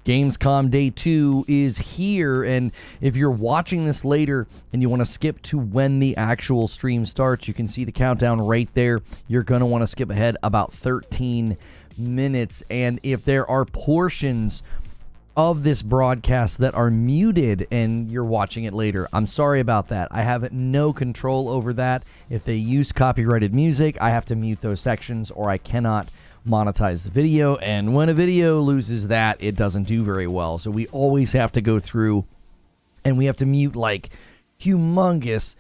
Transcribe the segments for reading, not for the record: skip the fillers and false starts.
Gamescom Day 2 is here, and if you're watching this later and you want to skip to when the actual stream starts, you can see the countdown right there. You're going to want to skip ahead about 13 minutes, and if there are portions of this broadcast that are muted and you're watching it later, I'm sorry about that. I have no control over that. If they use copyrighted music, I have to mute those sections or I cannot monetize the video, and when a video loses that, it doesn't do very well. So we always have to go through and we have to mute like humongous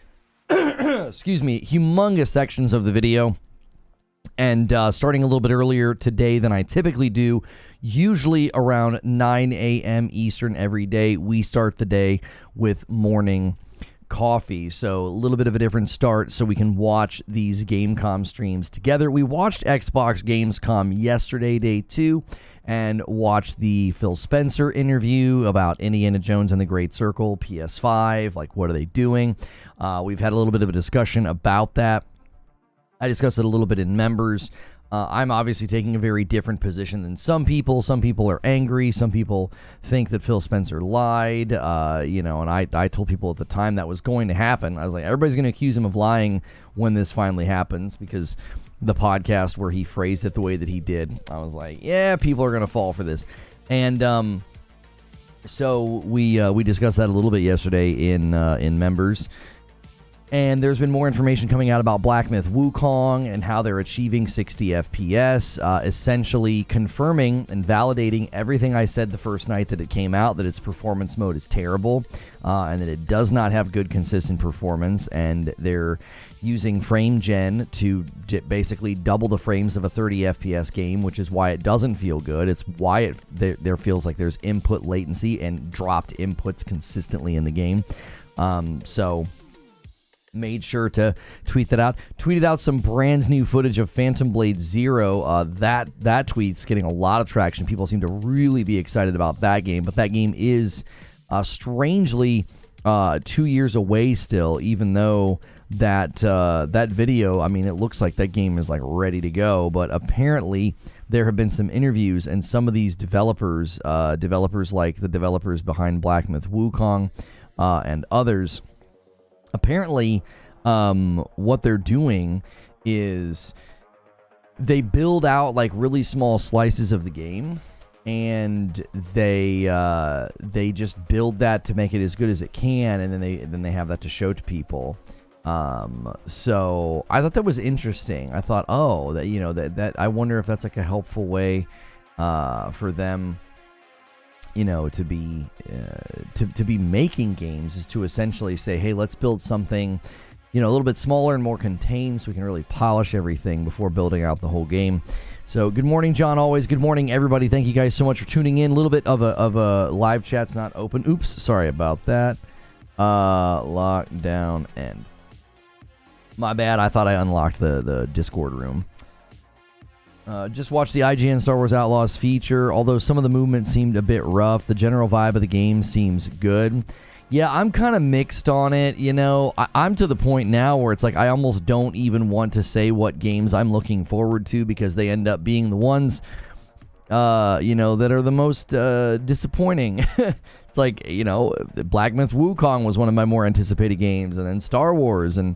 humongous sections of the video. And starting a little bit earlier today than I typically do, usually around 9 a.m. Eastern every day, we start the day with morning coffee. So a little bit of a different start so we can watch these Gamescom streams together. We watched Xbox Gamescom yesterday, day 2, and watched the Phil Spencer interview about Indiana Jones and the Great Circle PS5. Like, what are they doing? We've had a little bit of a discussion about that. I discussed it a little bit in members. I'm obviously taking a very different position than some people. Some people are angry. Some people think that Phil Spencer lied. And I told people at the time that was going to happen. I was like, everybody's going to accuse him of lying when this finally happens, because the podcast where he phrased it the way that he did, I was like, yeah, people are going to fall for this. And so we discussed that a little bit yesterday in members. And there's been more information coming out about Black Myth Wukong and how they're achieving 60 FPS, essentially confirming and validating everything I said the first night that it came out, that its performance mode is terrible, and that it does not have good, consistent performance, and they're using frame gen to basically double the frames of a 30 FPS game, which is why it doesn't feel good. It's why there feels like there's input latency and dropped inputs consistently in the game. So made sure to tweet that out. Tweeted out some brand new footage of Phantom Blade Zero. That tweet's getting a lot of traction. People seem to really be excited about that game, but that game is strangely 2 years away still, even though that video, I mean, it looks like that game is like ready to go, but apparently there have been some interviews, and some of these developers like the developers behind Black Myth Wukong and others, apparently, what they're doing is they build out like really small slices of the game, and they just build that to make it as good as it can, and then they have that to show to people. So I thought that was interesting. I thought, that I wonder if that's like a helpful way for them, to be making games, is to essentially say, hey, let's build something, a little bit smaller and more contained, so we can really polish everything before building out the whole game. So good morning, John. Always good morning, everybody. Thank you guys so much for tuning in. A little bit of a live chat's not open. Oops, sorry about that. Lockdown and my bad. I thought I unlocked the Discord room. Just watched the IGN Star Wars Outlaws feature. Although some of the movement seemed a bit rough, the general vibe of the game seems good. Yeah, I'm kind of mixed on it. I'm to the point now where it's like I almost don't even want to say what games I'm looking forward to, because they end up being the ones, that are the most disappointing. It's like, Black Myth Wukong was one of my more anticipated games, and then Star Wars, and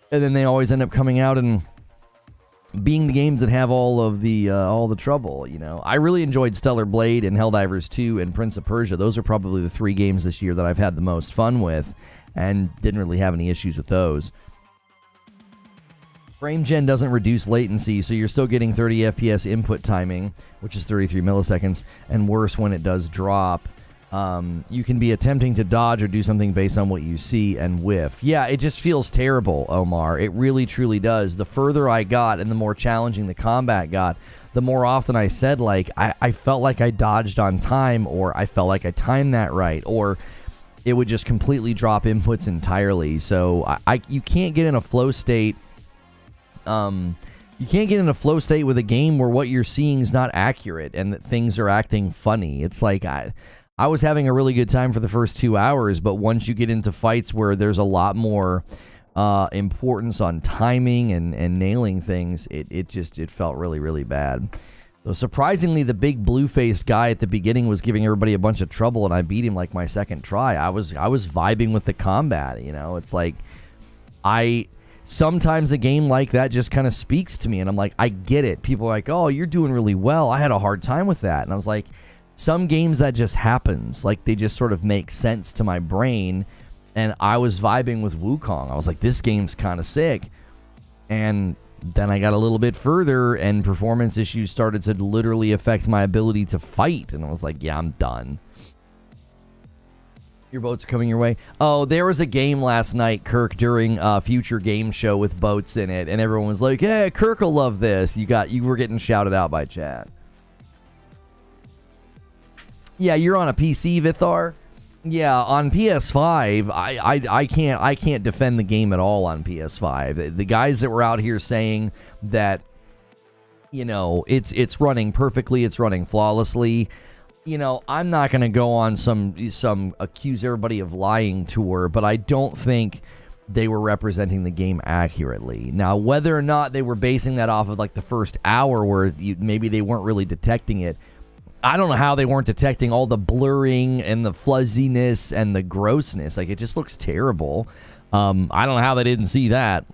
then they always end up coming out and being the games that have all the trouble. I really enjoyed Stellar Blade and Helldivers 2 and Prince of Persia. Those are probably the 3 games this year that I've had the most fun with, and didn't really have any issues with those. Frame gen doesn't reduce latency, so you're still getting 30 FPS input timing, which is 33 milliseconds, and worse when it does drop. You can be attempting to dodge or do something based on what you see and whiff. Yeah, it just feels terrible, Omar. It really, truly does. The further I got and the more challenging the combat got, the more often I said, like, I felt like I dodged on time, or I felt like I timed that right, or it would just completely drop inputs entirely. So you can't get in a flow state. You can't get in a flow state with a game where what you're seeing is not accurate and that things are acting funny. It's like I was having a really good time for the first 2 hours, but once you get into fights where there's a lot more importance on timing and nailing things, it felt really, really bad. So surprisingly, the big blue-faced guy at the beginning was giving everybody a bunch of trouble, and I beat him like my second try. I was vibing with the combat, you know? It's like, sometimes a game like that just kind of speaks to me, and I'm like, I get it. People are like, oh, you're doing really well. I had a hard time with that. And I was like, some games that just happens. Like, they just sort of make sense to my brain, and I was vibing with Wukong. I was like, this game's kind of sick. And then I got a little bit further, and performance issues started to literally affect my ability to fight. And I was like, yeah, I'm done. Your boats are coming your way. Oh, there was a game last night, Kirk, during a future game show with boats in it. And everyone was like, hey, Kirk will love this. You were getting shouted out by chat. Yeah, you're on a PC, Vithar? Yeah, on PS5, I can't defend the game at all on PS5. The guys that were out here saying that, you know, it's running perfectly, it's running flawlessly. You know, I'm not going to go on some accuse everybody of lying tour, but I don't think they were representing the game accurately. Now, whether or not they were basing that off of like the first hour where maybe they weren't really detecting it, I don't know how they weren't detecting all the blurring and the fuzziness and the grossness. Like, it just looks terrible. I don't know how they didn't see that.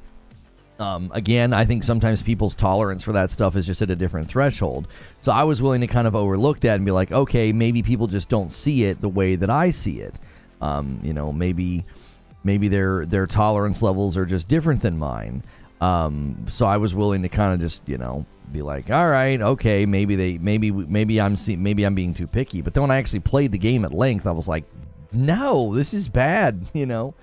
Again, I think sometimes people's tolerance for that stuff is just at a different threshold. So I was willing to kind of overlook that and be like, okay, maybe people just don't see it the way that I see it. You know, maybe their tolerance levels are just different than mine. So I was willing to kind of just, you know, be like, all right, okay, maybe I'm being too picky. But then when I actually played the game at length, I was like, no, this is bad, you know.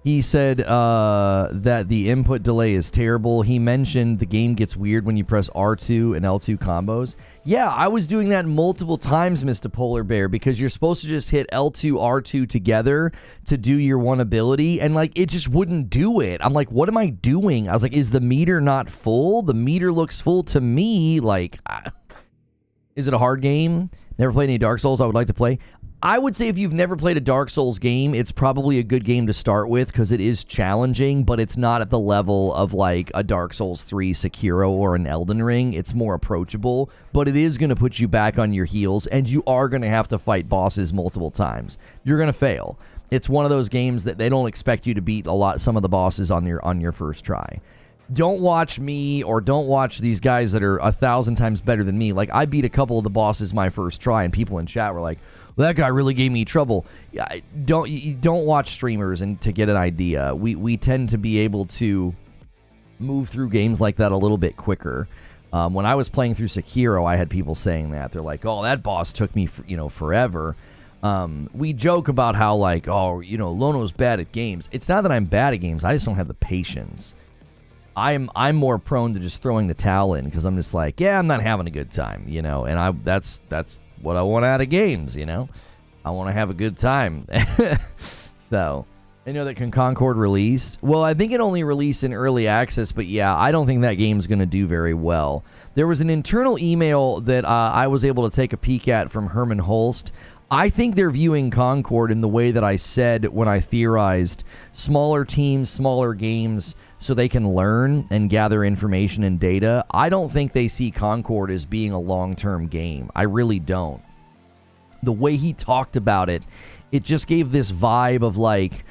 He said that the input delay is terrible. He mentioned the game gets weird when you press R2 and L2 combos. Yeah, I was doing that multiple times, Mr. Polar Bear, because you're supposed to just hit L2, R2 together to do your one ability, and, like, it just wouldn't do it. I'm like, what am I doing? I was like, is the meter not full? The meter looks full to me. Like, is it a hard game? Never played any Dark Souls I would like to play. I would say if you've never played a Dark Souls game, it's probably a good game to start with because it is challenging, but it's not at the level of like a Dark Souls 3, Sekiro, or an Elden Ring. It's more approachable, but it is going to put you back on your heels, and you are going to have to fight bosses multiple times. You're going to fail. It's one of those games that they don't expect you to beat some of the bosses on your first try. Don't watch me or don't watch these guys that are 1,000 times better than me. Like, I beat a couple of the bosses my first try, and people in chat were like, well, that guy really gave me trouble. You don't watch streamers and to get an idea. We tend to be able to move through games like that a little bit quicker. When I was playing through Sekiro, I had people saying that. They're like, oh, that boss took me forever. We joke about how, like, oh, you know, Lono's bad at games. It's not that I'm bad at games. I just don't have the patience. I'm more prone to just throwing the towel in because I'm just like, yeah, I'm not having a good time, you know, and that's what I want out of games, you know. I want to have a good time. So, I know that Concord released. Well, I think it only released in early access, but yeah, I don't think that game's going to do very well. There was an internal email that I was able to take a peek at from Herman Holst. I think they're viewing Concord in the way that I said when I theorized smaller teams, smaller games, so they can learn and gather information and data. I don't think they see Concord as being a long-term game. I really don't. The way he talked about it, it just gave this vibe of like,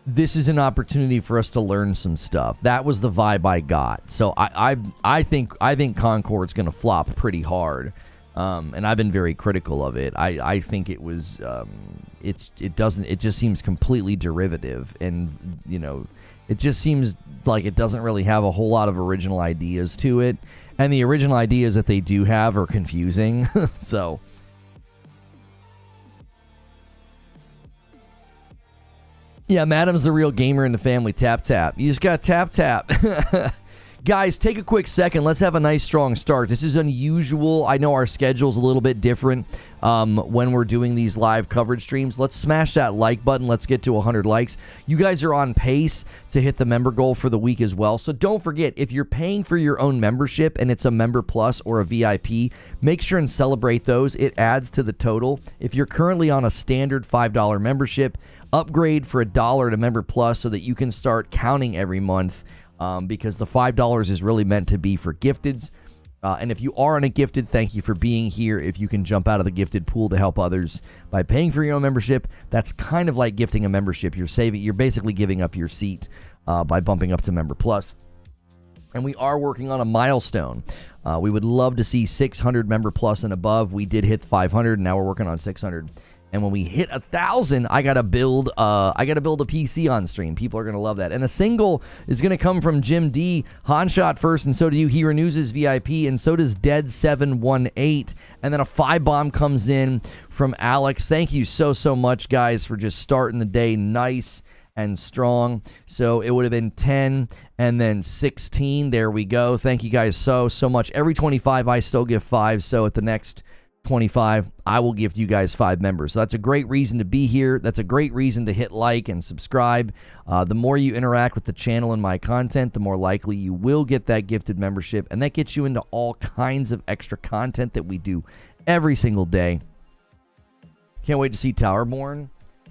this is an opportunity for us to learn some stuff. That was the vibe I got. So I think Concord's going to flop pretty hard. And I've been very critical of it. I think it was it just seems completely derivative, and you know, it just seems like it doesn't really have a whole lot of original ideas to it, and the original ideas that they do have are confusing. So yeah, Madam's the real gamer in the family. Tap tap. You just got tap tap. Guys, take a quick second. Let's have a nice, strong start. This is unusual. I know our schedule's a little bit different when we're doing these live coverage streams. Let's smash that like button. Let's get to 100 likes. You guys are on pace to hit the member goal for the week as well. So don't forget, if you're paying for your own membership and it's a Member Plus or a VIP, make sure and celebrate those. It adds to the total. If you're currently on a standard $5 membership, upgrade for $1 to Member Plus so that you can start counting every month. Because the $5 is really meant to be for gifteds. And if you are on a gifted, thank you for being here. If you can jump out of the gifted pool to help others by paying for your own membership, that's kind of like gifting a membership. You're basically giving up your seat by bumping up to Member Plus. And we are working on a milestone. We would love to see 600 Member Plus and above. We did hit 500, and now we're working on 600. And when we hit 1,000, I gotta build a PC on stream. People are gonna love that. And a single is gonna come from Jim D. Hanshot first, and so do you. He renews his VIP, and so does Dead718. And then a 5-bomb comes in from Alex. Thank you so much, guys, for just starting the day nice and strong. So it would have been 10 and then 16. There we go. Thank you guys so much. Every 25, I still give 5. So at the next 25, I will give you guys 5 members. So that's a great reason to be here. That's a great reason to hit like and subscribe. The more you interact with the channel and my content, the more likely you will get that gifted membership, and that gets you into all kinds of extra content that we do every single day. Can't wait to see Towerborne.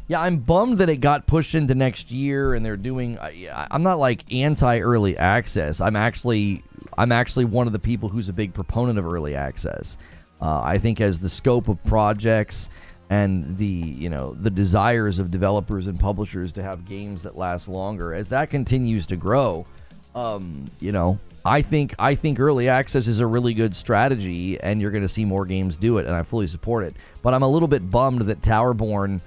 Yeah, I'm bummed that it got pushed into next year, and they're doing. I'm not like anti-early access. I'm actually one of the people who's a big proponent of early access. I think as the scope of projects and the desires of developers and publishers to have games that last longer, as that continues to grow, I think early access is a really good strategy, and you're going to see more games do it, and I fully support it. But I'm a little bit bummed that Towerborne,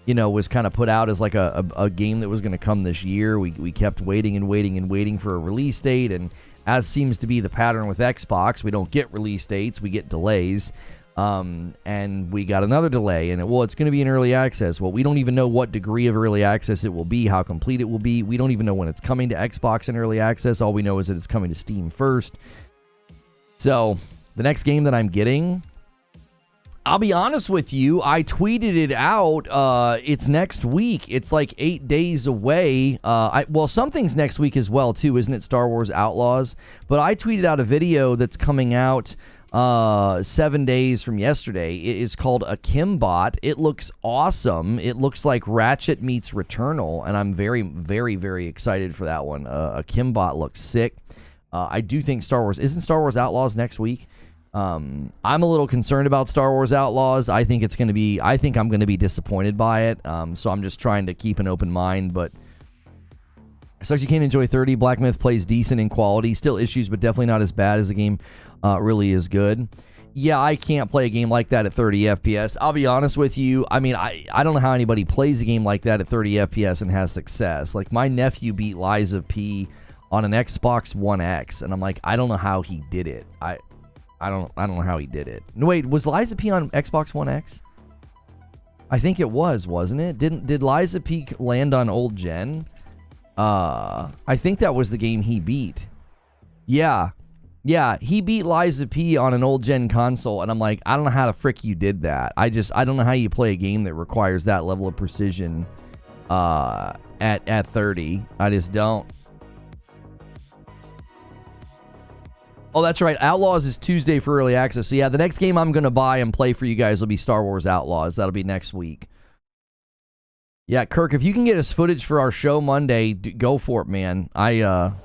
was kind of put out as like a game that was going to come this year. We kept waiting and waiting and waiting for a release date, and as seems to be the pattern with Xbox, we don't get release dates, we get delays. And we got another delay, and it's going to be in early access. Well, we don't even know what degree of early access it will be, how complete it will be. We don't even know when it's coming to Xbox in early access. All we know is that it's coming to Steam first. So, the next game that I'm getting, I'll be honest with you, I tweeted it out. It's next week. It's like 8 days away. Something's next week as well, too, isn't it? Star Wars Outlaws. But I tweeted out a video that's coming out 7 days from yesterday. It is called a Kimbot. It looks awesome. It looks like Ratchet meets Returnal, and I'm very, very, very excited for that one. A Kimbot looks sick. I do think isn't Star Wars Outlaws next week? I'm a little concerned about Star Wars Outlaws. I think I'm going to be disappointed by it. So I'm just trying to keep an open mind, but sucks you can't enjoy 30. Black Myth plays decent in quality, still issues, but definitely not as bad as the game really is good. Yeah, I can't play a game like that at 30 FPS. I'll be honest with you. I mean, I don't know how anybody plays a game like that at 30 FPS and has success. Like, my nephew beat Lies of P on an Xbox One X, and I'm like, I don't know how he did it. I don't know how he did it. No, wait, was Lies of P on Xbox One X? I think it was, wasn't it? Did Lies of P land on old gen? I think that was the game he beat. Yeah, he beat Lies of P on an old gen console, and I'm like, I don't know how the frick you did that. I don't know how you play a game that requires that level of precision at 30. I just don't. Oh, that's right. Outlaws is Tuesday for early access. So, yeah, the next game I'm going to buy and play for you guys will be Star Wars Outlaws. That'll be next week. Yeah, Kirk, if you can get us footage for our show Monday, go for it, man. Welcome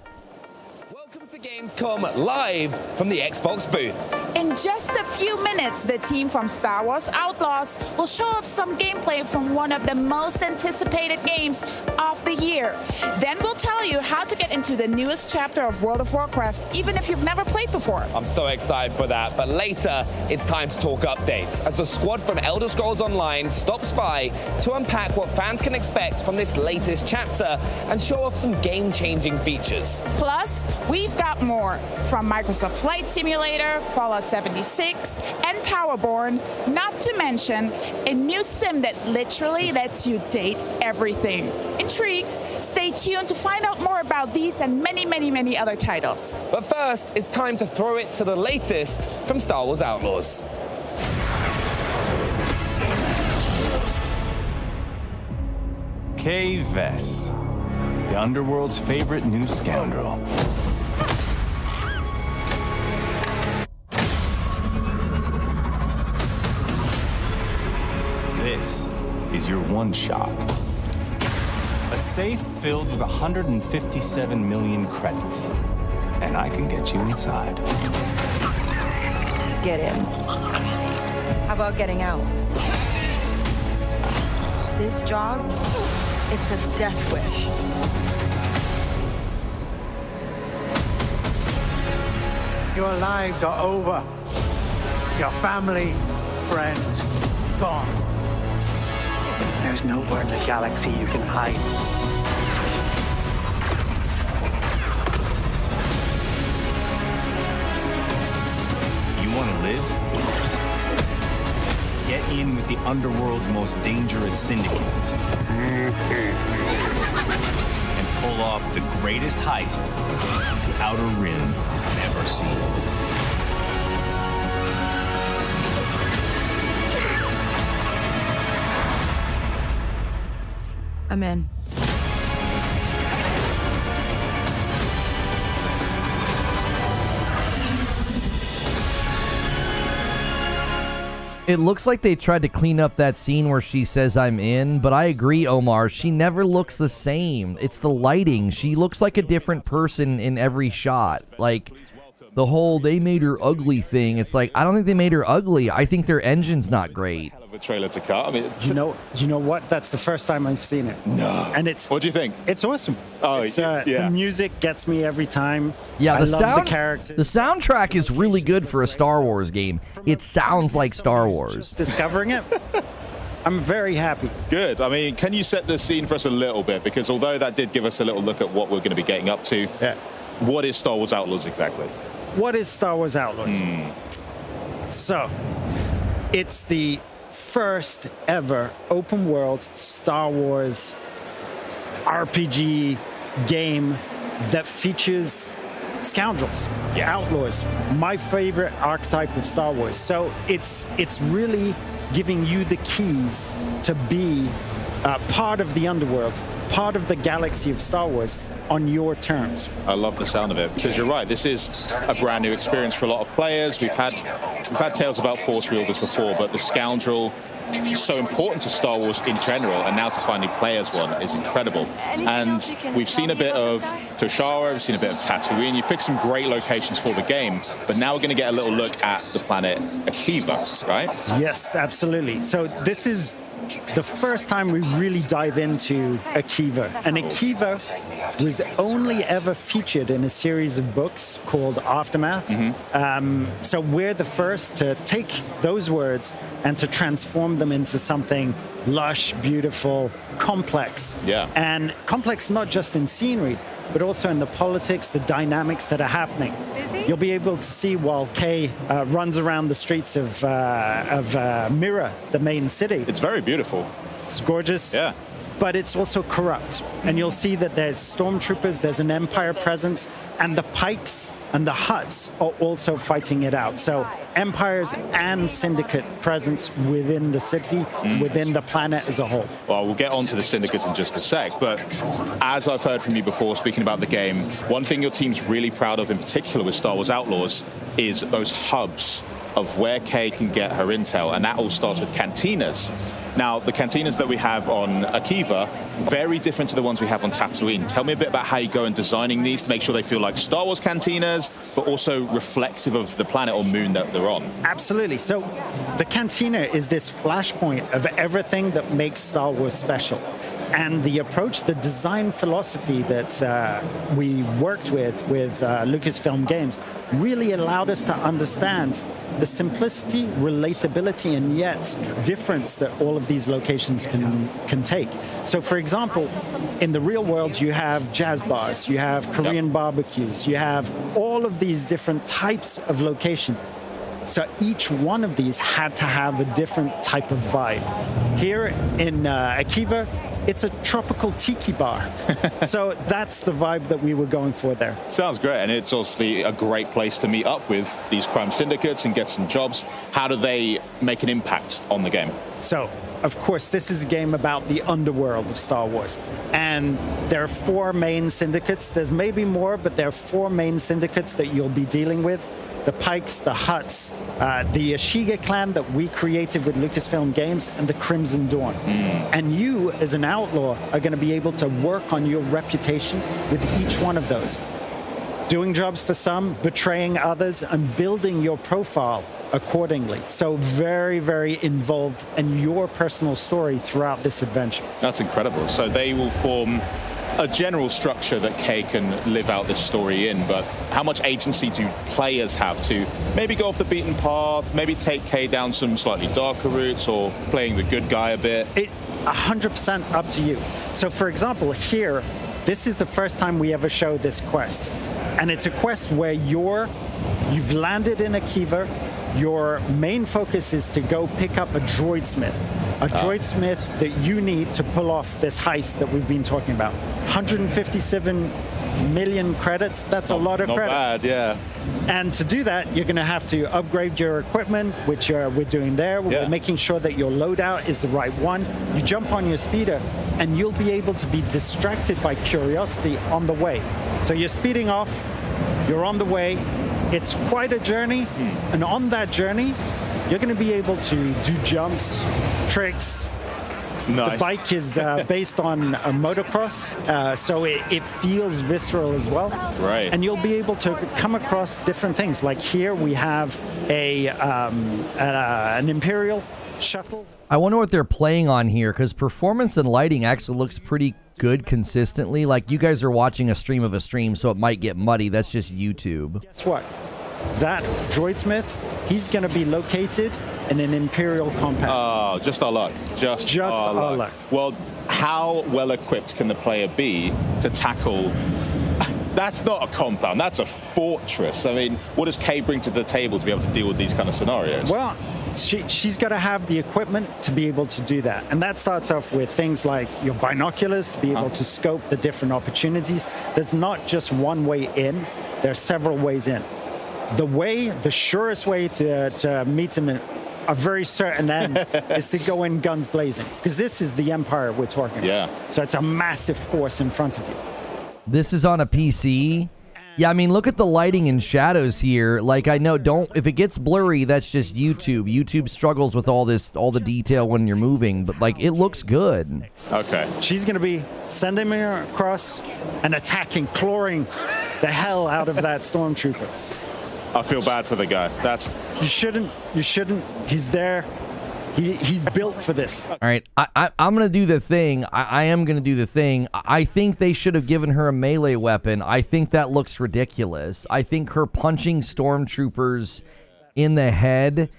to Gamescom, live from the Xbox booth. In just a few minutes, the team from Star Wars Outlaws will show off some gameplay from one of the most anticipated games of the year. Then we'll tell you how to get into the newest chapter of World of Warcraft, even if you've never played before. I'm so excited for that, but later, it's time to talk updates, as the squad from Elder Scrolls Online stops by to unpack what fans can expect from this latest chapter and show off some game-changing features. Plus, we've got more from Microsoft Flight Simulator, Fallout 76, and Towerborne, not to mention a new sim that literally lets you date everything. Intrigued? Stay tuned to find out more about these and many, many, many other titles. But first, it's time to throw it to the latest from Star Wars Outlaws. Kay Vess, the underworld's favorite new scoundrel. This is your one shot. A safe filled with 157 million credits. And I can get you inside. get in. How about getting out? This job, it's a death wish. Your lives are over. Your family, friends, gone. There's nowhere in the galaxy you can hide. You want to live? Get in with the underworld's most dangerous syndicates. And pull off the greatest heist the Outer Rim has ever seen. I'm in. It looks like they tried to clean up that scene where she says I'm in, but I agree, Omar. She never looks the same. It's the lighting. She looks like a different person in every shot. Like, the whole they made her ugly thing, it's like, I don't think they made her ugly. I think their engine's not great. Hell of a trailer to cut. I mean, Do you know what? That's the first time I've seen it. No. And it's... What do you think? It's awesome. Oh, yeah. The music gets me every time. Yeah, I love the characters. The soundtrack is really good for a Star Wars game. It sounds like Star Wars. Discovering it, I'm very happy. Good. I mean, can you set the scene for us a little bit? Because although that did give us a little look at what we're going to be getting up to, what is Star Wars Outlaws exactly? What is Star Wars Outlaws? So, it's the first ever open world Star Wars RPG game that features scoundrels, outlaws, my favorite archetype of Star Wars. So it's really giving you the keys to be part of the underworld, part of the galaxy of Star Wars on your terms. I love the sound of it because you're right. This is a brand new experience for a lot of players. We've had tales about Force Wielders before, but the Scoundrel is so important to Star Wars in general, and now to finally play as one is incredible. And we've seen a bit of Toshara, we've seen a bit of Tatooine. You've picked some great locations for the game, but now we're going to get a little look at the planet Akiva, right? Yes, absolutely. So this is the first time we really dive into Akiva. And Akiva was only ever featured in a series of books called Aftermath. So we're the first to take those words and to transform them into something lush, beautiful, complex. And complex not just in scenery, but also in the politics, the dynamics that are happening. You'll be able to see while Kay runs around the streets of Mira, the main city. It's very beautiful. It's gorgeous. Yeah. But it's also corrupt. And you'll see that there's stormtroopers, there's an Empire presence, and the Pikes and the Hutts are also fighting it out. So Empires and Syndicate presence within the city, within the planet as a whole. Well, we'll get on to the Syndicates in just a sec, but as I've heard from you before, speaking about the game, one thing your team's really proud of in particular with Star Wars Outlaws is those hubs of where Kay can get her intel, and that all starts with cantinas. Now, the cantinas that we have on Akiva, very different to the ones we have on Tatooine. Tell me a bit about how you go in designing these to make sure they feel like Star Wars cantinas, but also reflective of the planet or moon that they're on. Absolutely. So the cantina is this flashpoint of everything that makes Star Wars special. And the approach, the design philosophy that we worked with Lucasfilm Games really allowed us to understand the simplicity, relatability, and yet difference that all of these locations can take. So, for example, in the real world, you have jazz bars, you have Korean barbecues, you have all of these different types of location. So each one of these had to have a different type of vibe. Here in Akiva, it's a tropical tiki bar. So that's the vibe that we were going for there. Sounds great, and it's obviously a great place to meet up with these crime syndicates and get some jobs. How do they make an impact on the game? So, of course, this is a game about the underworld of Star Wars. And there are 4 main syndicates. There's maybe more, but there are 4 main syndicates that you'll be dealing with. The Pikes, the Hutts, the Ashiga clan that we created with Lucasfilm Games, and the Crimson Dawn. And you, as an outlaw, are going to be able to work on your reputation with each one of those. Doing jobs for some, betraying others, and building your profile accordingly. So very, very involved in your personal story throughout this adventure. That's incredible. So they will form a general structure that Kay can live out this story in, but how much agency do players have to maybe go off the beaten path, maybe take Kay down some slightly darker routes, or playing the good guy a bit? 100% up to you. So for example, here, this is the first time we ever show this quest. And it's a quest where you've landed in Akiva. Your main focus is to go pick up a droid smith that you need to pull off this heist that we've been talking about. 157 million credits, that's a lot of credits. Not bad, yeah. And to do that, you're going to have to upgrade your equipment, which we're doing there. We're making sure that your loadout is the right one. You jump on your speeder, and you'll be able to be distracted by curiosity on the way. So you're speeding off, you're on the way. It's quite a journey, and on that journey, you're going to be able to do jumps, tricks. Nice. The bike is based on a motocross, so it feels visceral as well. Right. And you'll be able to come across different things. Like here, we have an Imperial shuttle. I wonder what they're playing on here, because performance and lighting actually looks pretty good consistently. Like, you guys are watching a stream of a stream, so it might get muddy. That's just YouTube. Guess what? That droidsmith, he's going to be located in an Imperial compound. Oh, just our luck. Just our luck. Well, how well equipped can the player be to tackle? That's not a compound, that's a fortress. I mean, what does Kay bring to the table to be able to deal with these kind of scenarios? Well, she's got to have the equipment to be able to do that. And that starts off with things like your binoculars to be able to scope the different opportunities. There's not just one way in, there are several ways in. The surest way to meet a very certain end is to go in guns blazing, because this is the Empire we're talking about. So it's a massive force in front of you. This is on a PC. Yeah, I mean, look at the lighting and shadows here. Like, I know, if it gets blurry, that's just YouTube. YouTube struggles with all the detail when you're moving, but like, it looks good. Okay. She's going to be sending me across and attacking, clawing the hell out of that stormtrooper. I feel bad for the guy. You shouldn't. He's there. He's built for this. All right, I'm going to do the thing. I am going to do the thing. I think they should have given her a melee weapon. I think that looks ridiculous. I think her punching stormtroopers in the head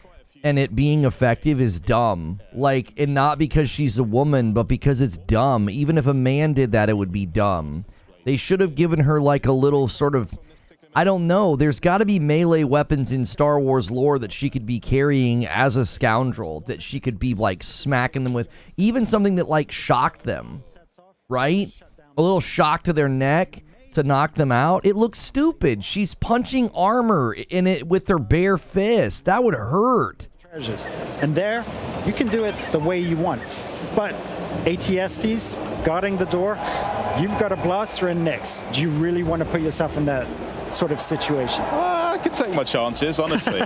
and it being effective is dumb. Like, and not because she's a woman, but because it's dumb. Even if a man did that, it would be dumb. They should have given her like a little sort of, I don't know. There's got to be melee weapons in Star Wars lore that she could be carrying as a scoundrel, that she could be, like, smacking them with. Even something that, like, shocked them, right? A little shock to their neck to knock them out. It looks stupid. She's punching armor in it with her bare fist. That would hurt. And there, you can do it the way you want. But ATSTs guarding the door, you've got a blaster in next. Do you really want to put yourself in that sort of situation? I could take my chances, honestly.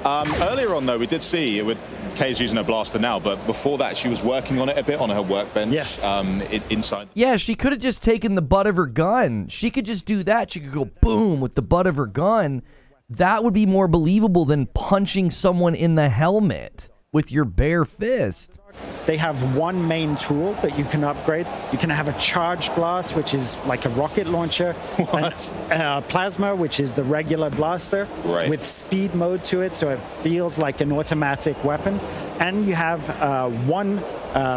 Earlier on, though, we did see with Kay's using her blaster now, but before that, she was working on it a bit on her workbench. Yes. Inside. Yeah, she could have just taken the butt of her gun. She could just do that. She could go boom with the butt of her gun. That would be more believable than punching someone in the helmet with your bare fist. They have one main tool that you can upgrade. You can have a charge blast, which is like a rocket launcher. What? And, plasma, which is the regular blaster, right, with speed mode to it, so it feels like an automatic weapon. And you have one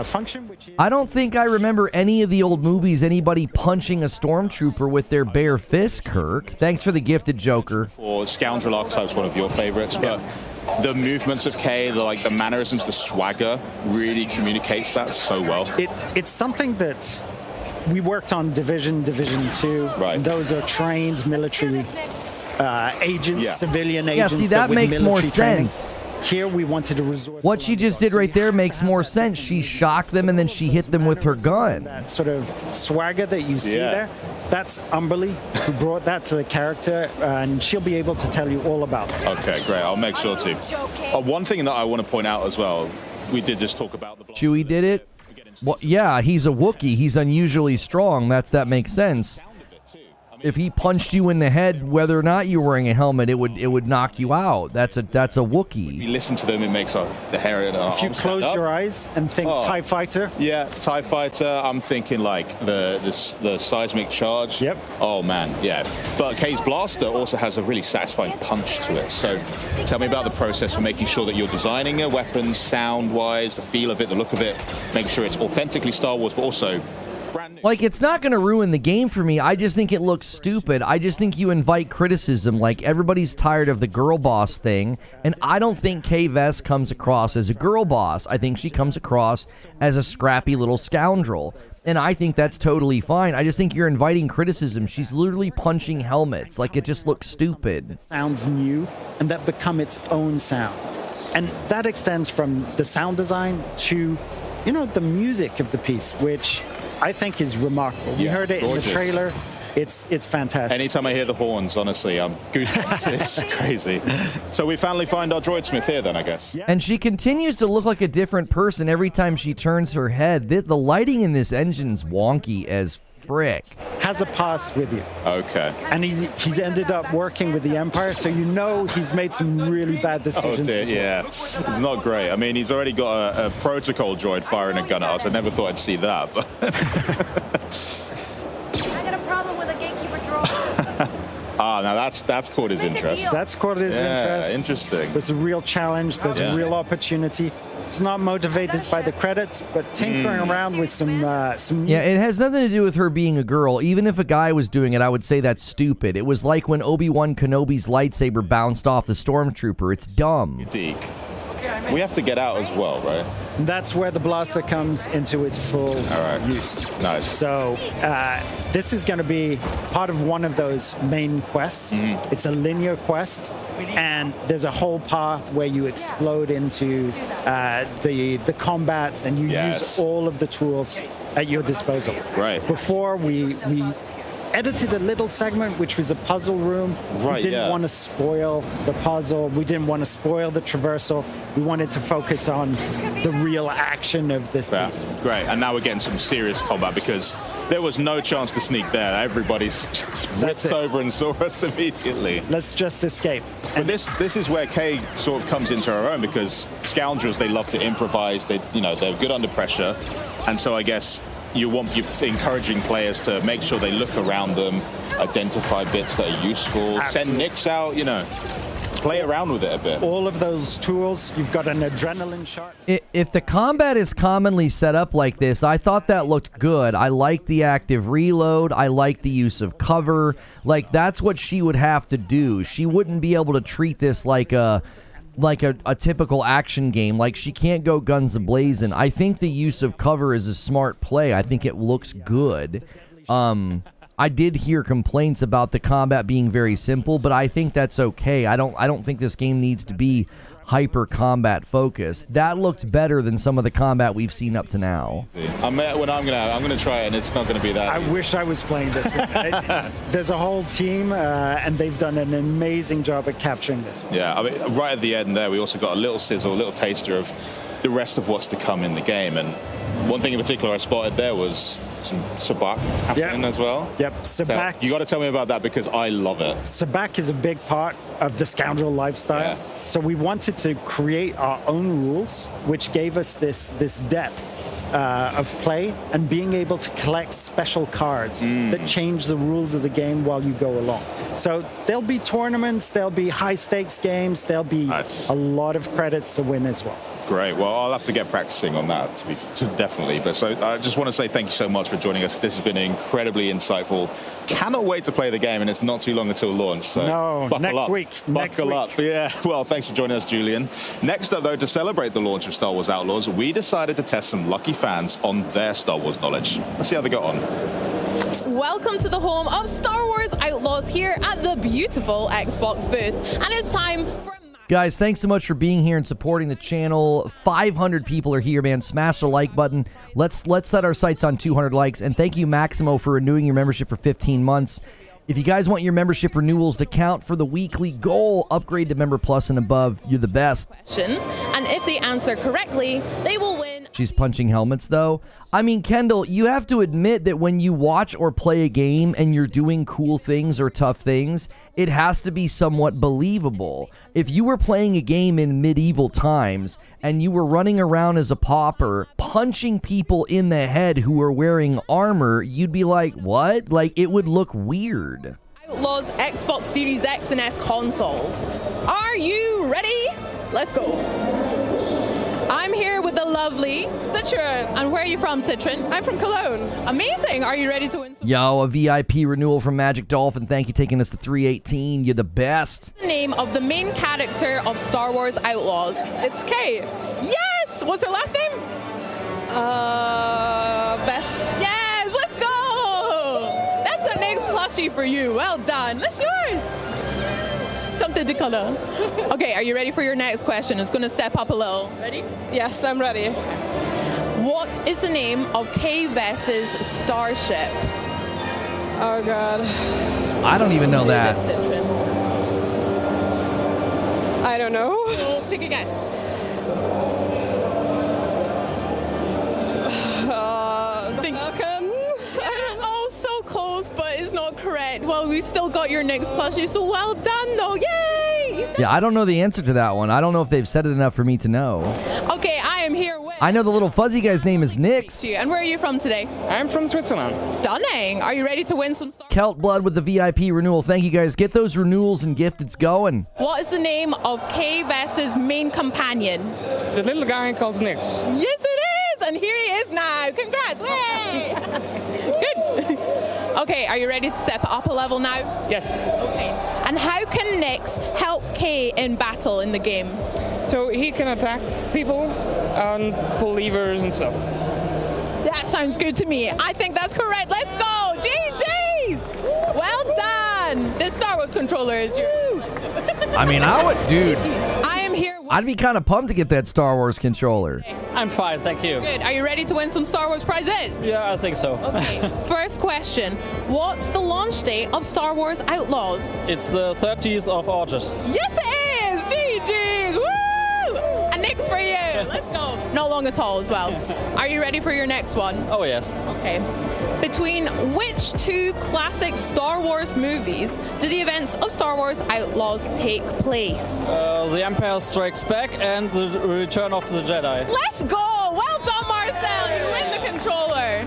function, which is... I don't think I remember any of the old movies anybody punching a stormtrooper with their bare fist, Kirk. Thanks for the gifted Joker. For Scoundrel Archetype's one of your favorites, but the movements of Kay, the mannerisms, the swagger really communicates that so well. It's something that we worked on Division 2. Right. Those are trained military agents, civilian agents. Yeah, see, that makes more training. sense. Here we wanted to resort. What she just did right there makes more sense. She shocked them and then she hit them with her gun. That sort of swagger that you see there, that's Humbley, who brought that to the character, and she'll be able to tell you all about it. Okay, great. I'll make sure to. One thing that I want to point out as well, we did just talk about the... Chewie did it? Well, yeah, he's a Wookiee. He's unusually strong. That makes sense. if he punched you in the head, whether or not you're wearing a helmet, it would knock you out. That's a Wookiee. You listen to them, it makes the hair in our If you close your eyes and think TIE Fighter. Yeah, TIE Fighter, I'm thinking like the seismic charge. Yep. Oh man, yeah. But K's blaster also has a really satisfying punch to it. So tell me about the process for making sure that you're designing a weapon sound-wise, the feel of it, the look of it, make sure it's authentically Star Wars, but also brand new. Like, it's not going to ruin the game for me. I just think it looks stupid. I just think you invite criticism. Like, everybody's tired of the girl boss thing, and I don't think Kay Vess comes across as a girl boss. I think she comes across as a scrappy little scoundrel, and I think that's totally fine. I just think you're inviting criticism. She's literally punching helmets. Like, it just looks stupid. Sounds new, and that become its own sound. And that extends from the sound design to, you know, the music of the piece, which I think is remarkable. We heard it gorgeous. in the trailer. It's fantastic. Anytime I hear the horns, honestly, I'm goosebumps. It's crazy. So we finally find our droid smith here then, I guess. Yeah. And she continues to look like a different person every time she turns her head. The lighting in this engine's wonky as frick. Has a past with you. Okay. And he's ended up working with the Empire, so you know he's made some really bad Oh decisions. dear, as well. yeah. It's not great. I mean, he's already got a protocol droid firing a gun at us. I never thought I'd see that. But I got a problem with a gatekeeper droid. now that's caught his interest. That's caught his interest. Interesting. There's a real challenge. There's a real opportunity. It's not motivated by the credits, but tinkering around with some Yeah, it has nothing to do with her being a girl. Even if a guy was doing it, I would say that's stupid. It was like when Obi-Wan Kenobi's lightsaber bounced off the stormtrooper. It's dumb. Deke. We have to get out as well, right? That's where the blaster comes into its full use. Nice. So this is going to be part of one of those main quests. It's a linear quest, and there's a whole path where you explode into the combats, and you use all of the tools at your disposal. Right. Before we edited a little segment which was a puzzle room. Right, we didn't want to spoil the puzzle. We didn't want to spoil the traversal. We wanted to focus on the real action of this piece. Great. And now we're getting some serious combat because there was no chance to sneak there. Everybody's just ripped over and saw us immediately. Let's just escape. But this is where Kay sort of comes into her own because scoundrels, they love to improvise. They're good under pressure. And so I guess you're encouraging players to make sure they look around them, identify bits that are useful, Absolutely. send nicks out, play around with it a bit. All of those tools, you've got an adrenaline shot. If the combat is commonly set up like this, I thought that looked good. I like the active reload. I like the use of cover. Like, that's what she would have to do. She wouldn't be able to treat this like a typical action game. Like, she can't go guns a-blazing. I think the use of cover is a smart play. I think it looks good. I did hear complaints about the combat being very simple, but I think that's okay. I don't think this game needs to be hyper combat focused. That looked better than some of the combat we've seen up to now. I'm gonna try it, and it's not gonna be that. I wish I was playing this one. There's a whole team, and they've done an amazing job at capturing this one. Yeah, I mean, right at the end there, we also got a little sizzle, a little taster of the rest of what's to come in the game. And one thing in particular I spotted there was some sabak happening as well. Yep, sabak. So you got to tell me about that because I love it. Sabak is a big part of the scoundrel lifestyle. Yeah. So we wanted to create our own rules, which gave us this depth of play and being able to collect special cards that change the rules of the game while you go along. So there'll be tournaments, there'll be high stakes games, there'll be a lot of credits to win as well. Great. Well, I'll have to get practicing on that, definitely. But so I just want to say thank you so much for joining us. This has been incredibly insightful. Cannot wait to play the game, and it's not too long until launch. So buckle up. Buckle up. Yeah. Well, thanks for joining us, Julian. Next up, though, to celebrate the launch of Star Wars Outlaws, we decided to test some lucky fans on their Star Wars knowledge. Let's see how they got on. Welcome to the home of Star Wars Outlaws here at the beautiful Xbox booth. And it's time for... Guys, thanks so much for being here and supporting the channel. 500 people are here, man. Smash the like button. Let's set our sights on 200 likes. And thank you, Maximo, for renewing your membership for 15 months. If you guys want your membership renewals to count for the weekly goal, upgrade to Member Plus and above. You're the best. And if they answer correctly, they will win She's punching helmets, though. I mean, Kendall, you have to admit that when you watch or play a game and you're doing cool things or tough things, it has to be somewhat believable. If you were playing a game in medieval times and you were running around as a pauper, punching people in the head who were wearing armor, you'd be like, what? Like, it would look weird. Outlaws Xbox Series X and S consoles. Are you ready? Let's go. I'm here with the lovely Citron. And where are you from, Citron? I'm from Cologne. Amazing. Are you ready to win some? Yo, a VIP renewal from Magic Dolphin. Thank you, taking us to 318. You're the best. The name of the main character of Star Wars Outlaws. It's Kay. Yes! What's her last name? Vess. Yes, let's go! That's the next plushie for you. Well done. That's yours. Something to color. Okay, are you ready for your next question? It's going to step up a little. Ready? Yes, I'm ready. What is the name of Kay Vess's starship? Oh, God. I don't even know that. I don't know. So, take a guess. Falcon? Oh, so close, but it's not correct. Well, we still got your next plushie, so well done, though. Yay! Yeah, I don't know the answer to that one. I don't know if they've said it enough for me to know. Okay, I am here with... I know the little fuzzy guy's name is Nix. And where are you from today? I'm from Switzerland. Stunning. Are you ready to win some Star Celt Blood with the VIP renewal. Thank you, guys. Get those renewals and gifteds going. What is the name of Kay Vess's main companion? The little guy called Nix. Yes, it is! And here he is now. Congrats! Way! Good. Okay, are you ready to step up a level now? Yes. Okay. And how can Nix help Kay in battle in the game? So he can attack people and pull levers and stuff. That sounds good to me. I think that's correct. Let's go! GG's! Well done! This Star Wars controller is yours. I mean, I would, dude. I am here. I'd be kind of pumped to get that Star Wars controller. I'm fine, thank you. Good. Are you ready to win some Star Wars prizes? Yeah, I think so. Okay. First question. What's the launch date of Star Wars Outlaws? It's the 30th of August. Yes, it is! GG's! Woo! And next for you. Let's go. Not long at all as well. Are you ready for your next one? Oh, yes. Okay. Between which two classic Star Wars movies do the events of Star Wars Outlaws take place? The Empire Strikes Back and the Return of the Jedi. Let's go! Well done, Marcel! You win the controller.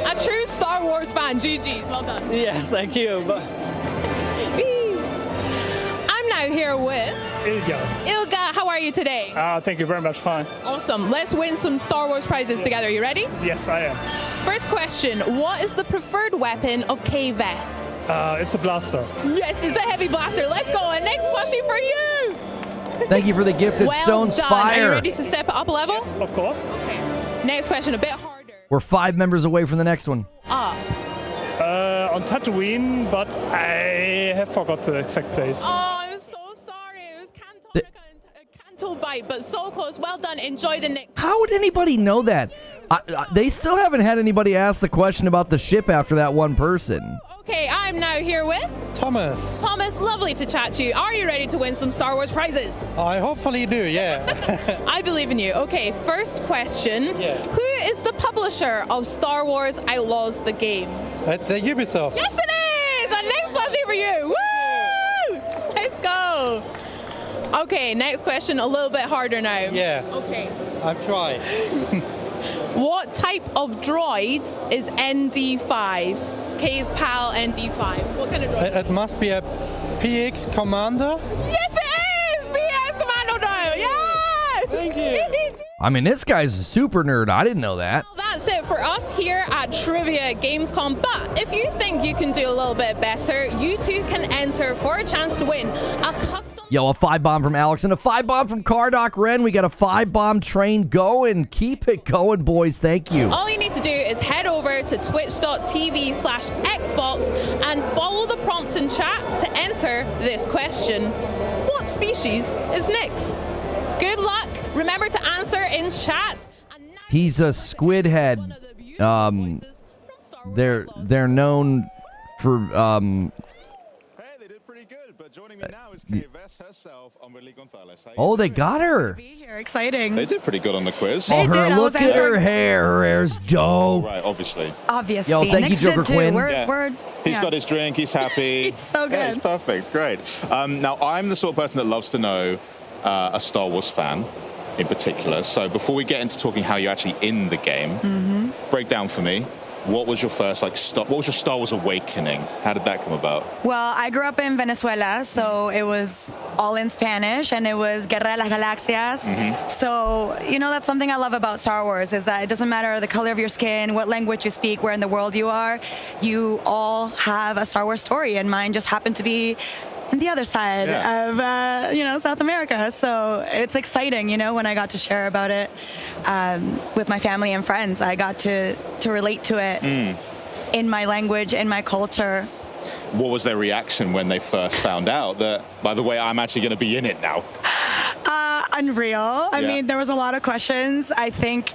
A true Star Wars fan. GG's. Well done. Yeah, thank you. I'm now here with Ilga. How are you today? Thank you very much. Fine. Awesome. Let's win some Star Wars prizes together. You ready? Yes, I am. First question. What is the preferred weapon of Kay Vess? It's a blaster. Yes, it's a heavy blaster. Let's go. And next plushie for you. Thank you for the gifted well Stone done. Spire. Are you ready to step it up a level? Yes, of course. Okay. Next question, a bit harder. We're 5 members away from the next one. Up. On Tatooine, but I have forgot the exact place. Oh, I'm so sorry. It was Cantal Bite, but so close. Well done. Enjoy the next. How would anybody know that? They still haven't had anybody ask the question about the ship after that one person. Okay, I'm now here with Thomas. Thomas, lovely to chat to you. Are you ready to win some Star Wars prizes? I hopefully do, yeah. I believe in you. Okay, first question. Yeah. Who is the publisher of Star Wars Outlaws, the game? It's Ubisoft. Yes, it is! And next plushie for you. Woo! Let's go. Okay, next question, a little bit harder now. Yeah. Okay. I'm trying. What type of droid is ND5? Kay's pal ND5. What kind of droid? It must be a PX Commander. Yes, it is! PX Commando droid! Yes! Thank you. I mean, this guy's a super nerd. I didn't know that. Well, that's it for us here at Trivia at Gamescom. But if you think you can do a little bit better, you too can enter for a chance to win a custom... Yo, a 5-bomb from Alex and a 5-bomb from Cardoc Ren. We got a 5-bomb train going. Keep it going, boys. Thank you. All you need to do is head over to twitch.tv/Xbox and follow the prompts in chat to enter this question. What species is Nix? Good luck. Remember to answer in chat. He's a squid head. They're known for Hey, they did pretty good, but joining me now is Kay Vess. herself, Humbley González. Oh, they got her. Here, exciting. They did pretty good on the quiz. Oh, look at her hair. Her hair's dope. Right, obviously. Obviously. Yo, thank you, Joker Quinn. He's got his drink. He's happy. It's so good. Yeah, it's perfect. Great. Now, I'm the sort of person that loves to know a Star Wars fan in particular. So before we get into talking how you're actually in the game, break down for me. What was your first what was your Star Wars awakening? How did that come about? Well, I grew up in Venezuela, so it was all in Spanish, and it was Guerra de las Galaxias. So, that's something I love about Star Wars, is that it doesn't matter the color of your skin, what language you speak, where in the world you are, you all have a Star Wars story, and mine just happened to be the other side of, South America. So it's exciting, when I got to share about it with my family and friends. I got to relate to it in my language, in my culture. What was their reaction when they first found out that, by the way, I'm actually going to be in it now? Unreal. I mean, there was a lot of questions. I think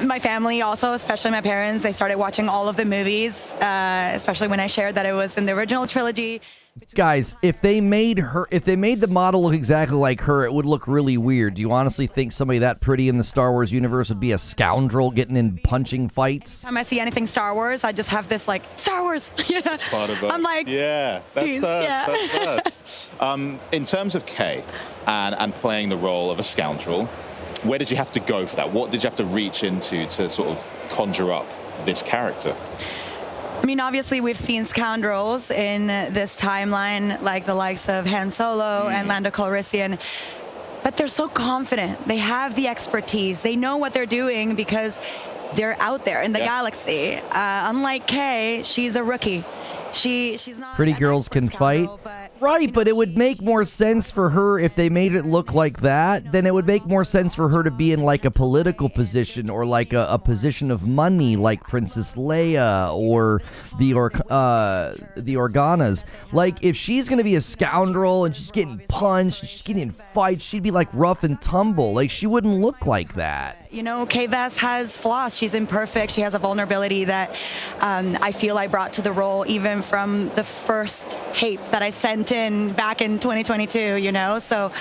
my family also, especially my parents, they started watching all of the movies, especially when I shared that it was in the original trilogy. Guys, if they made the model look exactly like her, it would look really weird. Do you honestly think somebody that pretty in the Star Wars universe would be a scoundrel getting in punching fights? Anytime I see anything Star Wars, I just have this Star Wars. That's part of it. I'm like, yeah, that's us. In terms of Kay and playing the role of a scoundrel, where did you have to go for that? What did you have to reach into to sort of conjure up this character? I mean, obviously, we've seen scoundrels in this timeline, like the likes of Han Solo and Lando Calrissian, but they're so confident. They have the expertise. They know what they're doing because they're out there in the galaxy. Unlike Kay, she's a rookie. She's not. Pretty girls can fight. Right, but it would make more sense for her if they made it look like that. Then it would make more sense for her to be in a political position or a position of money, like Princess Leia or the Organas. If she's gonna be a scoundrel and she's getting punched, she's getting in fights, she'd be rough and tumble. She wouldn't look like that. Kay Vess has flaws. She's imperfect. She has a vulnerability that I feel I brought to the role even from the first tape that I sent in back in 2022, So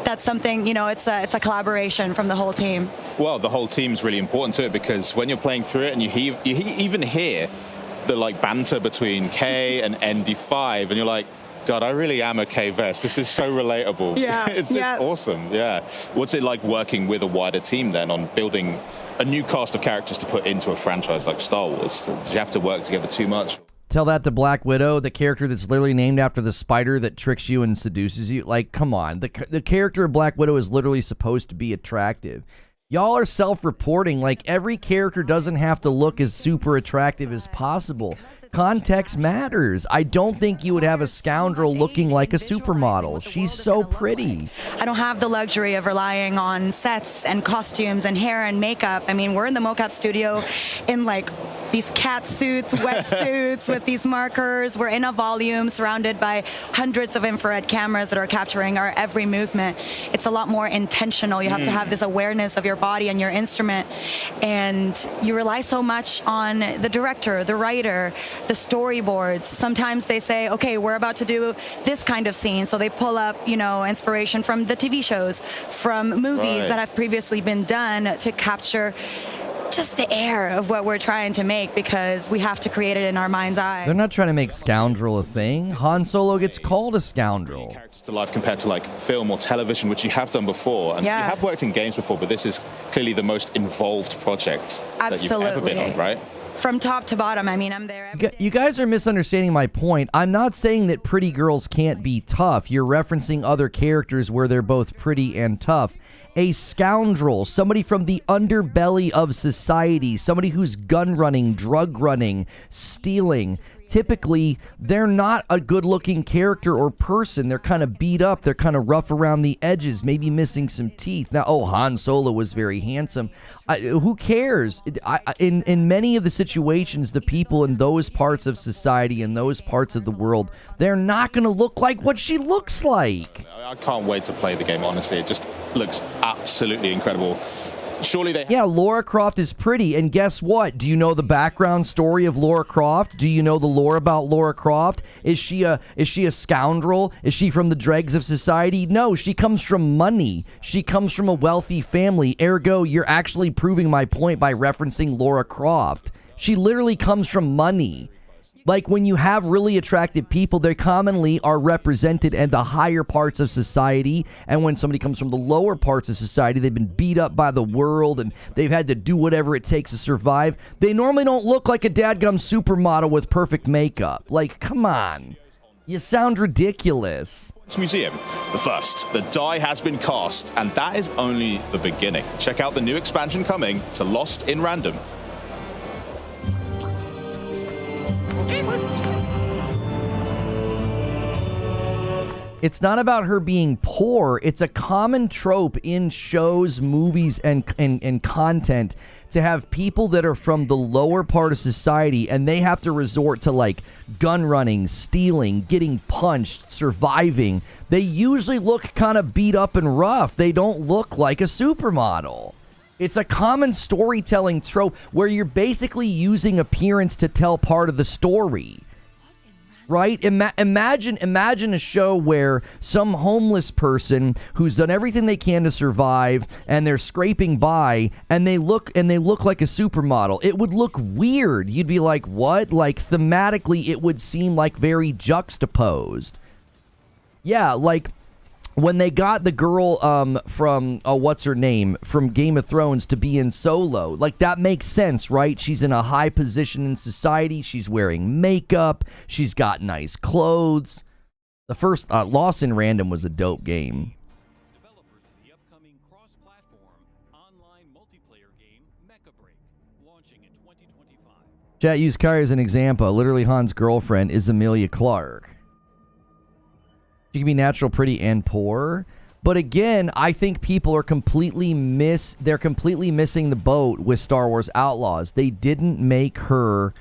that's something, it's a collaboration from the whole team. Well, the whole team's really important to it because when you're playing through it and you even hear the banter between Kay and ND5 and you're like, God, I really am a Kay Vess. This is so relatable. Yeah, it's awesome. Yeah. What's it like working with a wider team then on building a new cast of characters to put into a franchise like Star Wars? Did you have to work together too much? Tell that to Black Widow, the character that's literally named after the spider that tricks you and seduces you. Come on. The character of Black Widow is literally supposed to be attractive. Y'all are self-reporting. Every character doesn't have to look as super attractive as possible. Context matters. I don't think you would have a scoundrel looking like a supermodel. She's so pretty. I don't have the luxury of relying on sets and costumes and hair and makeup. I mean, we're in the mocap studio in these cat suits, wetsuits with these markers. We're in a volume surrounded by hundreds of infrared cameras that are capturing our every movement. It's a lot more intentional. You have to have this awareness of your body and your instrument. And you rely so much on the director, the writer, the storyboards. Sometimes they say, okay, we're about to do this kind of scene. So they pull up, inspiration from the TV shows, from movies that have previously been done to capture just the air of what we're trying to make because we have to create it in our mind's eye. They're not trying to make scoundrel a thing. Han Solo gets called a scoundrel. Characters to life compared to film or television, which you have done before. And you have worked in games before, but this is clearly the most involved project that you've ever been on, right? From top to bottom, I mean, I'm there. You guys are misunderstanding my point. I'm not saying that pretty girls can't be tough. You're referencing other characters where they're both pretty and tough. A scoundrel, somebody from the underbelly of society, somebody who's gun running, drug running, stealing. Typically, they're not a good-looking character or person. They're kind of beat up. They're kind of rough around the edges, maybe missing some teeth. Now, Han Solo was very handsome. Who cares? In many of the situations, the people in those parts of society, in those parts of the world, they're not going to look like what she looks like. I can't wait to play the game, honestly. It just looks absolutely incredible. Surely they... Yeah, Lara Croft is pretty, and guess what? Do you know the background story of Lara Croft? Do you know the lore about Lara Croft? Is she a scoundrel? Is she from the dregs of society? No, she comes from money. She comes from a wealthy family. Ergo, you're actually proving my point by referencing Lara Croft. She literally comes from money. Like, when you have really attractive people, they commonly are represented in the higher parts of society. And when somebody comes from the lower parts of society, they've been beat up by the world and they've had to do whatever it takes to survive. They normally don't look like a dadgum supermodel with perfect makeup. Like, come on. You sound ridiculous. Museum. The first, the die has been cast, and that is only the beginning. Check out the new expansion coming to Lost in Random. It's not about her being poor. It's a common trope in shows, movies, and content to have people that are from the lower part of society and they have to resort to, like, gun running, stealing, getting punched, surviving. They usually look kind of beat up and rough. They don't look like a supermodel. It's a common storytelling trope where you're basically using appearance to tell part of the story. Right? Imagine a show where some homeless person who's done everything they can to survive and they're scraping by and they look like a supermodel. It would look weird. You'd be like, what? Like, thematically, it would seem like very juxtaposed. Yeah, like when they got the girl from what's her name from Game of Thrones to be in Solo, like, that makes sense, right? She's in a high position in society. She's wearing makeup. She's got nice clothes. The first Lost in Random was a dope game. Developers of the upcoming cross-platform online multiplayer game Mecha Break, launching in 2025. Chat used Kyrie as an example. Literally, Han's girlfriend is Emilia Clarke. She can be natural, pretty, and poor. But again, I think people are completely missing the boat with Star Wars Outlaws. They didn't make her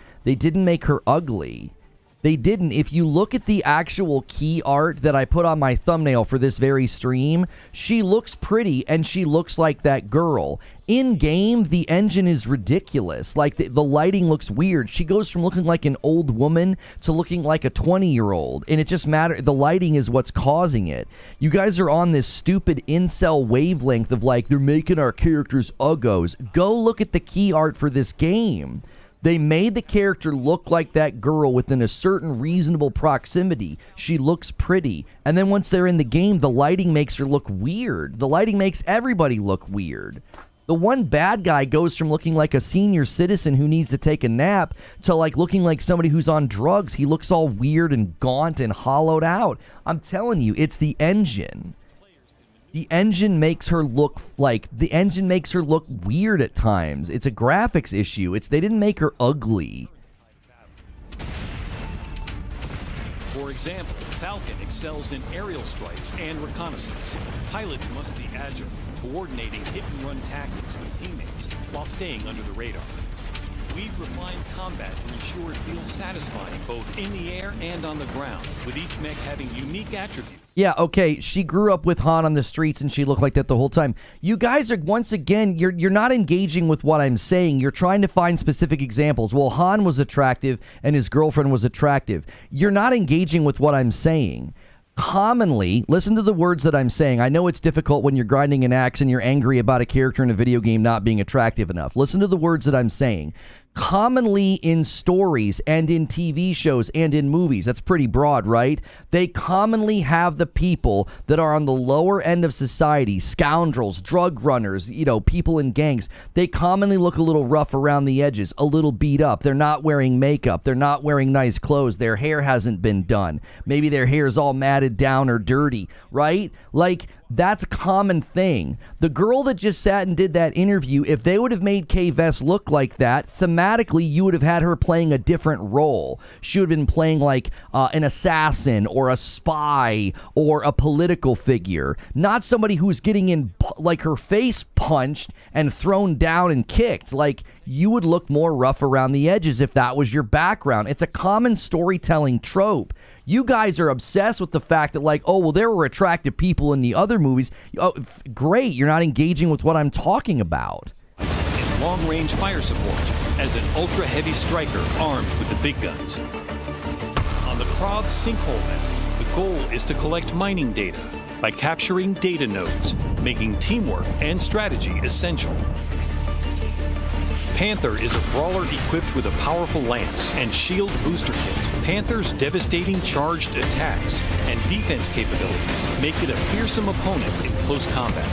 ugly. They didn't. If you look at the actual key art that I put on my thumbnail for this very stream, she looks pretty and she looks like that girl. In game, the engine is ridiculous. Like, the lighting looks weird. She goes from looking like an old woman to looking like a 20-year-old. And it just matters. The lighting is what's causing it. You guys are on this stupid incel wavelength of, like, they're making our characters uggos. Go look at the key art for this game. They made the character look like that girl within a certain reasonable proximity. She looks pretty. And then once they're in the game, the lighting makes her look weird. The lighting makes everybody look weird. The one bad guy goes from looking like a senior citizen who needs to take a nap to, like, looking like somebody who's on drugs. He looks all weird and gaunt and hollowed out. I'm telling you, it's the engine. The engine makes her look weird at times. It's a graphics issue. They didn't make her ugly. For example, Falcon excels in aerial strikes and reconnaissance. Pilots must be agile, coordinating hit-and-run tactics with teammates while staying under the radar. We've refined combat to ensure it feels satisfying both in the air and on the ground, with each mech having unique attributes. Yeah, okay, she grew up with Han on the streets and she looked like that the whole time. You guys are, once again, you're not engaging with what I'm saying. You're trying to find specific examples. Well, Han was attractive and his girlfriend was attractive. You're not engaging with what I'm saying. Commonly, listen to the words that I'm saying. I know it's difficult when you're grinding an axe and you're angry about a character in a video game not being attractive enough. Listen to the words that I'm saying. Commonly in stories and in TV shows and in movies, that's pretty broad, right? They commonly have the people that are on the lower end of society, scoundrels, drug runners, people in gangs. They commonly look a little rough around the edges, a little beat up. They're not wearing makeup. They're not wearing nice clothes. Their hair hasn't been done. Maybe their hair is all matted down or dirty, right? Like, that's a common thing. The girl that just sat and did that interview, if they would have made Kay Vess look like that, thematically, you would have had her playing a different role. She would have been playing like an assassin or a spy or a political figure, not somebody who's getting in, like, her face punched and thrown down and kicked. Like, you would look more rough around the edges if that was your background. It's a common storytelling trope. You guys are obsessed with the fact that, like, oh, well, there were attractive people in the other movies. Oh, great. You're not engaging with what I'm talking about. Long-range fire support as an ultra-heavy striker armed with the big guns. On the Krog sinkhole map, the goal is to collect mining data by capturing data nodes, making teamwork and strategy essential. Panther is a brawler equipped with a powerful lance and shield booster kit. Panther's devastating charged attacks and defense capabilities make it a fearsome opponent in close combat.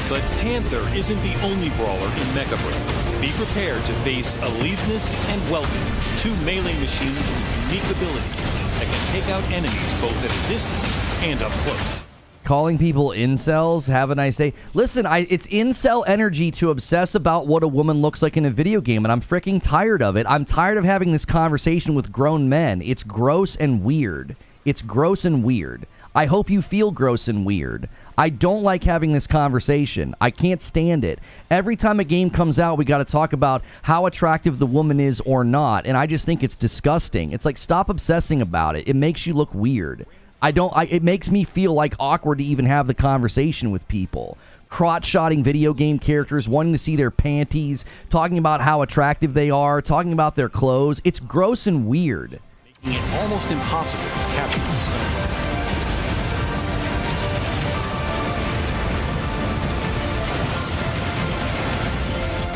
But Panther isn't the only brawler in Mecha Break. Be prepared to face Elysinus and Welcome, two melee machines with unique abilities that can take out enemies both at a distance and up close. Calling people incels, have a nice day. Listen, it's incel energy to obsess about what a woman looks like in a video game, and I'm freaking tired of it. I'm tired of having this conversation with grown men. It's gross and weird. It's gross and weird. I hope you feel gross and weird. I don't like having this conversation. I can't stand it. Every time a game comes out, we got to talk about how attractive the woman is or not, and I just think it's disgusting. It's like, stop obsessing about it. It makes you look weird. It makes me feel like awkward to even have the conversation with people. Crotch-shotting video game characters, wanting to see their panties, talking about how attractive they are, talking about their clothes. It's gross and weird. Making it almost impossible to capture this.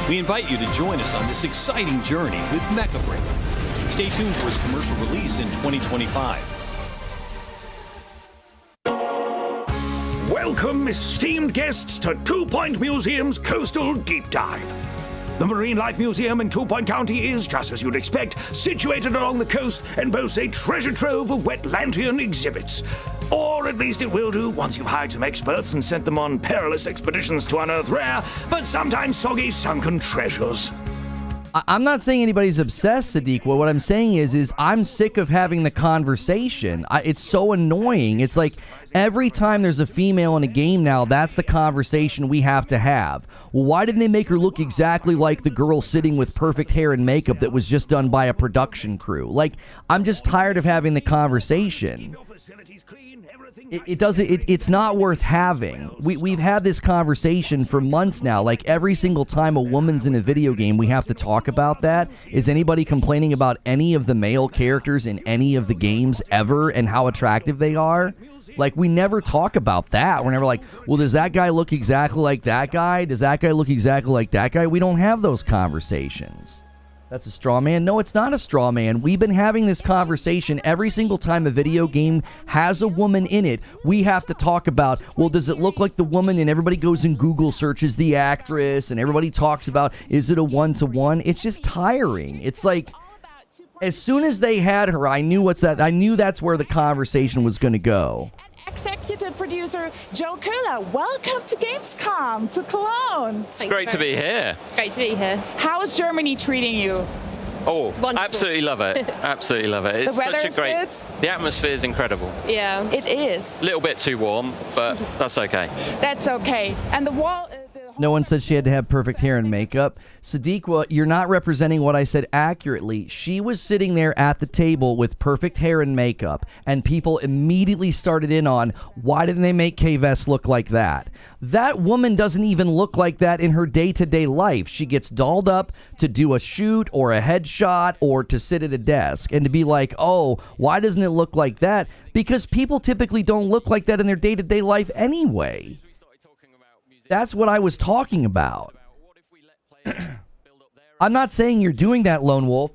We invite you to join us on this exciting journey with Mecha Break. Stay tuned for its commercial release in 2025. Welcome, esteemed guests, to 2 Point Museum's Coastal Deep Dive. The Marine Life Museum in 2 Point County is, just as you'd expect, situated along the coast and boasts a treasure trove of wetlandian exhibits. Or at least it will do once you've hired some experts and sent them on perilous expeditions to unearth rare, but sometimes soggy sunken treasures. I'm not saying anybody's obsessed, Sadiq. What I'm saying is I'm sick of having the conversation. It's so annoying. It's like every time there's a female in a game now, that's the conversation we have to have. Well, why didn't they make her look exactly like the girl sitting with perfect hair and makeup that was just done by a production crew? Like, I'm just tired of having the conversation. It's not worth having. We've had this conversation for months now. Like, every single time a woman's in a video game, we have to talk about that. Is anybody complaining about any of the male characters in any of the games ever and how attractive they are? Like, we never talk about that. We're never like, well, does that guy look exactly like that guy? Does that guy look exactly like that guy? We don't have those conversations. That's a straw man. No, it's not a straw man. We've been having this conversation every single time a video game has a woman in it. We have to talk about, well, does it look like the woman? And everybody goes and Google searches the actress, and everybody talks about, is it a one-to-one? It's just tiring. It's like, as soon as they had her, I knew that's where the conversation was going to go. Executive producer Joe Kula, welcome to Gamescom, to Cologne. It's great to be here. Great to be here. How is Germany treating you? Oh, absolutely love it. Absolutely love it. It's the weather such a great. Is good? The atmosphere is incredible. Yeah, it is. A little bit too warm, but that's okay. That's okay. And the wall. No one said she had to have perfect hair and makeup. Sadiq, you're not representing what I said accurately. She was sitting there at the table with perfect hair and makeup, and people immediately started in on, why didn't they make K-Vest look like that? That woman doesn't even look like that in her day-to-day life. She gets dolled up to do a shoot or a headshot or to sit at a desk, and to be like, oh, why doesn't it look like that? Because people typically don't look like that in their day-to-day life anyway. That's what I was talking about. I'm not saying you're doing that, Lone Wolf.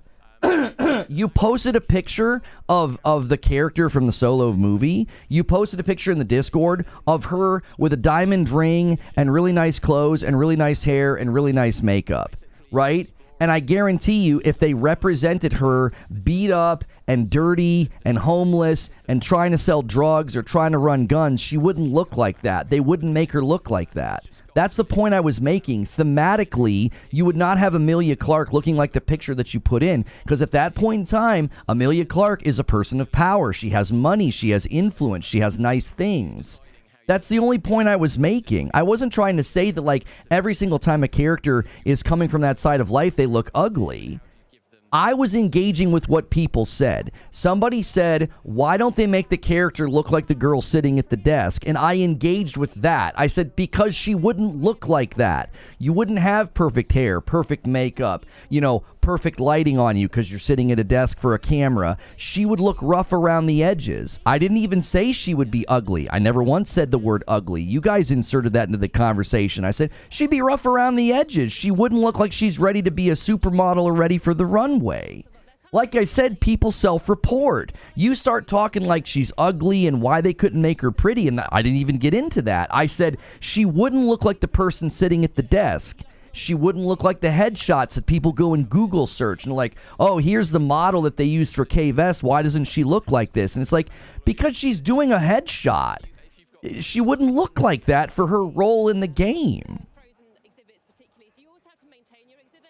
You posted a picture of the character from the Solo movie. You posted a picture in the Discord of her with a diamond ring and really nice clothes and really nice hair and really nice makeup, right? And I guarantee you, if they represented her beat up and dirty and homeless and trying to sell drugs or trying to run guns, she wouldn't look like that. They wouldn't make her look like that. That's the point I was making. Thematically, you would not have Emilia Clarke looking like the picture that you put in, because at that point in time, Emilia Clarke is a person of power. She has money. She has influence. She has nice things. That's the only point I was making. I wasn't trying to say that, like, every single time a character is coming from that side of life, they look ugly. I was engaging with what people said. Somebody said, why don't they make the character look like the girl sitting at the desk? And I engaged with that. I said, because she wouldn't look like that. You wouldn't have perfect hair, perfect makeup, perfect lighting on you because you're sitting at a desk for a camera. She would look rough around the edges. I didn't even say she would be ugly. I never once said the word ugly. You guys inserted that into the conversation. I said, she'd be rough around the edges. She wouldn't look like she's ready to be a supermodel or ready for the runway. Like I said, people self-report. You start talking like she's ugly and why they couldn't make her pretty, and I didn't even get into that. I said she wouldn't look like the person sitting at the desk. She wouldn't look like the headshots that people go and Google search and like, oh, here's the model that they used for KVS. Why doesn't she look like this? And it's like, because she's doing a headshot. She wouldn't look like that for her role in the game.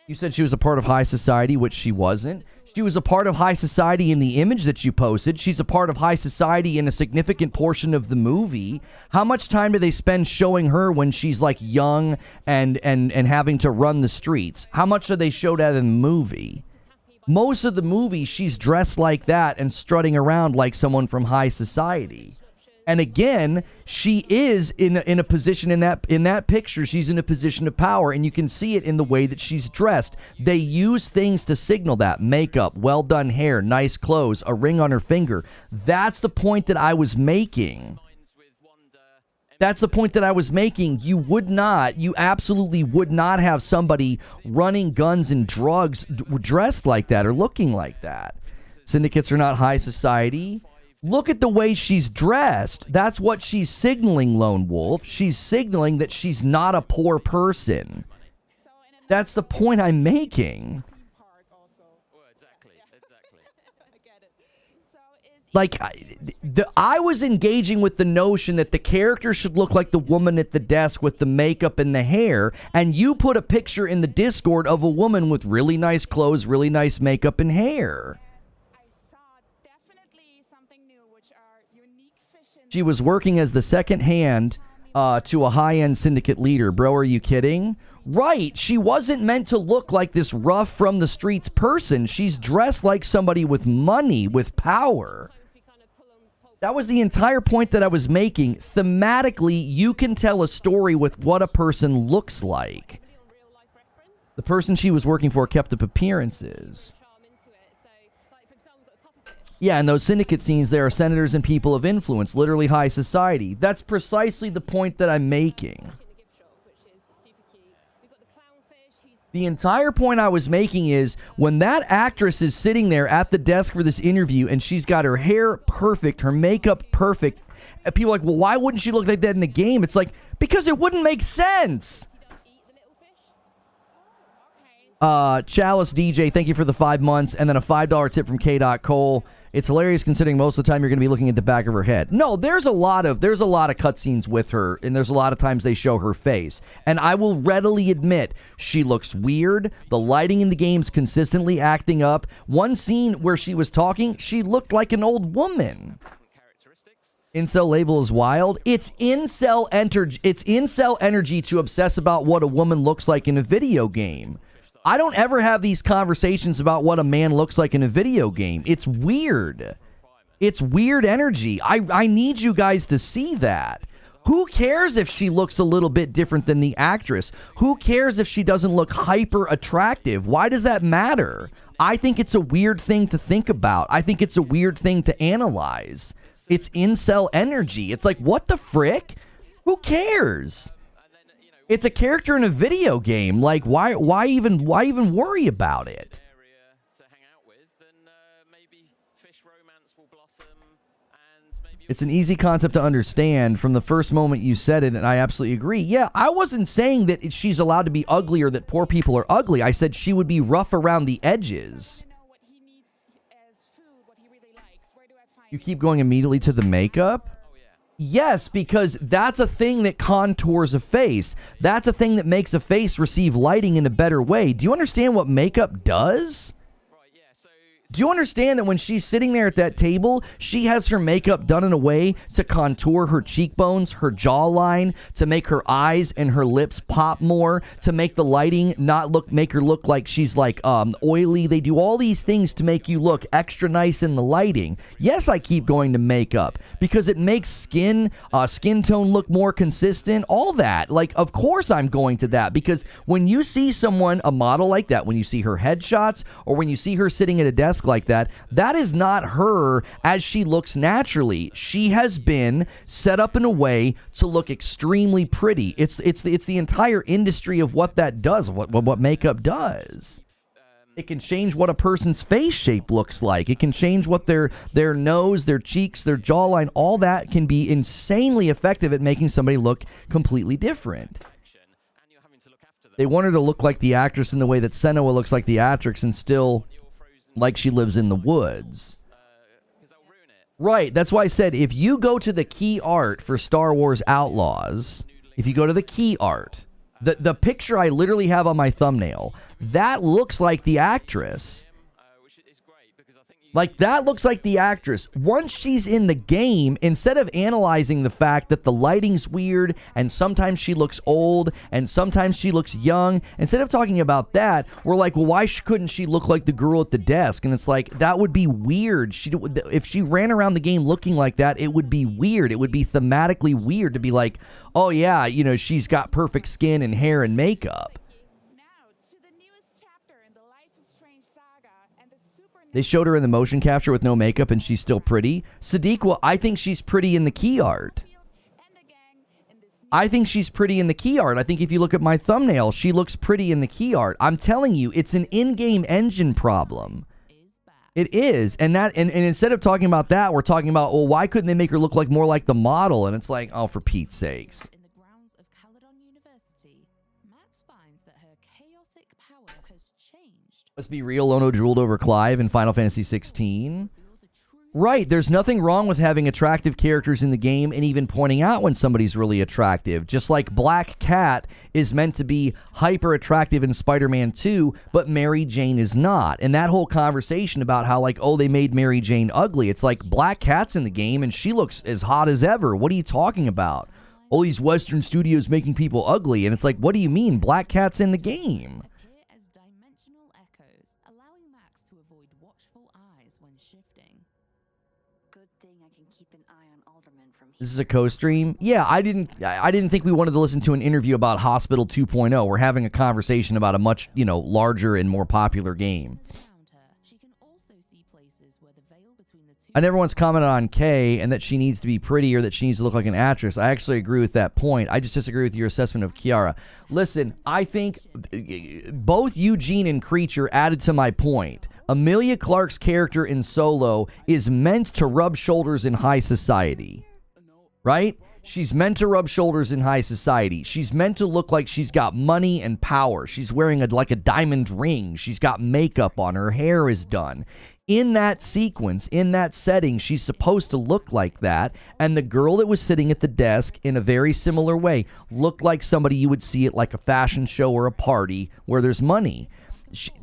You said she was a part of high society, which she wasn't. She was a part of high society in the image that you posted. She's a part of high society in a significant portion of the movie. How much time do they spend showing her when she's like young and having to run the streets? How much do they show that in the movie? Most of the movie, she's dressed like that and strutting around like someone from high society. And again, she is in a position in that picture. She's in a position of power, and you can see it in the way that she's dressed. They use things to signal that. Makeup, well done hair, nice clothes, a ring on her finger. That's the point that I was making. That's the point that I was making. You absolutely would not have somebody running guns and drugs dressed like that or looking like that. Syndicates are not high society. Look at the way she's dressed. That's what she's signaling, Lone Wolf. She's signaling that she's not a poor person. That's the point I'm making. Like, I was engaging with the notion that the character should look like the woman at the desk with the makeup and the hair, and you put a picture in the Discord of a woman with really nice clothes, really nice makeup and hair. She was working as the second hand to a high-end syndicate leader. Bro, are you kidding? Right. She wasn't meant to look like this rough from the streets person. She's dressed like somebody with money, with power. That was the entire point that I was making. Thematically, you can tell a story with what a person looks like. The person she was working for kept up appearances. Yeah, in those syndicate scenes, there are senators and people of influence, literally high society. That's precisely the point that I'm making. The entire point I was making is when that actress is sitting there at the desk for this interview and she's got her hair perfect, her makeup perfect, and people are like, well, why wouldn't she look like that in the game? It's like, because it wouldn't make sense. Chalice DJ, thank you for the 5 months, and then a $5 tip from K.Cole. It's hilarious considering most of the time you're going to be looking at the back of her head. No, there's a lot of cutscenes with her, and there's a lot of times they show her face. And I will readily admit, she looks weird. The lighting in the game's consistently acting up. One scene where she was talking, she looked like an old woman. Incel label is wild. It's incel energy to obsess about what a woman looks like in a video game. I don't ever have these conversations about what a man looks like in a video game. It's weird. It's weird energy. I need you guys to see that. Who cares if she looks a little bit different than the actress? Who cares if she doesn't look hyper attractive? Why does that matter? I think it's a weird thing to think about. I think it's a weird thing to analyze. It's incel energy. It's like, what the frick? Who cares? It's a character in a video game. Like, why even worry about it? It's an easy concept to understand from the first moment you said it, and I absolutely agree. Yeah, I wasn't saying that she's allowed to be ugly or that poor people are ugly. I said she would be rough around the edges. You keep going immediately to the makeup? Yes, because that's a thing that contours a face. That's a thing that makes a face receive lighting in a better way. Do you understand what makeup does? Do you understand that when she's sitting there at that table, she has her makeup done in a way to contour her cheekbones, her jawline, to make her eyes and her lips pop more, to make the lighting make her look like she's like oily. They do all these things to make you look extra nice in the lighting. Yes, I keep going to makeup because it makes skin tone look more consistent, all that. Like, of course I'm going to that, because when you see someone, a model like that, when you see her headshots or when you see her sitting at a desk like that, that is not her as she looks naturally. She has been set up in a way to look extremely pretty. It's the entire industry of what that does, what makeup does. It can change what a person's face shape looks like. It can change what their nose, their cheeks, their jawline, all that can be insanely effective at making somebody look completely different. They want her to look like the actress in the way that Senua looks like the actress and still like she lives in the woods. Right, that's why I said if you go to the key art for Star Wars Outlaws, if you go to the key art, the picture I literally have on my thumbnail, that looks like the actress. Like, that looks like the actress. Once she's in the game, instead of analyzing the fact that the lighting's weird and sometimes she looks old and sometimes she looks young, instead of talking about that, we're like, well, why couldn't she look like the girl at the desk? And it's like, that would be weird. If she ran around the game looking like that, it would be weird. It would be thematically weird to be like, oh yeah, you know, she's got perfect skin and hair and makeup. They showed her in the motion capture with no makeup and she's still pretty. Sadiq, I think she's pretty in the key art. I think she's pretty in the key art. I think if you look at my thumbnail, she looks pretty in the key art. I'm telling you, it's an in-game engine problem. It is. And instead of talking about that, we're talking about, well, why couldn't they make her look like more like the model? And it's like, oh, for Pete's sakes. Let's be real, Lono drooled over Clive in Final Fantasy 16. Right, there's nothing wrong with having attractive characters in the game and even pointing out when somebody's really attractive. Just like Black Cat is meant to be hyper attractive in Spider-Man 2, but Mary Jane is not. And that whole conversation about how, like, oh, they made Mary Jane ugly. It's like Black Cat's in the game and she looks as hot as ever. What are you talking about? All these Western studios making people ugly. And it's like, what do you mean? Black Cat's in the game. This is a co-stream. Yeah, I didn't think we wanted to listen to an interview about Hospital 2.0. We're having a conversation about a much, larger and more popular game. I never once commented on Kay and that she needs to be pretty or that she needs to look like an actress. I actually agree with that point. I just disagree with your assessment of Kiara. Listen, I think both Eugene and Creature added to my point. Emilia Clarke's character in Solo is meant to rub shoulders in high society. Right? She's meant to rub shoulders in high society. She's meant to look like she's got money and power. She's wearing like a diamond ring. She's got makeup on. Her hair is done. In that sequence, in that setting, she's supposed to look like that. And the girl that was sitting at the desk in a very similar way looked like somebody you would see at like a fashion show or a party where there's money.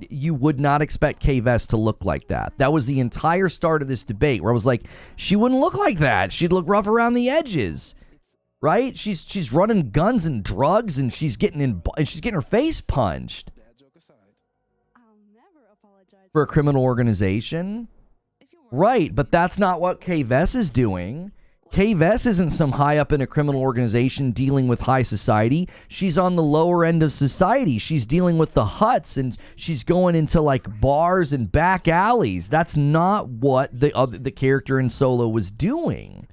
You would not expect Kay Vess to look like that. That was the entire start of this debate where I was like, she wouldn't look like that. She'd look rough around the edges, right? She's running guns and drugs and she's getting her face punched for a criminal organization. Right, but that's not what Kay Vess is doing. Kay Vess isn't some high up in a criminal organization dealing with high society. She's on the lower end of society. She's dealing with the huts and she's going into like bars and back alleys. That's not what the character in Solo was doing.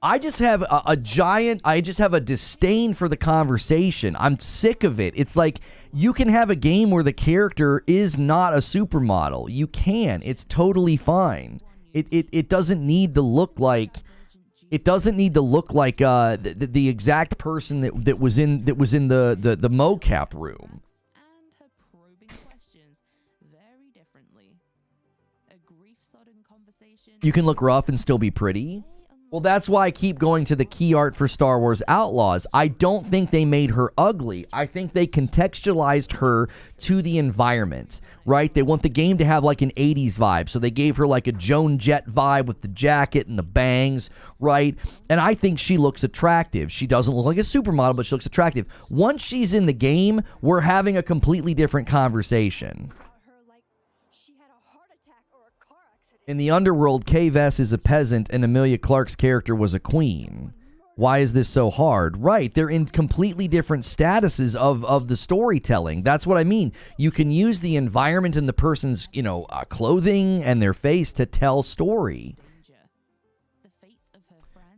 I just have a disdain for the conversation. I'm sick of it. It's like you can have a game where the character is not a supermodel. You can. It's totally fine. It doesn't need to look like the exact person that was in the mocap room. You can look rough and still be pretty. Well, that's why I keep going to the key art for Star Wars Outlaws. I don't think they made her ugly. I think they contextualized her to the environment, right? They want the game to have like an 80s vibe, so they gave her like a Joan Jett vibe with the jacket and the bangs, right? And I think she looks attractive. She doesn't look like a supermodel, but she looks attractive. Once she's in the game, we're having a completely different conversation. In the underworld, Kay Vess is a peasant and Emilia Clarke's character was a queen. Why is this so hard? Right, they're in completely different statuses of the storytelling. That's what I mean. You can use the environment and the person's, clothing and their face to tell story.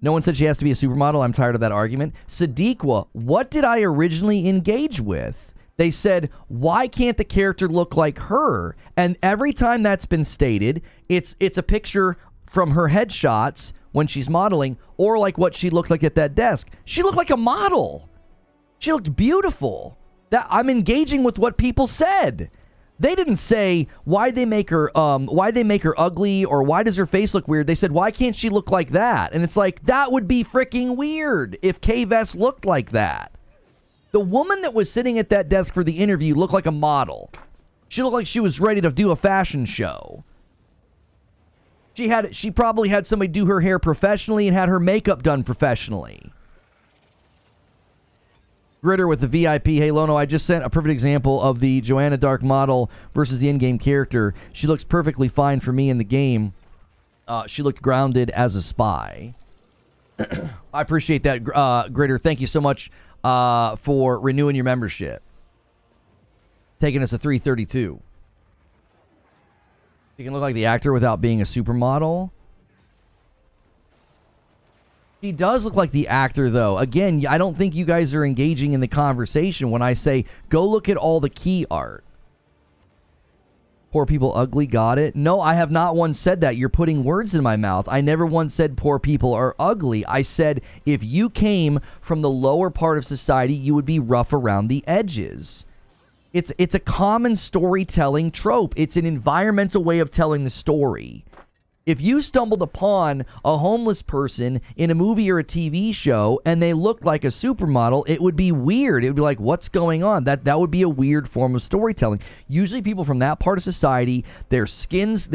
No one said she has to be a supermodel. I'm tired of that argument. Sadiqwa, what did I originally engage with? They said, why can't the character look like her? And every time that's been stated, it's a picture from her headshots when she's modeling, or like what she looked like at that desk. She looked like a model. She looked beautiful. That I'm engaging with what people said. They didn't say why they make her ugly or why does her face look weird. They said, why can't she look like that? And it's like, that would be freaking weird if Kay Vess looked like that. The woman that was sitting at that desk for the interview looked like a model. She looked like she was ready to do a fashion show. She probably had somebody do her hair professionally and had her makeup done professionally. Gritter with the VIP. Hey, Lono, I just sent a perfect example of the Joanna Dark model versus the in-game character. She looks perfectly fine for me in the game. She looked grounded as a spy. I appreciate that, Gritter. Thank you so much for renewing your membership. Taking us to 332. You can look like the actor without being a supermodel. She does look like the actor, though. Again, I don't think you guys are engaging in the conversation when I say, go look at all the key art. Poor people ugly, got it? No, I have not once said that. You're putting words in my mouth. I never once said poor people are ugly. I said if you came from the lower part of society, you would be rough around the edges. It's a common storytelling trope. It's an environmental way of telling the story. If you stumbled upon a homeless person in a movie or a TV show and they looked like a supermodel, it would be weird. It would be like, what's going on? That would be a weird form of storytelling. Usually people from that part of society, their skin's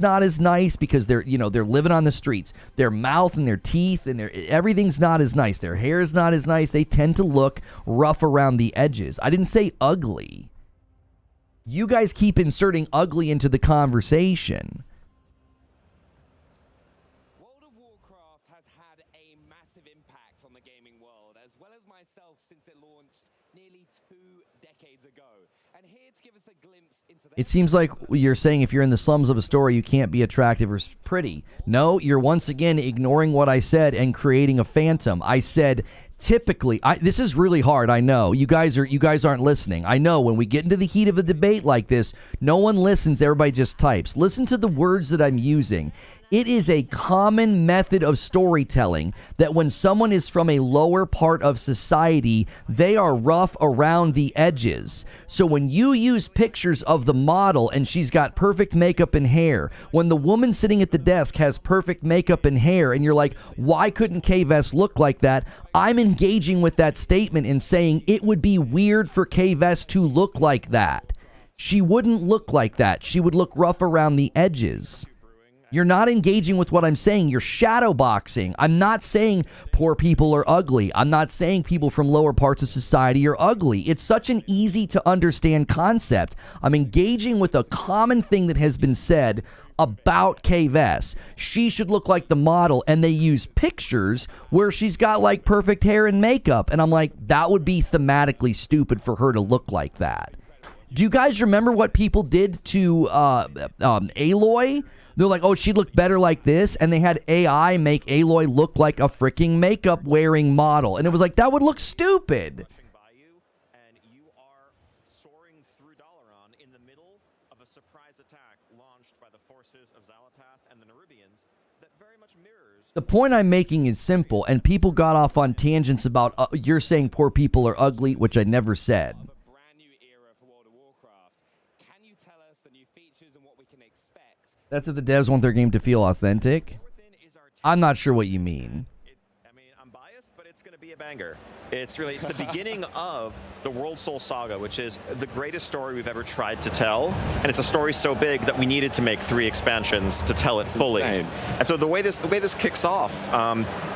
not as nice because they're living on the streets. Their mouth and their teeth and everything's not as nice. Their hair is not as nice. They tend to look rough around the edges. I didn't say ugly. You guys keep inserting ugly into the conversation. It seems like you're saying if you're in the slums of a story, you can't be attractive or pretty. No, you're once again ignoring what I said and creating a phantom. I said typically, this is really hard. I know you guys aren't listening. I know when we get into the heat of a debate like this, no one listens. Everybody just types. Listen to the words that I'm using. It is a common method of storytelling that when someone is from a lower part of society, they are rough around the edges. So when you use pictures of the model and she's got perfect makeup and hair, when the woman sitting at the desk has perfect makeup and hair, and you're like, why couldn't Kay Vess look like that? I'm engaging with that statement and saying it would be weird for Kay Vess to look like that. She wouldn't look like that. She would look rough around the edges. You're not engaging with what I'm saying. You're shadow boxing. I'm not saying poor people are ugly. I'm not saying people from lower parts of society are ugly. It's such an easy to understand concept. I'm engaging with a common thing that has been said about Kay Vess. She should look like the model, and they use pictures where she's got like perfect hair and makeup. And I'm like, that would be thematically stupid for her to look like that. Do you guys remember what people did to Aloy? They're like, oh, she looked better like this. And they had AI make Aloy look like a freaking makeup wearing model. And it was like, that would look stupid. The point I'm making is simple. And people got off on tangents about you're saying poor people are ugly, which I never said. That's if the devs want their game to feel authentic. I'm not sure what you mean. I'm biased, but it's going to be a banger. It's the beginning of the World Soul Saga, which is the greatest story we've ever tried to tell. And it's a story so big that we needed to make 3 expansions to tell it fully. Insane. And so the way this kicks off,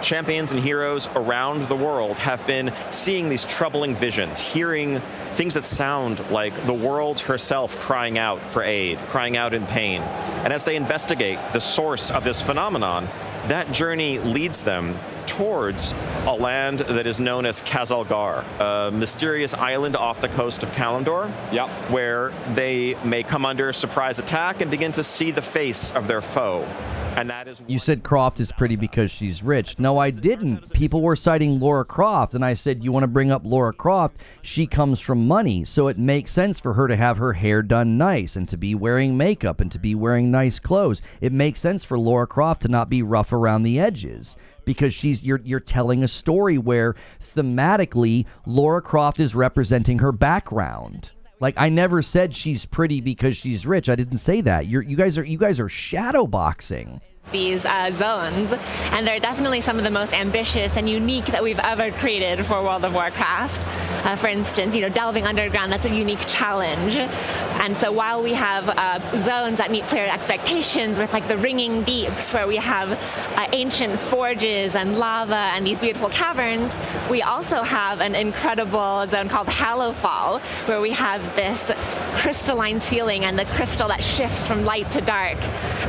champions and heroes around the world have been seeing these troubling visions, hearing things that sound like the world herself crying out for aid, crying out in pain. And as they investigate the source of this phenomenon, that journey leads them towards a land that is known as Khazalgar, a mysterious island off the coast of Kalimdor, where they may come under surprise attack and begin to see the face of their foe. And that is. You said Croft is pretty because she's rich. No, I didn't. People were citing Lara Croft, and I said, you want to bring up Lara Croft? She comes from money, so it makes sense for her to have her hair done nice and to be wearing makeup and to be wearing nice clothes. It makes sense for Lara Croft to not be rough around the edges because you're telling a story where thematically Lara Croft is representing her background. Like, I never said she's pretty because she's rich. I didn't say that. You guys are shadow boxing these zones, and they're definitely some of the most ambitious and unique that we've ever created for World of Warcraft. For instance, delving underground, that's a unique challenge. And so while we have zones that meet player expectations with like the ringing deeps where we have ancient forges and lava and these beautiful caverns, we also have an incredible zone called Hallowfall, where we have this crystalline ceiling and the crystal that shifts from light to dark.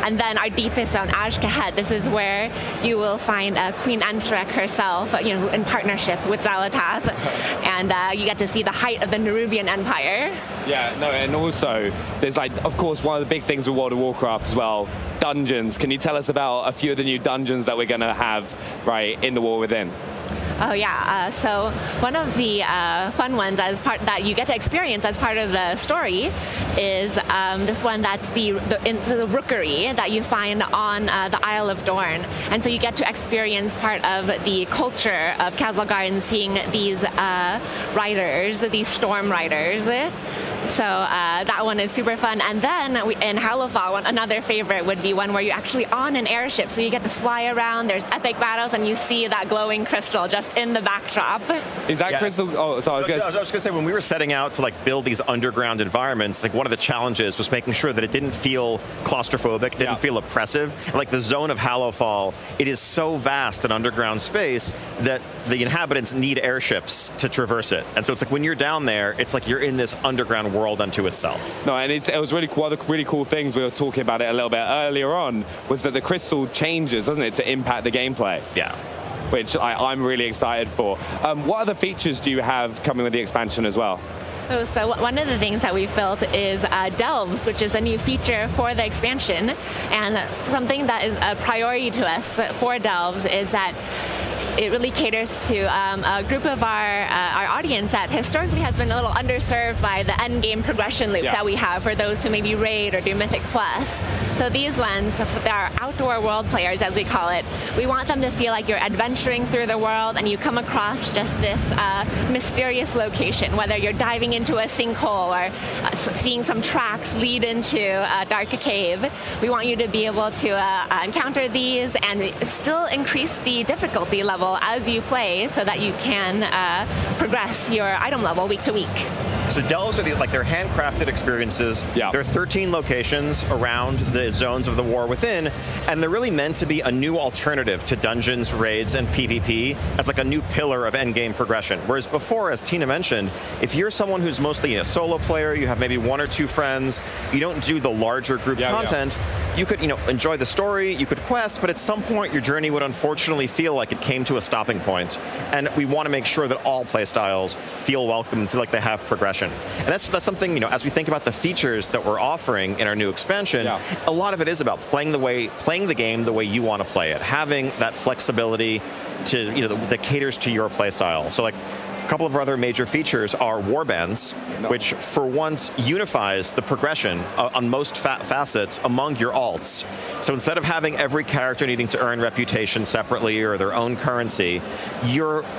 And then our deepest zone, Ashkahed, this is where you will find Queen Ansrek herself, in partnership with Xalatath, and you get to see the height of the Nerubian Empire. Yeah, no, and also there's of course, one of the big things with World of Warcraft as well, dungeons. Can you tell us about a few of the new dungeons that we're going to have in the War Within? Oh yeah, so one of the fun ones that you get to experience as part of the story is this one that's the rookery that you find on the Isle of Dorne. And so you get to experience part of the culture of Khazalgar and seeing these riders, these storm riders. So that one is super fun. And then in Hallowfall, another favorite would be one where you're actually on an airship. So you get to fly around, there's epic battles, and you see that glowing crystal just in the backdrop. Is that crystal? Oh, sorry, I was going to say, when we were setting out to build these underground environments, one of the challenges was making sure that it didn't feel claustrophobic, didn't feel oppressive. And, the zone of Hallowfall, it is so vast an underground space that the inhabitants need airships to traverse it. And so it's when you're down there, it's you're in this underground world unto itself. No, and it was really one of the really cool things we were talking about it a little bit earlier on was that the crystal changes, doesn't it, to impact the gameplay? Yeah. Which I'm really excited for. What other features do you have coming with the expansion as well? Oh, so one of the things that we've built is Delves, which is a new feature for the expansion. And something that is a priority to us for Delves is that it really caters to a group of our audience that historically has been a little underserved by the end game progression loop that we have for those who maybe raid or do Mythic Plus. So these ones, they are outdoor world players, as we call it. We want them to feel like you're adventuring through the world and you come across just this mysterious location, whether you're diving into a sinkhole or seeing some tracks lead into a dark cave. We want you to be able to encounter these and still increase the difficulty level as you play so that you can progress your item level week to week. So Delves are they're handcrafted experiences. Yeah. There are 13 locations around the zones of the War Within, and they're really meant to be a new alternative to dungeons, raids, and PvP as a new pillar of endgame progression. Whereas before, as Tina mentioned, if you're someone who's mostly a solo player, you have maybe 1 or 2 friends, you don't do the larger group content, you could enjoy the story, you could quest, but at some point your journey would unfortunately feel like it came to a stopping point. And we want to make sure that all playstyles feel welcome and feel like they have progression. And that's something, as we think about the features that we're offering in our new expansion, a lot of it is about playing the game the way you want to play it, having that flexibility to that caters to your playstyle. So couple of other major features are warbands, which for once unifies the progression on most facets among your alts. So instead of having every character needing to earn reputation separately or their own currency,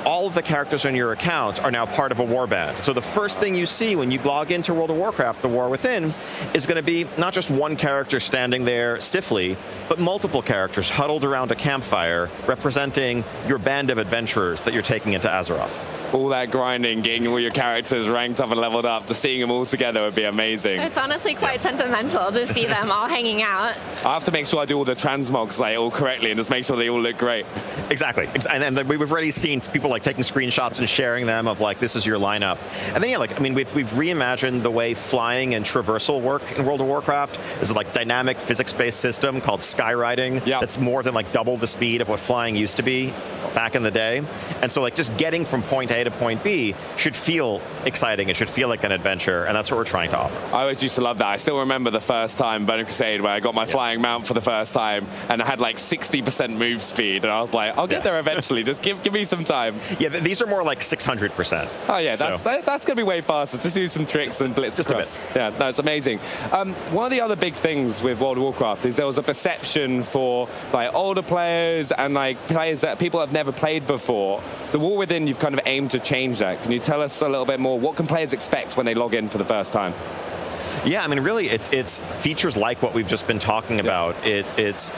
all of the characters on your account are now part of a warband. So the first thing you see when you log into World of Warcraft, the War Within, is going to be not just one character standing there stiffly, but multiple characters huddled around a campfire representing your band of adventurers that you're taking into Azeroth. All that grinding, getting all your characters ranked up and leveled up, to seeing them all together would be amazing. It's honestly quite sentimental to see them all hanging out. I have to make sure I do all the transmogs all correctly and just make sure they all look great. Exactly. And we've already seen people taking screenshots and sharing them of this is your lineup. And then we've reimagined the way flying and traversal work in World of Warcraft. There's a dynamic physics-based system called skyriding. Yeah. That's more than double the speed of what flying used to be back in the day. And so just getting from point A to point B should feel exciting. It should feel like an adventure, and that's what we're trying to offer. I always used to love that. I still remember the first time Burning Crusade where I got my flying mount for the first time, and I had 60% move speed, and I was like, I'll get there eventually. Just give me some time. Yeah, these are more 600%. Oh yeah, that's going to be way faster. Just do some tricks and blitz just across. Yeah, no, it's amazing. One of the other big things with World of Warcraft is there was a perception for older players and players that people have never played before. The War Within, you've kind of aimed to change that. Can you tell us a little bit more? What can players expect when they log in for the first time? Yeah, really, it's features like what we've just been talking about. It's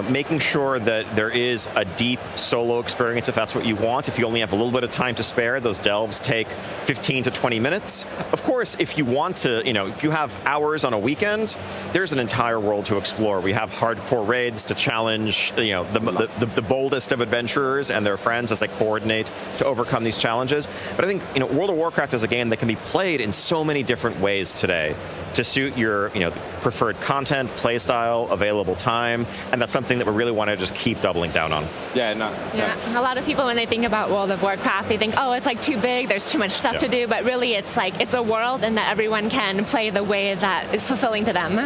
making sure that there is a deep solo experience if that's what you want. If you only have a little bit of time to spare, those delves take 15 to 20 minutes. Of course, if you want to, if you have hours on a weekend, there's an entire world to explore. We have hardcore raids to challenge, the boldest of adventurers and their friends as they coordinate to overcome these challenges. But I think, World of Warcraft is a game that can be played in so many different ways today to suit your preferred content, play style, available time, and that's something that we really want to just keep doubling down on. Yeah, a lot of people when they think about World of Warcraft, they think, oh, it's too big, there's too much stuff to do, but really it's it's a world and that everyone can play the way that is fulfilling to them.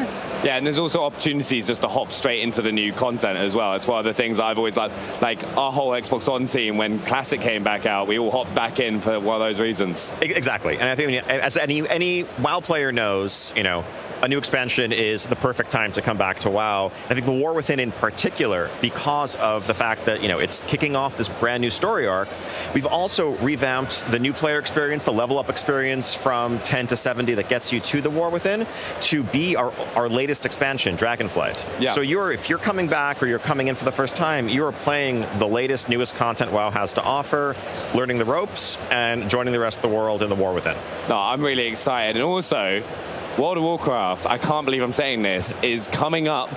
Yeah, and there's also opportunities just to hop straight into the new content as well. It's one of the things I've always loved. Our whole Xbox One team, when Classic came back out, we all hopped back in for one of those reasons. Exactly, and I think as any WoW player knows, a new expansion is the perfect time to come back to WoW. I think the War Within in particular, because of the fact that, it's kicking off this brand new story arc, we've also revamped the new player experience, the level up experience from 10 to 70 that gets you to the War Within, to be our latest expansion, Dragonflight. Yeah. So if you're coming back or you're coming in for the first time, you are playing the latest, newest content WoW has to offer, learning the ropes, and joining the rest of the world in the War Within. No, I'm really excited. And also, World of Warcraft, I can't believe I'm saying this, is coming up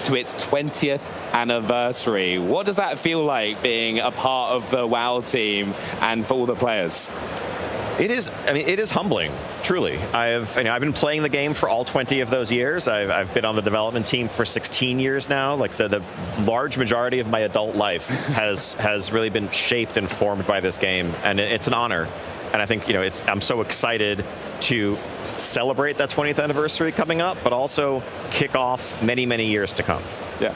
to its 20th anniversary. What does that feel like being a part of the WoW team and for all the players? It is humbling, truly. I've been playing the game for all 20 of those years. I've been on the development team for 16 years now. The large majority of my adult life has really been shaped and formed by this game, and it's an honor. And I think, I'm so excited to celebrate that 20th anniversary coming up, but also kick off many, many years to come. Yeah.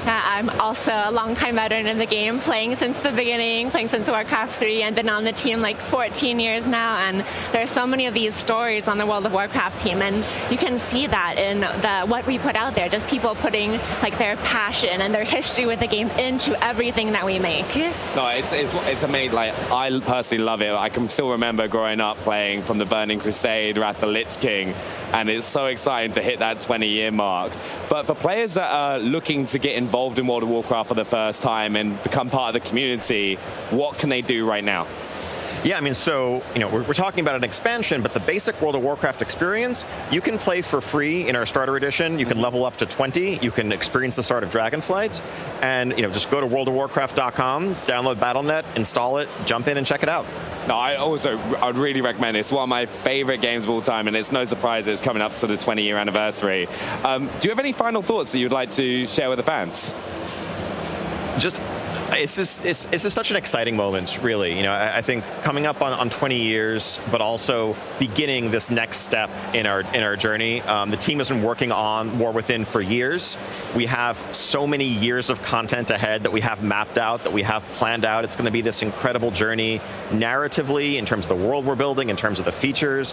I'm also a long-time veteran in the game, playing since the beginning, playing since Warcraft 3, and been on the team 14 years now. And there are so many of these stories on the World of Warcraft team, and you can see that in what we put out there. Just people putting their passion and their history with the game into everything that we make. No, it's amazing. I personally love it. I can still remember growing up playing from the Burning Crusade, Wrath of the Lich King, and it's so exciting to hit that 20-year mark. But for players that are looking to get involved in World of Warcraft for the first time and become part of the community, what can they do right now? Yeah, we're talking about an expansion, but the basic World of Warcraft experience, you can play for free in our starter edition. You can level up to 20. You can experience the start of Dragonflight. And, just go to worldofwarcraft.com, download Battle.net, install it, jump in and check it out. No, I'd really recommend it. It's one of my favorite games of all time, and it's no surprise it's coming up to the 20-year anniversary. Do you have any final thoughts that you'd like to share with the fans? Just It's just such an exciting moment, really. You know, I think coming up on 20 years, but also beginning this next step in our journey. The team has been working on War Within for years. We have so many years of content ahead that we have mapped out, that we have planned out. It's going to be this incredible journey narratively, in terms of the world we're building, in terms of the features,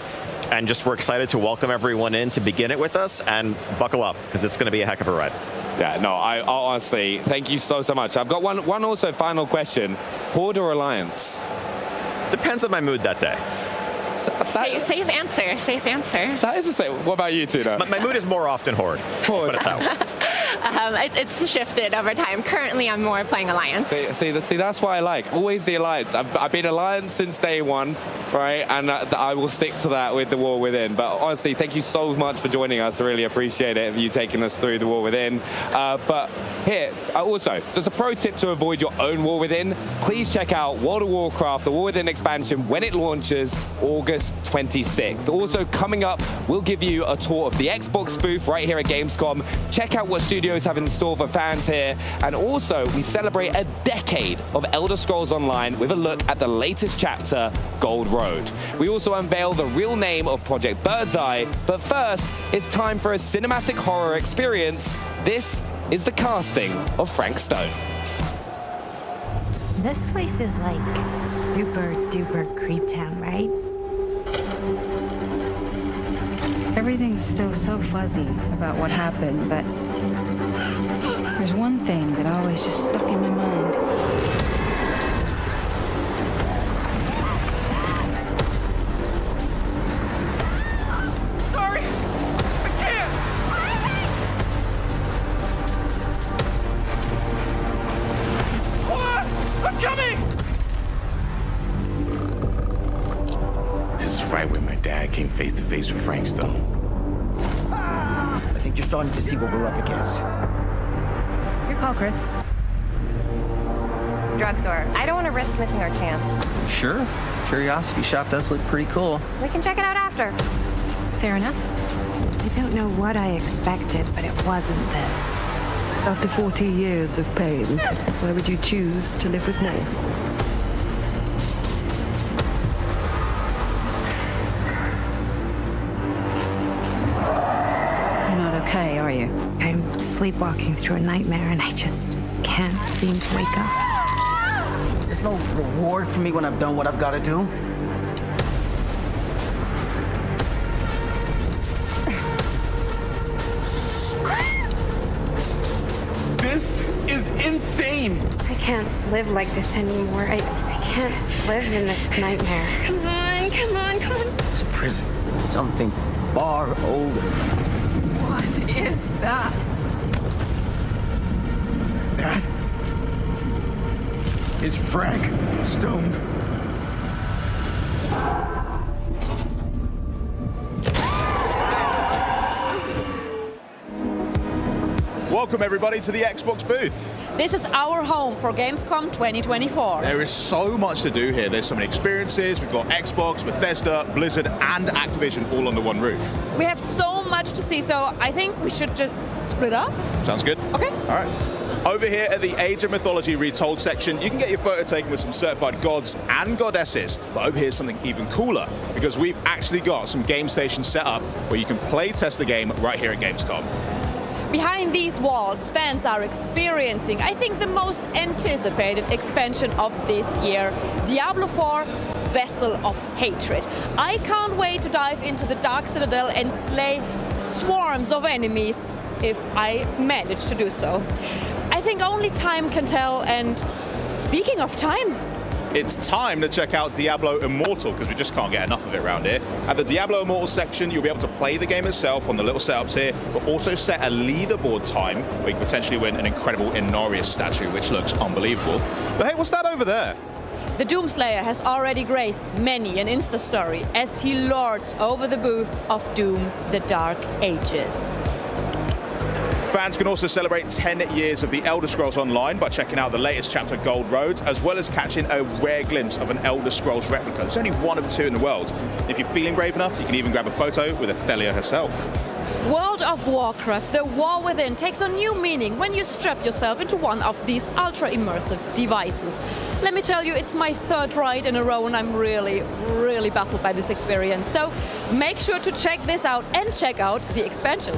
and just we're excited to welcome everyone in to begin it with us, and buckle up, because it's going to be a heck of a ride. Yeah, no, I honestly, thank you so much. I've got one also final question. Horde or Alliance? Depends on my mood that day. Safe answer. Safe answer. That is a safe. What about you, Tuna? My mood is more often Horde. Put it that way. It's shifted over time. Currently, I'm more playing Alliance. See, that's what I like. Always the Alliance. I've been Alliance since day one, right? And I will stick to that with the War Within. But honestly, thank you so much for joining us. I really appreciate it, you taking us through the War Within. But here, also, just a pro tip to avoid your own War Within. Please check out World of Warcraft, the War Within expansion, when it launches August 26th. Also coming up, we'll give you a tour of the Xbox booth right here at Gamescom. Check out what studios have in store for fans here. And also, we celebrate a decade of Elder Scrolls Online with a look at the latest chapter, Gold Road. We also unveil the real name of Project Birdseye. But first, it's time for a cinematic horror experience. This is the casting of Frank Stone. This place is like super duper creep town, right? Everything's still so fuzzy about what happened, but there's one thing that always just stuck in my mind. Sorry! I can't! What? I'm coming! This is right where my dad came face to face with Frank Stone. I think you're starting to see what we're up against. Your call, Chris. Drugstore. I don't want to risk missing our chance. Sure. Curiosity shop does look pretty cool. We can check it out after. Fair enough. I don't know what I expected, but it wasn't this. After 40 years of pain, why would you choose to live with more? Okay, are you? I'm sleepwalking through a nightmare and I just can't seem to wake up. There's no reward for me when I've done what I've got to do. This is insane! I can't live like this anymore. I can't live in this nightmare. Come on, come on, come on. It's a prison. Something far older. What is that? That is Frank Stone. Welcome everybody to the Xbox booth. This is our home for Gamescom 2024. There is so much to do here. There's so many experiences. We've got Xbox, Bethesda, Blizzard, and Activision all under one roof. We have so much to see, so I think we should just split up. Sounds good. Okay. All right. Over here at the Age of Mythology Retold section, you can get your photo taken with some certified gods and goddesses. But over here's something even cooler, because we've actually got some game stations set up where you can play test the game right here at Gamescom. Behind these walls, fans are experiencing, I think, the most anticipated expansion of this year, Diablo 4 Vessel of Hatred. I can't wait to dive into the Dark Citadel and slay swarms of enemies, if I manage to do so. I think only time can tell, and speaking of time, it's time to check out Diablo Immortal, because we just can't get enough of it around here. At the Diablo Immortal section, you'll be able to play the game itself on the little setups here, but also set a leaderboard time where you can potentially win an incredible Inarius statue, which looks unbelievable. But hey, what's that over there? the Doomslayer has already graced many an Insta story as he lords over the booth of Doom, the Dark Ages. Fans can also celebrate 10 years of the Elder Scrolls Online by checking out the latest chapter, Gold Road, as well as catching a rare glimpse of an Elder Scrolls replica. There's only one of two in the world. If you're feeling brave enough, you can even grab a photo with Athelia herself. World of Warcraft, the war within, takes on new meaning when you strap yourself into one of these ultra-immersive devices. Let me tell you, it's my third ride in a row and I'm really, really baffled by this experience. So make sure to check this out and check out the expansion.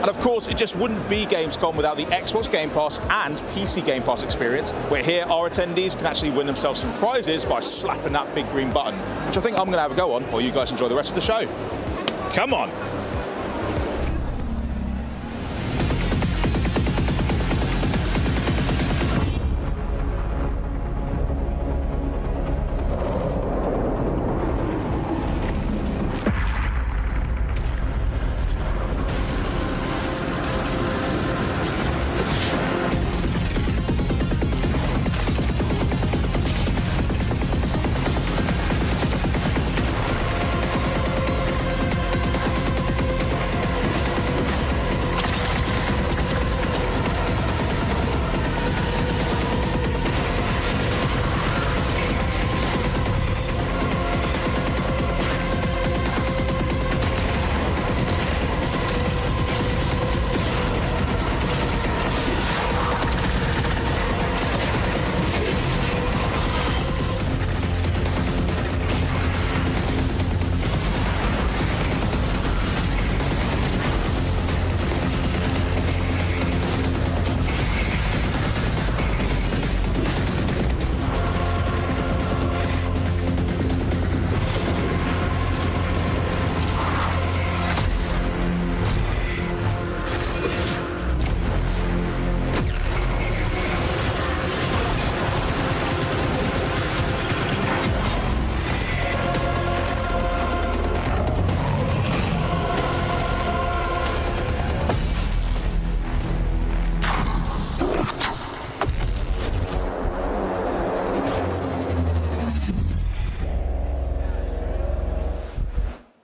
And of course, it just wouldn't be Gamescom without the Xbox Game Pass and PC Game Pass experience, where here our attendees can actually win themselves some prizes by slapping that big green button, which I think I'm going to have a go on while you guys enjoy the rest of the show. Come on.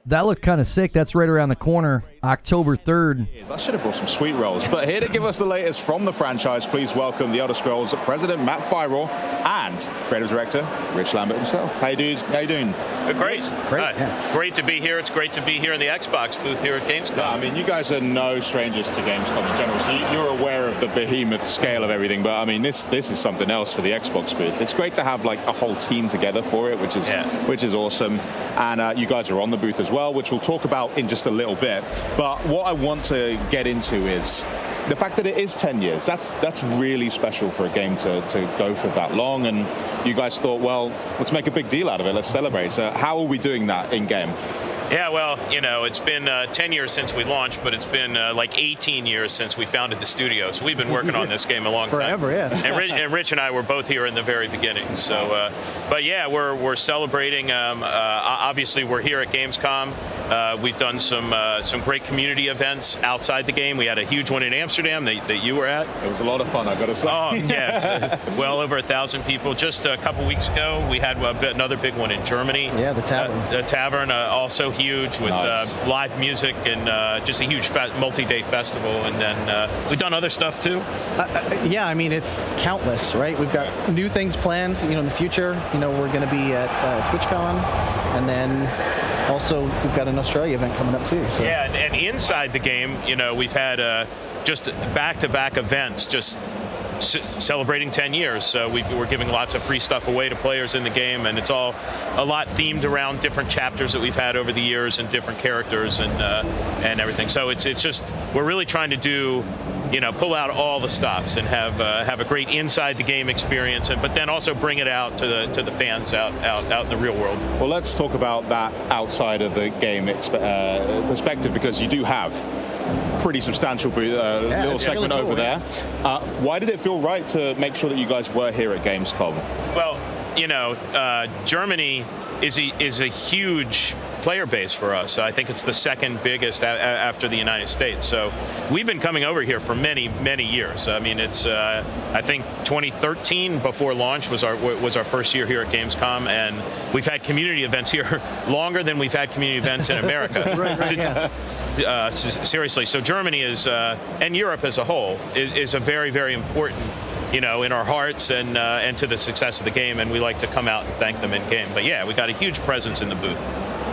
That looked kind of sick. That's right around the corner, October 3rd. I should have brought some sweet rolls. But here to give us the latest from the franchise, please welcome the Elder Scrolls President Matt Firor and Creative Director Rich Lambert himself. How you doing? Great. Yeah. Great to be here. It's great to be here in the Xbox booth here at Gamescom. Yeah, I mean, you guys are no strangers to Gamescom in general, so you're aware of the behemoth scale of everything. But I mean, this is something else for the Xbox booth. It's great to have like a whole team together for it, which is awesome. And you guys are on the booth as well, which we'll talk about in just a little bit. But what I want to get into is the fact that it is 10 years. That's really special for a game to go for that long. And you guys thought, well, let's make a big deal out of it. Let's celebrate. So how are we doing that in game? Yeah, well, you know, it's been 10 years since we launched, but it's been like 18 years since we founded the studio. So we've been working on this game a long time. Forever, yeah. And Rich and I were both here in the very beginning. So, but yeah, we're celebrating. Obviously, we're here at Gamescom. We've done some great community events outside the game. We had a huge one in Amsterdam that you were at. It was a lot of fun, I got to say. Oh, yes. Well over 1,000 people. Just a couple weeks ago, we had another big one in Germany. Yeah, the Tavern. The Tavern, also huge with live music and just a huge multi-day festival. And then we've done other stuff too. Yeah, I mean, it's countless, right? We've got new things planned, in the future. We're going to be at TwitchCon, and then also we've got an Australia event coming up too. So. Yeah, and inside the game, we've had just back-to-back events, just celebrating 10 years. So we're giving lots of free stuff away to players in the game, and it's all a lot themed around different chapters that we've had over the years and different characters and everything. So it's just, we're really trying to do, pull out all the stops and have a great inside the game experience, but then also bring it out to the fans out in the real world. Well, let's talk about that outside of the game perspective, because you do have pretty substantial little segment really cool, over there. Why did it feel right to make sure that you guys were here at Gamescom? Well, you know, Germany is a huge player base for us. I think it's the second biggest after the United States. So we've been coming over here for many, many years. I mean, it's I think 2013 before launch was our first year here at Gamescom, and we've had community events here longer than we've had community events in America. Seriously, so Germany is and Europe as a whole is a very, very important, you know, in our hearts and to the success of the game, and we like to come out and thank them in game. But yeah, we got a huge presence in the booth.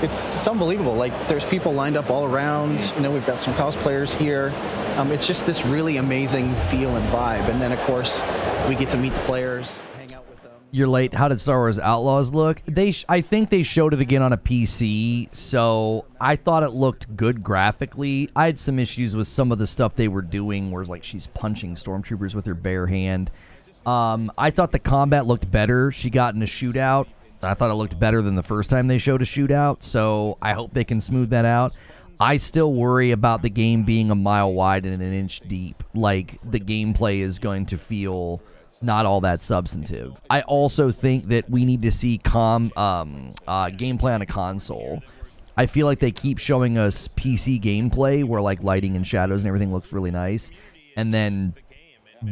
It's unbelievable. Like, there's people lined up all around. You know, we've got some cosplayers here. It's just this really amazing feel and vibe. And then, of course, we get to meet the players, hang out with them. You're late. How did Star Wars Outlaws look? I think they showed it again on a PC, so I thought it looked good graphically. I had some issues with some of the stuff they were doing, where like she's punching stormtroopers with her bare hand. I thought the combat looked better. She got in a shootout. I thought it looked better than the first time they showed a shootout, so I hope they can smooth that out. I still worry about the game being a mile wide and an inch deep. Like, the gameplay is going to feel not all that substantive. I also think that we need to see gameplay on a console. I feel like they keep showing us PC gameplay where, like, lighting and shadows and everything looks really nice, and then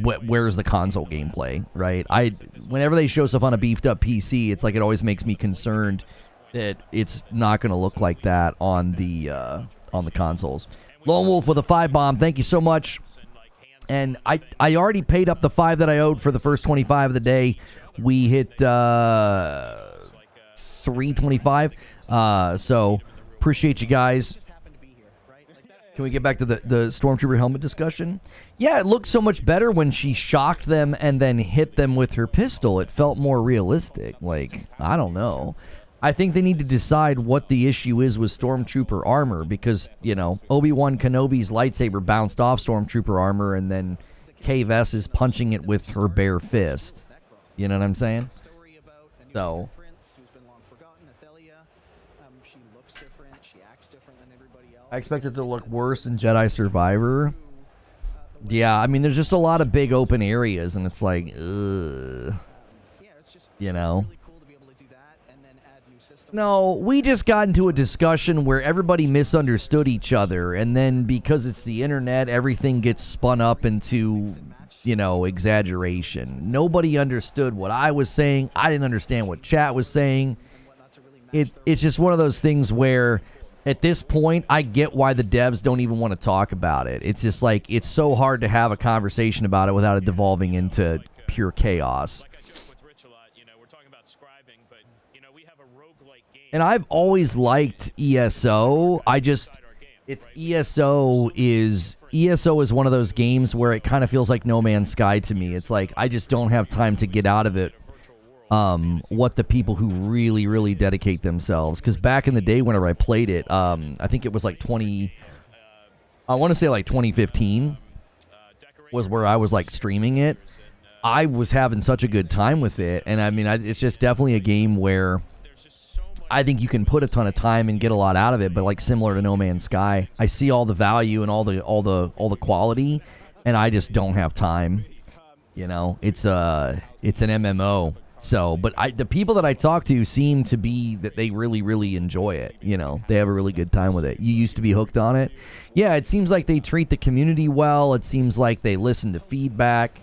where's the console gameplay, right? Whenever they show stuff on a beefed up PC, it's like it always makes me concerned that it's not going to look like that on the consoles. Lone Wolf with a 5-bomb, thank you so much. And I already paid up the 5 that I owed for the first 25 of the day. We hit 325. So appreciate you guys. Can we get back to the Stormtrooper helmet discussion? Yeah, it looked so much better when she shocked them and then hit them with her pistol. It felt more realistic. Like, I don't know. I think they need to decide what the issue is with Stormtrooper armor, because, you know, Obi-Wan Kenobi's lightsaber bounced off Stormtrooper armor, and then Kay Vess is punching it with her bare fist. You know what I'm saying? So I expect it to look worse in Jedi Survivor. Yeah, I mean, there's just a lot of big open areas, and it's like, ugh. You know? No, we just got into a discussion where everybody misunderstood each other, and then because it's the internet, everything gets spun up into, you know, exaggeration. Nobody understood what I was saying. I didn't understand what chat was saying. It's just one of those things where, at this point, I get why the devs don't even want to talk about it. It's just like, it's so hard to have a conversation about it without it devolving into pure chaos. And I've always liked ESO. ESO is one of those games where it kind of feels like No Man's Sky to me. It's like, I just don't have time to get out of it what the people who really, really dedicate themselves. Because back in the day whenever I played it, I think it was like 2015 was where I was like streaming it. I was having such a good time with it. And I mean, it's just definitely a game where I think you can put a ton of time and get a lot out of it, but like similar to No Man's Sky, I see all the value and all the quality, and I just don't have time. You know, it's an MMO. So, but the people that I talk to seem to be that they really, really enjoy it. You know, they have a really good time with it. You used to be hooked on it. Yeah, it seems like they treat the community well. It seems like they listen to feedback.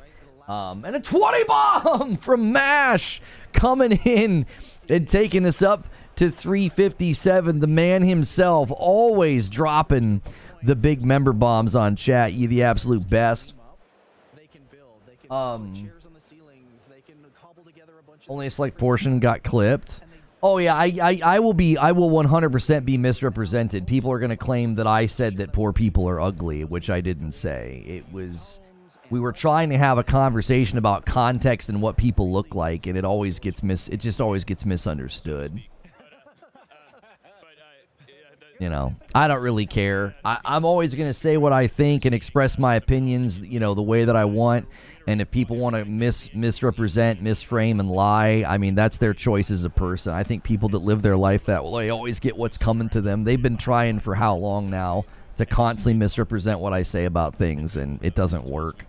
And a 20 bomb from MASH coming in and taking us up to 357. The man himself, always dropping the big member bombs on chat. You the absolute best. Only a select portion got clipped. Oh yeah, I will 100% be misrepresented. People are going to claim that I said that poor people are ugly, which I didn't say. We were trying to have a conversation about context and what people look like, and it just always gets misunderstood. You know, I don't really care. I'm always going to say what I think and express my opinions, you know, the way that I want. And if people want to misrepresent, misframe, and lie, I mean, that's their choice as a person. I think people that live their life that way always get what's coming to them. They've been trying for how long now to constantly misrepresent what I say about things, and it doesn't work.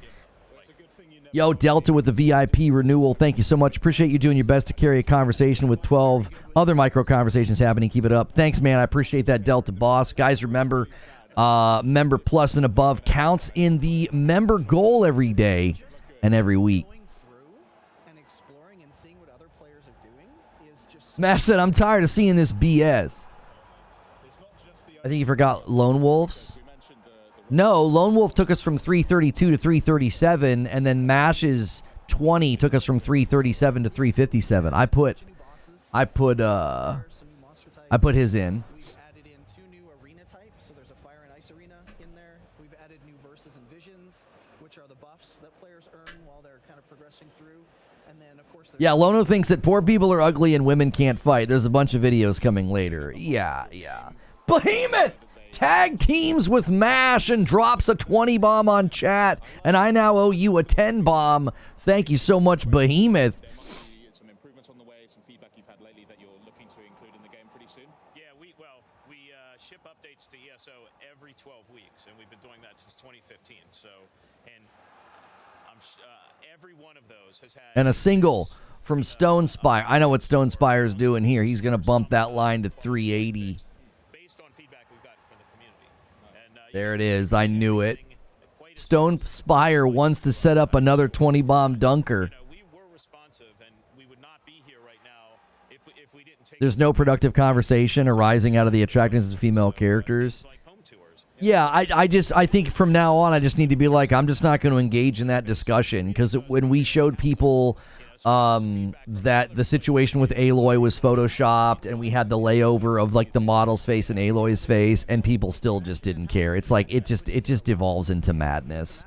Yo, Delta with the VIP renewal. Thank you so much. Appreciate you doing your best to carry a conversation with 12 other micro conversations happening. Keep it up. Thanks, man. I appreciate that, Delta boss. Guys, remember, member plus and above counts in the member goal every day and every week. Smash said, I'm tired of seeing this BS. I think you forgot Lone Wolves. No, Lone Wolf took us from 332 to 337, and then Mash's 20 took us from 337 to 357. I put his in. We've added in 2 new arena types, so there's a fire and ice arena in there. We've added new verses and visions, which are the buffs that players earn while they're kind of progressing through. And then, of course, Yeah, Lono thinks that poor people are ugly and women can't fight. There's a bunch of videos coming later. Yeah. Behemoth tag teams with Mash and drops a 20 bomb on chat, and I now owe you a 10 bomb. Thank you so much, Behemoth. Some improvements on the way, some feedback you've had lately that you're looking to include in the game pretty soon? Yeah, we ship updates to ESO every 12 weeks, and we've been doing that since 2015. So, and every one of those has had... And a single from Stone Spire. I know what Stone Spire's doing here. He's going to bump that line to 380. Based on feedback we've gotten from the community. And, There it is. I knew it. Stone Spire wants to set up another 20 bomb dunker. There's no productive conversation arising out of the attractiveness of female characters. Yeah, I think from now on I just need to be like, I'm just not going to engage in that discussion, because when we showed people that the situation with Aloy was photoshopped, and we had the layover of like the model's face and Aloy's face, and people still just didn't care. It's like it just devolves into madness.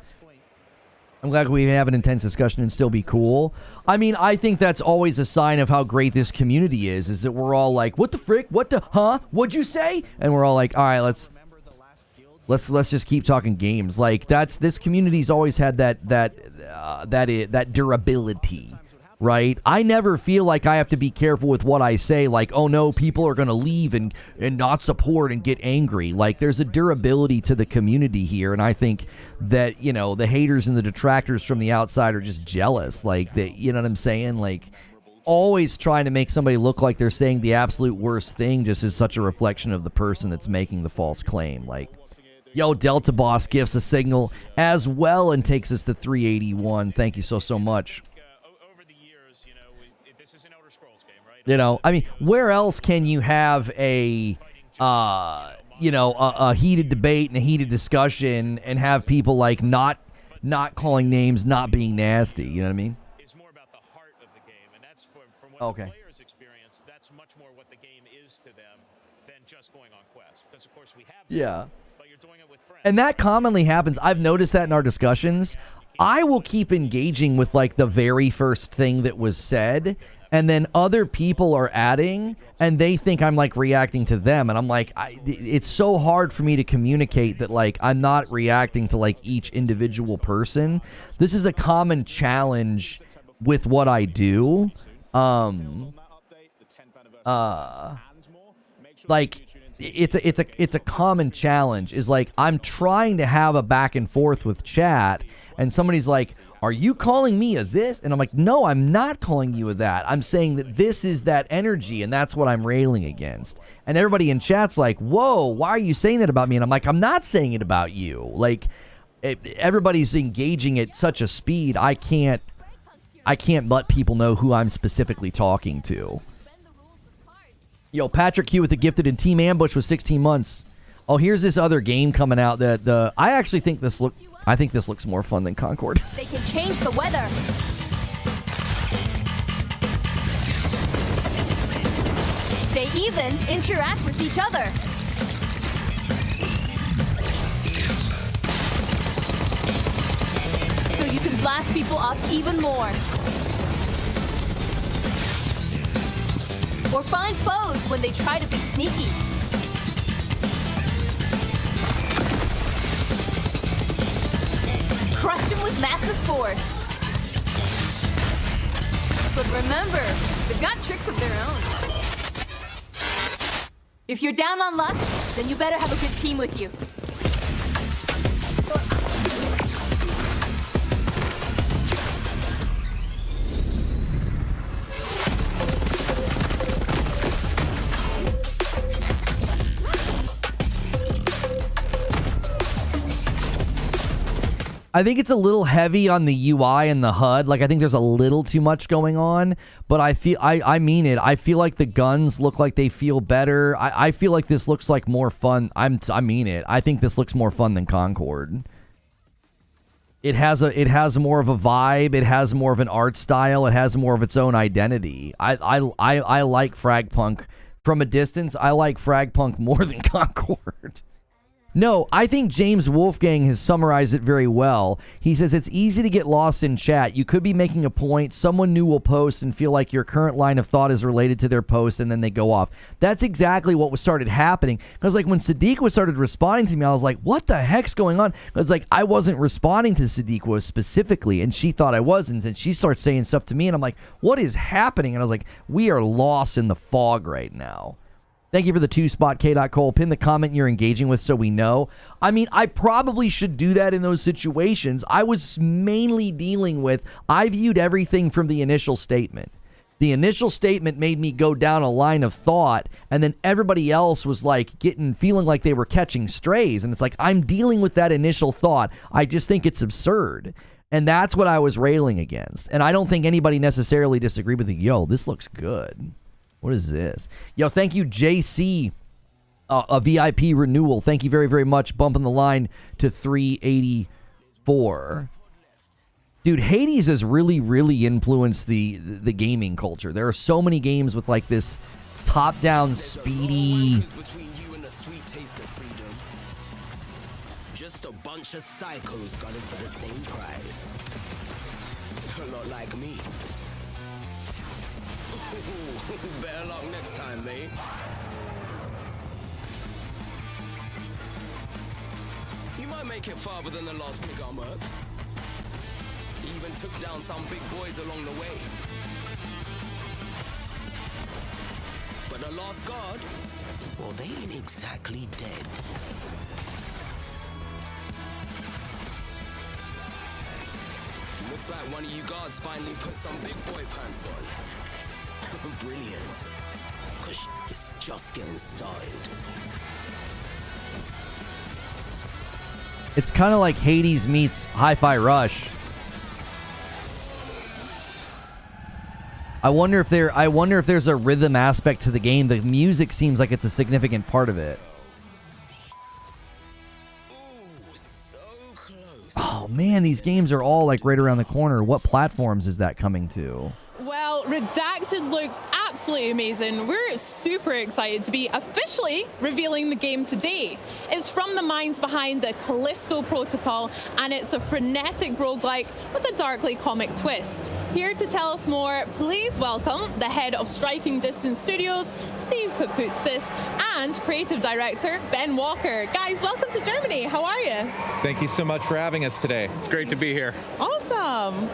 I'm glad we can have an intense discussion and still be cool. I mean, I think that's always a sign of how great this community is that we're all like, what the frick? What the, huh? What'd you say? And we're all like, all right, let's just keep talking games. Like, this community's always had that durability, right? I never feel like I have to be careful with what I say. Like, oh no, people are going to leave and not support and get angry. Like, there's a durability to the community here, and I think that, you know, the haters and the detractors from the outside are just jealous. Like, you know what I'm saying? Like, always trying to make somebody look like they're saying the absolute worst thing just is such a reflection of the person that's making the false claim. Like, yo, Delta Boss gives a signal as well and takes us to 381. Thank you so much. You know, I mean, where else can you have a heated debate and a heated discussion and have people like not calling names, not being nasty? You know what I mean? It's more about the heart of the game, and that's from what the players experience. That's much more what the game is to them than just going on quests. Because of course we have. Yeah. But you're doing it with friends. And that commonly happens. I've noticed that in our discussions. I will keep engaging with like the very first thing that was said, and then other people are adding, and they think I'm like reacting to them, and I'm like, it's so hard for me to communicate that like I'm not reacting to like each individual person. This is a common challenge with what I do. Like it's a common challenge. Is like I'm trying to have a back and forth with chat, and somebody's like, are you calling me a this? And I'm like, no, I'm not calling you a that. I'm saying that this is that energy, and that's what I'm railing against. And everybody in chat's like, whoa, why are you saying that about me? And I'm like, I'm not saying it about you. Like, everybody's engaging at such a speed, I can't let people know who I'm specifically talking to. Yo, Patrick Q with the gifted and Team Ambush with 16 months. Oh, here's this other game coming out that I actually think this looks more fun than Concord. They can change the weather. They even interact with each other. So you can blast people up even more. Or find foes when they try to be sneaky. Crush them with massive force. But remember, they've got tricks of their own. If you're down on luck, then you better have a good team with you. I think it's a little heavy on the UI and the HUD. Like, I think there's a little too much going on, but I mean it. I feel like the guns look like they feel better. I feel like this looks like more fun. I mean it. I think this looks more fun than Concord. It has more of a vibe. It has more of an art style. It has more of its own identity. I like FragPunk. From a distance, I like FragPunk more than Concord. No, I think James Wolfgang has summarized it very well. He says it's easy to get lost in chat. You could be making a point, someone new will post and feel like your current line of thought is related to their post, and then they go off. That's exactly what was started happening. Because like when Sadiqa started responding to me, I was like, what the heck's going on? Because like I wasn't responding to Sadiqa specifically, and she thought I wasn't, and she starts saying stuff to me, and I'm like, what is happening? And I was like, we are lost in the fog right now. Thank you for the 2-spot, K.Cole. Pin the comment you're engaging with so we know. I mean, I probably should do that in those situations. I was mainly dealing with, I viewed everything from the initial statement. The initial statement made me go down a line of thought, and then everybody else was like feeling like they were catching strays. And it's like, I'm dealing with that initial thought. I just think it's absurd. And that's what I was railing against. And I don't think anybody necessarily disagreed with it. Yo, this looks good. What is this? Yo, thank you, JC. A VIP renewal. Thank you very, very much. Bumping the line to 384. Dude, Hades has really, really influenced the gaming culture. There are so many games with like this top-down, speedy... Just a bunch of psychos got into the same prize. A lot like me. Better luck next time, mate. You might make it farther than the last pig I murked. He even took down some big boys along the way. But the last guard, well, they ain't exactly dead. Looks like one of you guards finally put some big boy pants on. Brilliant. Cause is just getting started. It's kind of like Hades meets Hi-Fi Rush. I wonder if there's a rhythm aspect to the game. The music seems like it's a significant part of it. Oh man, these games are all like right around the corner. What platforms is that coming to? Well, Redacted looks absolutely amazing. We're super excited to be officially revealing the game today. It's from the minds behind the Callisto Protocol, and it's a frenetic roguelike with a darkly comic twist. Here to tell us more, please welcome the head of Striking Distance Studios, Steve Papoutsis, and creative director, Ben Walker. Guys, welcome to Germany. How are you? Thank you so much for having us today. It's great to be here. Awesome.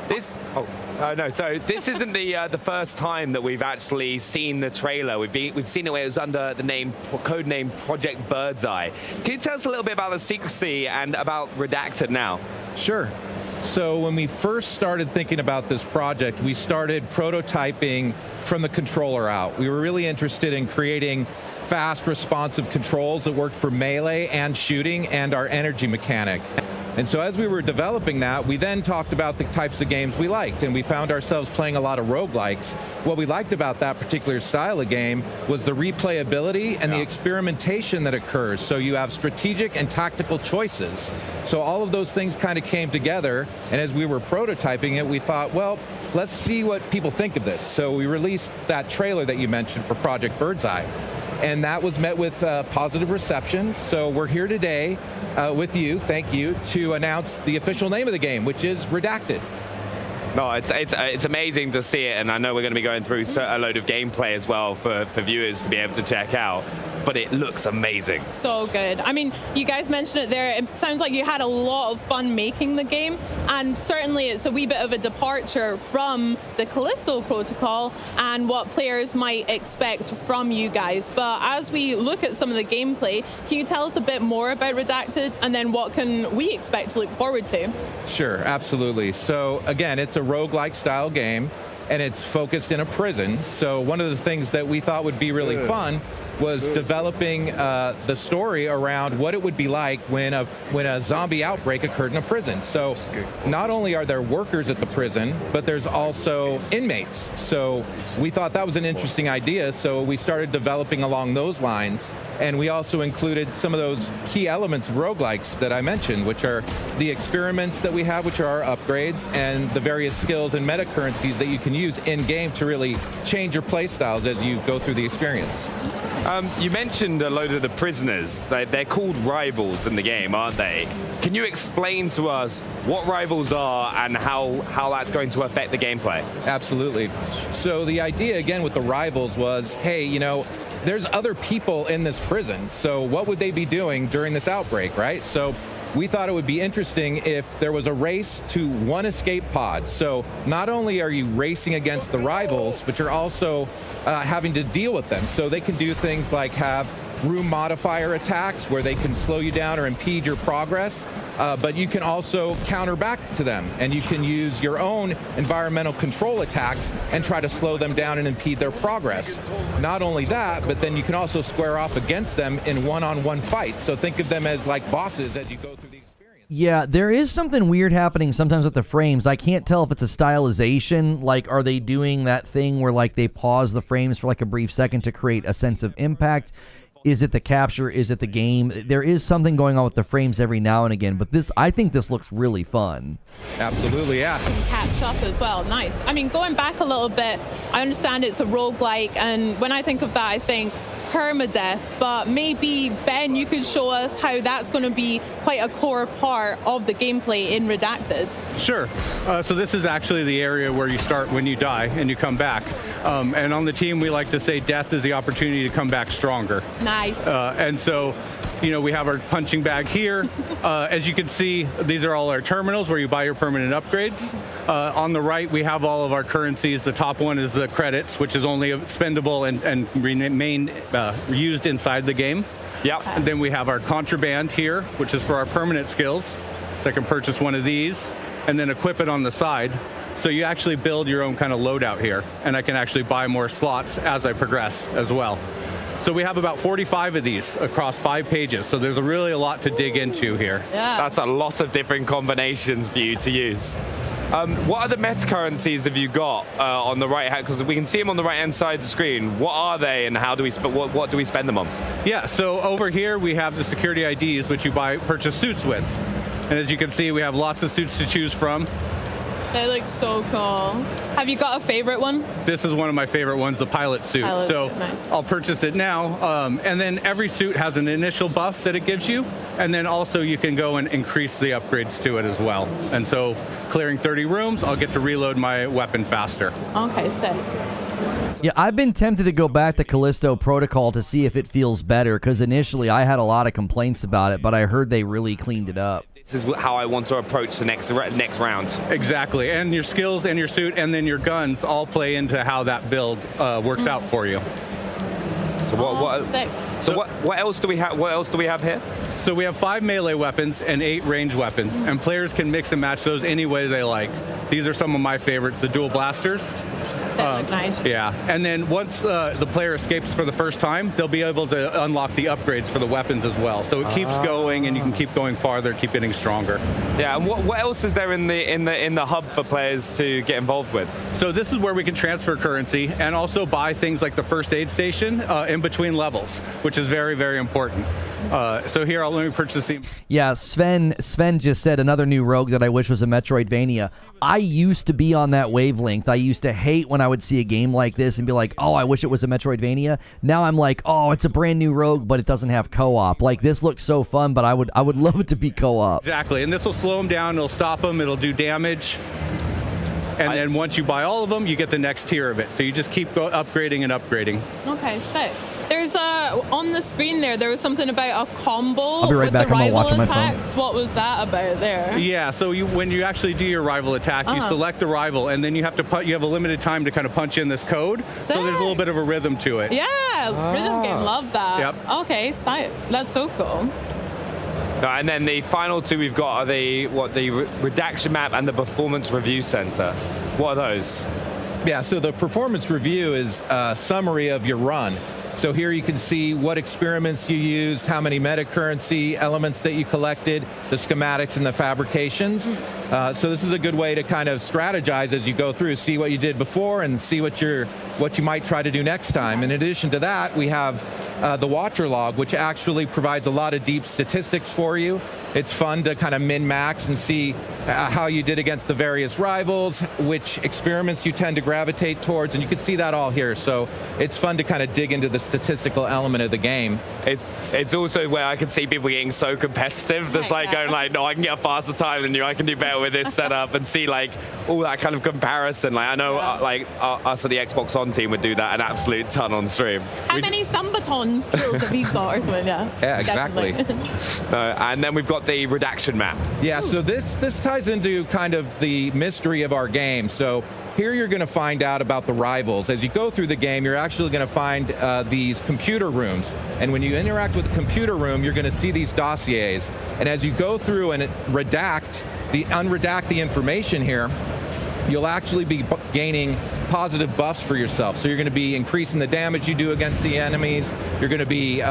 So this isn't the first time that we've actually seen the trailer. We've seen it where it was under the code name Project Birdseye. Can you tell us a little bit about the secrecy and about Redacted now? Sure. So when we first started thinking about this project, we started prototyping from the controller out. We were really interested in creating fast, responsive controls that worked for melee and shooting and our energy mechanic. And so as we were developing that, we then talked about the types of games we liked, and we found ourselves playing a lot of roguelikes. What we liked about that particular style of game was the replayability and the experimentation that occurs. So you have strategic and tactical choices. So all of those things kind of came together, and as we were prototyping it, we thought, well, let's see what people think of this. So we released that trailer that you mentioned for Project Birdseye. And that was met with positive reception. So we're here today with you, thank you, to announce the official name of the game, which is Redacted. No, it's amazing to see it, and I know we're going to be going through a load of gameplay as well for viewers to be able to check out. But it looks amazing. So good. I mean, you guys mentioned it there. It sounds like you had a lot of fun making the game, and certainly it's a wee bit of a departure from the Callisto Protocol and what players might expect from you guys. But as we look at some of the gameplay, can you tell us a bit more about Redacted, and then what can we expect to look forward to? Sure, absolutely. So again, it's a roguelike style game, and it's focused in a prison. So one of the things that we thought would be really fun was developing the story around what it would be like when a zombie outbreak occurred in a prison. So not only are there workers at the prison, but there's also inmates. So we thought that was an interesting idea, so we started developing along those lines. And we also included some of those key elements of roguelikes that I mentioned, which are the experiments that we have, which are our upgrades, and the various skills and meta currencies that you can use in-game to really change your play styles as you go through the experience. You mentioned a load of the prisoners. They're called rivals in the game, aren't they? Can you explain to us what rivals are and how that's going to affect the gameplay? Absolutely. So the idea, again, with the rivals was, hey, you know, there's other people in this prison, so what would they be doing during this outbreak, right? So we thought it would be interesting if there was a race to one escape pod. So not only are you racing against the rivals, but you're also having to deal with them. So they can do things like have room modifier attacks where they can slow you down or impede your progress. But you can also counter back to them, and you can use your own environmental control attacks and try to slow them down and impede their progress. Not only that, but then you can also square off against them in one-on-one fights. So think of them as like bosses as you go through the experience. Yeah, there is something weird happening sometimes with the frames. I can't tell if it's a stylization. Like, are they doing that thing where, like, they pause the frames for, like, a brief second to create a sense of impact? Is it the capture? Is it the game? There is something going on with the frames every now and again, but I think this looks really fun. Absolutely, yeah. Catch up as well. Nice. I mean, going back a little bit, I understand it's a roguelike, and when I think of that, I think permadeath, but maybe, Ben, you could show us how that's going to be quite a core part of the gameplay in Redacted. Sure. So this is actually the area where you start when you die and you come back. And on the team, we like to say death is the opportunity to come back stronger. Nice. And so, you know, we have our punching bag here. As you can see, these are all our terminals where you buy your permanent upgrades. On the right, we have all of our currencies. The top one is the credits, which is only spendable and remain used inside the game. Yeah. And then we have our contraband here, which is for our permanent skills. So I can purchase one of these and then equip it on the side. So you actually build your own kind of loadout here, and I can actually buy more slots as I progress as well. So we have about 45 of these across 5 pages, so there's really a lot to dig into here. Yeah. That's a lot of different combinations for you to use. What other meta currencies have you got on the right hand? Because we can see them on the right hand side of the screen. What are they, and how do we what do we spend them on? Yeah, so over here we have the security IDs, which you purchase suits with. And as you can see, we have lots of suits to choose from. They look so cool. Have you got a favorite one? This is one of my favorite ones, the pilot suit. So nice. I'll purchase it now. And then every suit has an initial buff that it gives you. And then also you can go and increase the upgrades to it as well. And so clearing 30 rooms, I'll get to reload my weapon faster. Okay, sick. Yeah, I've been tempted to go back to Callisto Protocol to see if it feels better, because initially I had a lot of complaints about it, but I heard they really cleaned it up. This is how I want to approach the next round. Exactly, and your skills and your suit and then your guns all play into how that build works out for you. So what else do we have? What else do we have here? So we have 5 melee weapons and 8 ranged weapons, and players can mix and match those any way they like. These are some of my favorites, the dual blasters. That look nice. Yeah, and then once the player escapes for the first time, they'll be able to unlock the upgrades for the weapons as well. So it keeps going, and you can keep going farther, keep getting stronger. Yeah, and what else is there in the hub for players to get involved with? So this is where we can transfer currency and also buy things like the first aid station in between levels, which is very, very important. So here, let me purchase the... Yeah, Sven just said another new rogue that I wish was a Metroidvania. I used to be on that wavelength. I used to hate when I would see a game like this and be like, oh, I wish it was a Metroidvania. Now I'm like, oh, it's a brand new rogue, but it doesn't have co-op. Like, this looks so fun, but I would love it to be co-op. Exactly, and this will slow them down, it'll stop them, it'll do damage. And then once you buy all of them, you get the next tier of it. So you just keep upgrading and upgrading. Okay, sick. There's on the screen there was something about a combo. I'll be right back. I'm watching my phone. What was that about there? Yeah, so when you actually do your rival attack, you select the rival, and then you have to you have a limited time to kind of punch in this code. Sick. So there's a little bit of a rhythm to it. Yeah, rhythm game, love that. Yep. Okay, sick. That's so cool. And then the final two we've got are the redaction map and the performance review center. What are those? Yeah, so the performance review is a summary of your run. So here you can see what experiments you used, how many meta currency elements that you collected, the schematics and the fabrications. So this is a good way to kind of strategize as you go through, see what you did before and see what you might try to do next time. In addition to that, we have the Watcher log, which actually provides a lot of deep statistics for you. It's fun to kind of min-max and see how you did against the various rivals, which experiments you tend to gravitate towards, and you can see that all here. So it's fun to kind of dig into the statistical element of the game. It's also where I can see people getting so competitive. That's like going like, no, I can get a faster time than you. I can do better with this setup, and see like all that kind of comparison. Like I know like us at the Xbox On team would do that an absolute ton on stream. How many Stumbaton skills have you got or something? Yeah, exactly. And then we've got the redaction map. Yeah, so this ties into kind of the mystery of our game. So here you're going to find out about the rivals. As you go through the game, you're actually going to find these computer rooms. And when you interact with the computer room, you're going to see these dossiers. And as you go through and unredact the information here, you'll actually be gaining positive buffs for yourself. So you're going to be increasing the damage you do against the enemies. You're going to be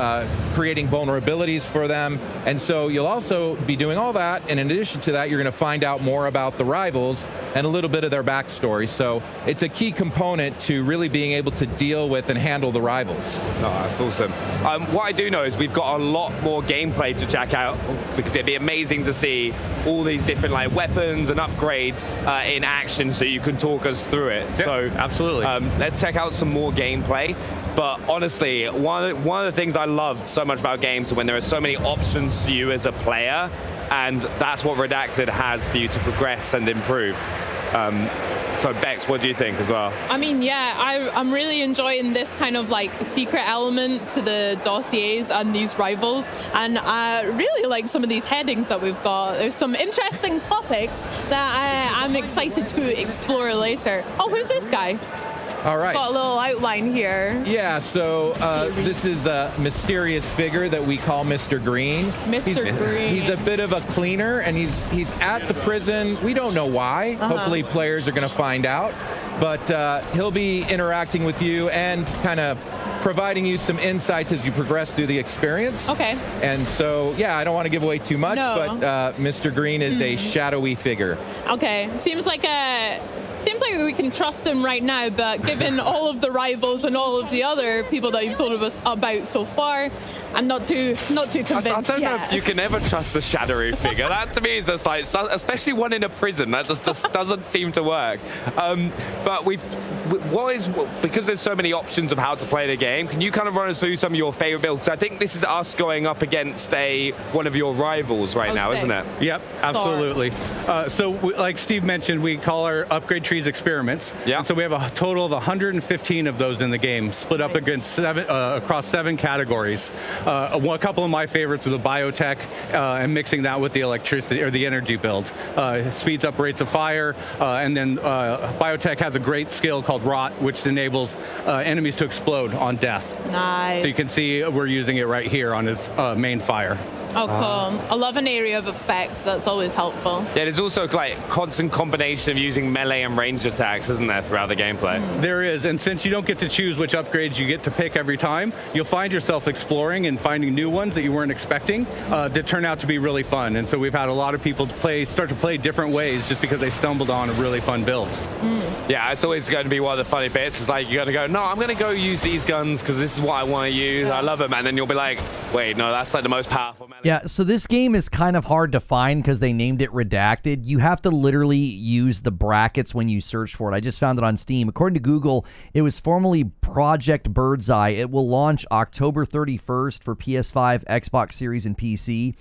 creating vulnerabilities for them. And so you'll also be doing all that. And in addition to that, you're going to find out more about the rivals and a little bit of their backstory. So it's a key component to really being able to deal with and handle the rivals. Oh, that's awesome. What I do know is we've got a lot more gameplay to check out, because it'd be amazing to see all these different like weapons and upgrades in action, so you can talk us through it. Yep, So absolutely. Let's check out some more gameplay. But honestly, one of the things I love so much about games is when there are so many options for you as a player, and that's what Redacted has for you to progress and improve. So Bex, what do you think as well? I mean, yeah, I'm really enjoying this kind of like secret element to the dossiers and these rivals, and I really like some of these headings that we've got. There's some interesting topics that I'm excited to explore later. Oh, who's this guy? All right. Got a little outline here. Yeah, so this is a mysterious figure that we call Mr. Green. Mr. Green. He's a bit of a cleaner, and he's at the prison. We don't know why. Hopefully players are going to find out. But he'll be interacting with you and kind of providing you some insights as you progress through the experience. Okay. And so, yeah, I don't want to give away too much, but Mr. Green is a shadowy figure. Okay. Seems like we can trust him right now, but given all of the rivals and all of the other people that you've told us about so far, I'm not too convinced I don't know yet. if you can ever trust the shadowy figure. That to me is just like, especially one in a prison, that just doesn't seem to work. But because there's so many options of how to play the game, can you kind of run us through some of your favorite builds? I think this is us going up against one of your rivals right now, isn't it? Yep, absolutely. Like Steve mentioned, we call our upgrade trees experiments. Yeah. And so we have a total of 115 of those in the game, split up against across 7 categories. A couple of my favorites are the biotech, and mixing that with the electricity or the energy build. Speeds up rates of fire, and then biotech has a great skill called Rot, which enables enemies to explode on death. Nice. So you can see we're using it right here on his main fire. Oh, cool. I love an area of effect. That's always helpful. Yeah, there's also like constant combination of using melee and ranged attacks, isn't there, throughout the gameplay? There is, and since you don't get to choose which upgrades you get to pick every time, you'll find yourself exploring and finding new ones that you weren't expecting that turn out to be really fun. And so we've had a lot of people start to play different ways just because they stumbled on a really fun build. Yeah, it's always going to be one of the funny bits. It's like you got to go, no, I'm going to go use these guns because this is what I want to use. I love them. And then you'll be like, wait, no, that's like the most powerful melee. Yeah, so this game is kind of hard to find because they named it Redacted. You have to literally use the brackets when you search for it. I just found it on Steam. According to Google, it was formerly Project Birdseye. It will launch October 31st for PS5, Xbox Series, and PC.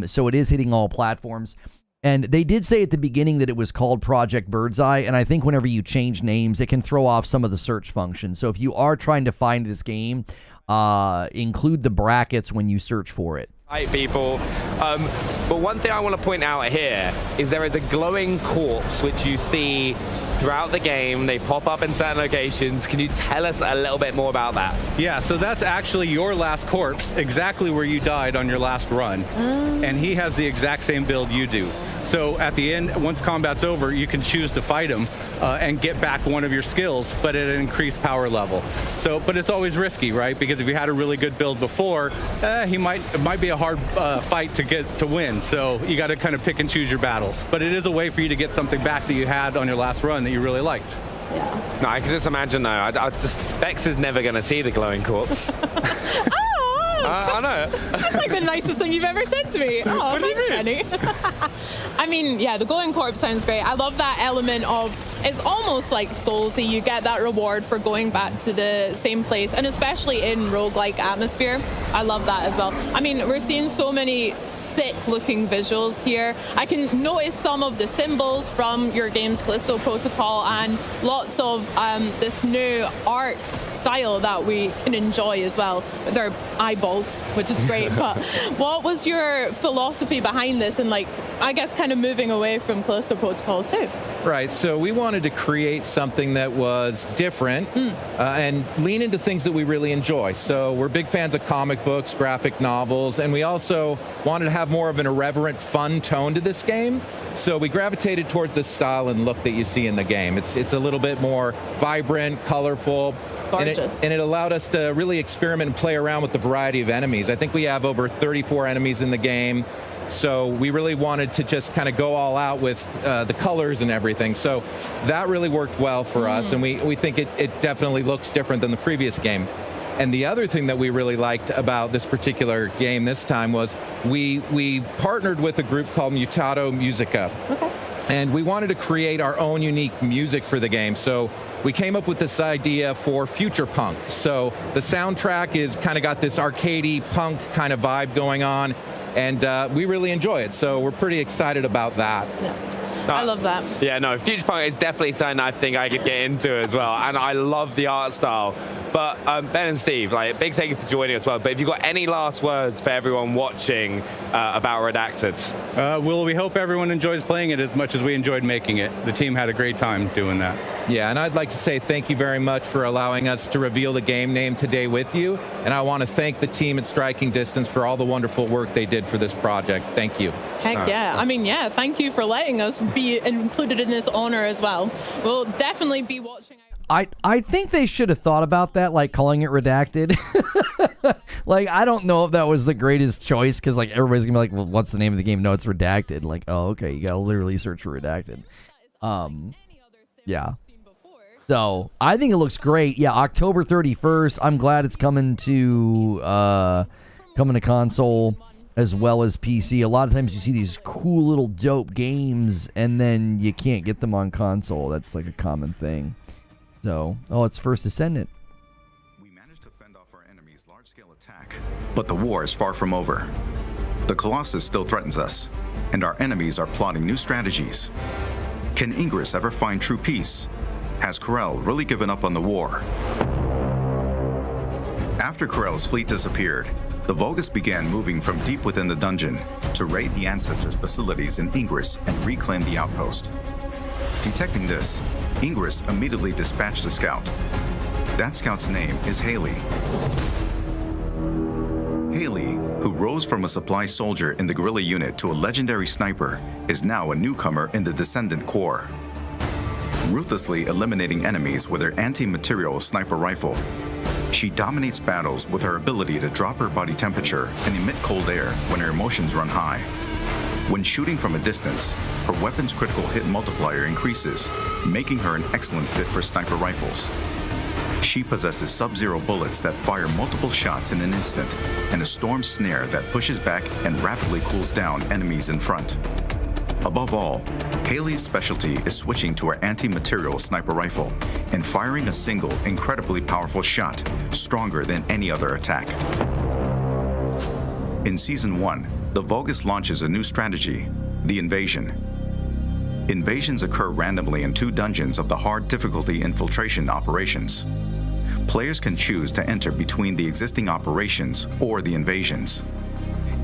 So it is hitting all platforms. And they did say at the beginning that it was called Project Birdseye, and I think whenever you change names, it can throw off some of the search functions. So if you are trying to find this game, include the brackets when you search for it. Right, people. But one thing I want to point out here is there is a glowing corpse which you see throughout the game. They pop up in certain locations. Can you tell us a little bit more about that? Yeah, so that's actually your last corpse, exactly where you died on your last run. And he has the exact same build you do. So at the end, once combat's over, you can choose to fight him and get back one of your skills, but at an increased power level. So, but it's always risky, right? Because if you had a really good build before, it might be a hard fight to win. So you got to kind of pick and choose your battles. But it is a way for you to get something back that you had on your last run that you really liked. Yeah. No, I can just imagine though. Bex is never going to see the glowing corpse. I know. That's like the nicest thing you've ever said to me. Oh, what do you mean? I mean, yeah, the glowing corpse sounds great. I love that element of, it's almost like Soulsy. You get that reward for going back to the same place, and especially in roguelike atmosphere. I love that as well. I mean, we're seeing so many sick-looking visuals here. I can notice some of the symbols from your game's Callisto Protocol and lots of this new art style that we can enjoy as well with our eyeballs, which is great. But what was your philosophy behind this, and like, I guess kind of moving away from Callisto Protocol too? Right, so we wanted to create something that was different and lean into things that we really enjoy. So we're big fans of comic books, graphic novels, and we also wanted to have more of an irreverent, fun tone to this game. So we gravitated towards the style and look that you see in the game. It's a little bit more vibrant, colorful. It's gorgeous. And it allowed us to really experiment and play around with the variety of enemies. I think we have over 34 enemies in the game. So we really wanted to just kind of go all out with the colors and everything. So that really worked well for us, and we think it definitely looks different than the previous game. And the other thing that we really liked about this particular game this time was we partnered with a group called Mutato Musica. Okay. And we wanted to create our own unique music for the game. So we came up with this idea for future punk. So the soundtrack is kind of got this arcadey punk kind of vibe going on. And we really enjoy it, so we're pretty excited about that. Yeah. I love that. Yeah, no, Future Punk is definitely something I think I could get into as well, and I love the art style. But Ben and Steve, like, big thank you for joining us. Well, but if you've got any last words for everyone watching about Redacted? Well, we hope everyone enjoys playing it as much as we enjoyed making it. The team had a great time doing that. Yeah, and I'd like to say thank you very much for allowing us to reveal the game name today with you. And I want to thank the team at Striking Distance for all the wonderful work they did for this project. Thank you. Heck yeah. I mean, yeah, thank you for letting us be included in this honor as well. We'll definitely be watching. I think they should have thought about that, like calling it Redacted. Like, I don't know if that was the greatest choice, because like everybody's gonna be like, well, what's the name of the game? No, it's Redacted. Like, oh, okay, you gotta literally search for Redacted. Yeah. So I think it looks great. Yeah, October 31st. I'm glad it's coming to console as well as PC. A lot of times you see these cool little dope games and then you can't get them on console. That's like a common thing. So, it's First Descendant. We managed to fend off our enemy's large-scale attack, but the war is far from over. The Colossus still threatens us, and our enemies are plotting new strategies. Can Ingress ever find true peace? Has Corel really given up on the war? After Corel's fleet disappeared, the Vulgus began moving from deep within the dungeon to raid the Ancestors' facilities in Ingress and reclaim the outpost. Detecting this, Ingress immediately dispatched a scout. That scout's name is Haley. Haley, who rose from a supply soldier in the guerrilla unit to a legendary sniper, is now a newcomer in the Descendant Corps. Ruthlessly eliminating enemies with her anti-material sniper rifle, she dominates battles with her ability to drop her body temperature and emit cold air when her emotions run high. When shooting from a distance, her weapon's critical hit multiplier increases, making her an excellent fit for sniper rifles. She possesses sub-zero bullets that fire multiple shots in an instant, and a storm snare that pushes back and rapidly cools down enemies in front. Above all, Haley's specialty is switching to her anti-material sniper rifle and firing a single, incredibly powerful shot, stronger than any other attack. In Season 1, the Vulgus launches a new strategy, the Invasion. Invasions occur randomly in 2 dungeons of the hard difficulty infiltration operations. Players can choose to enter between the existing operations or the invasions.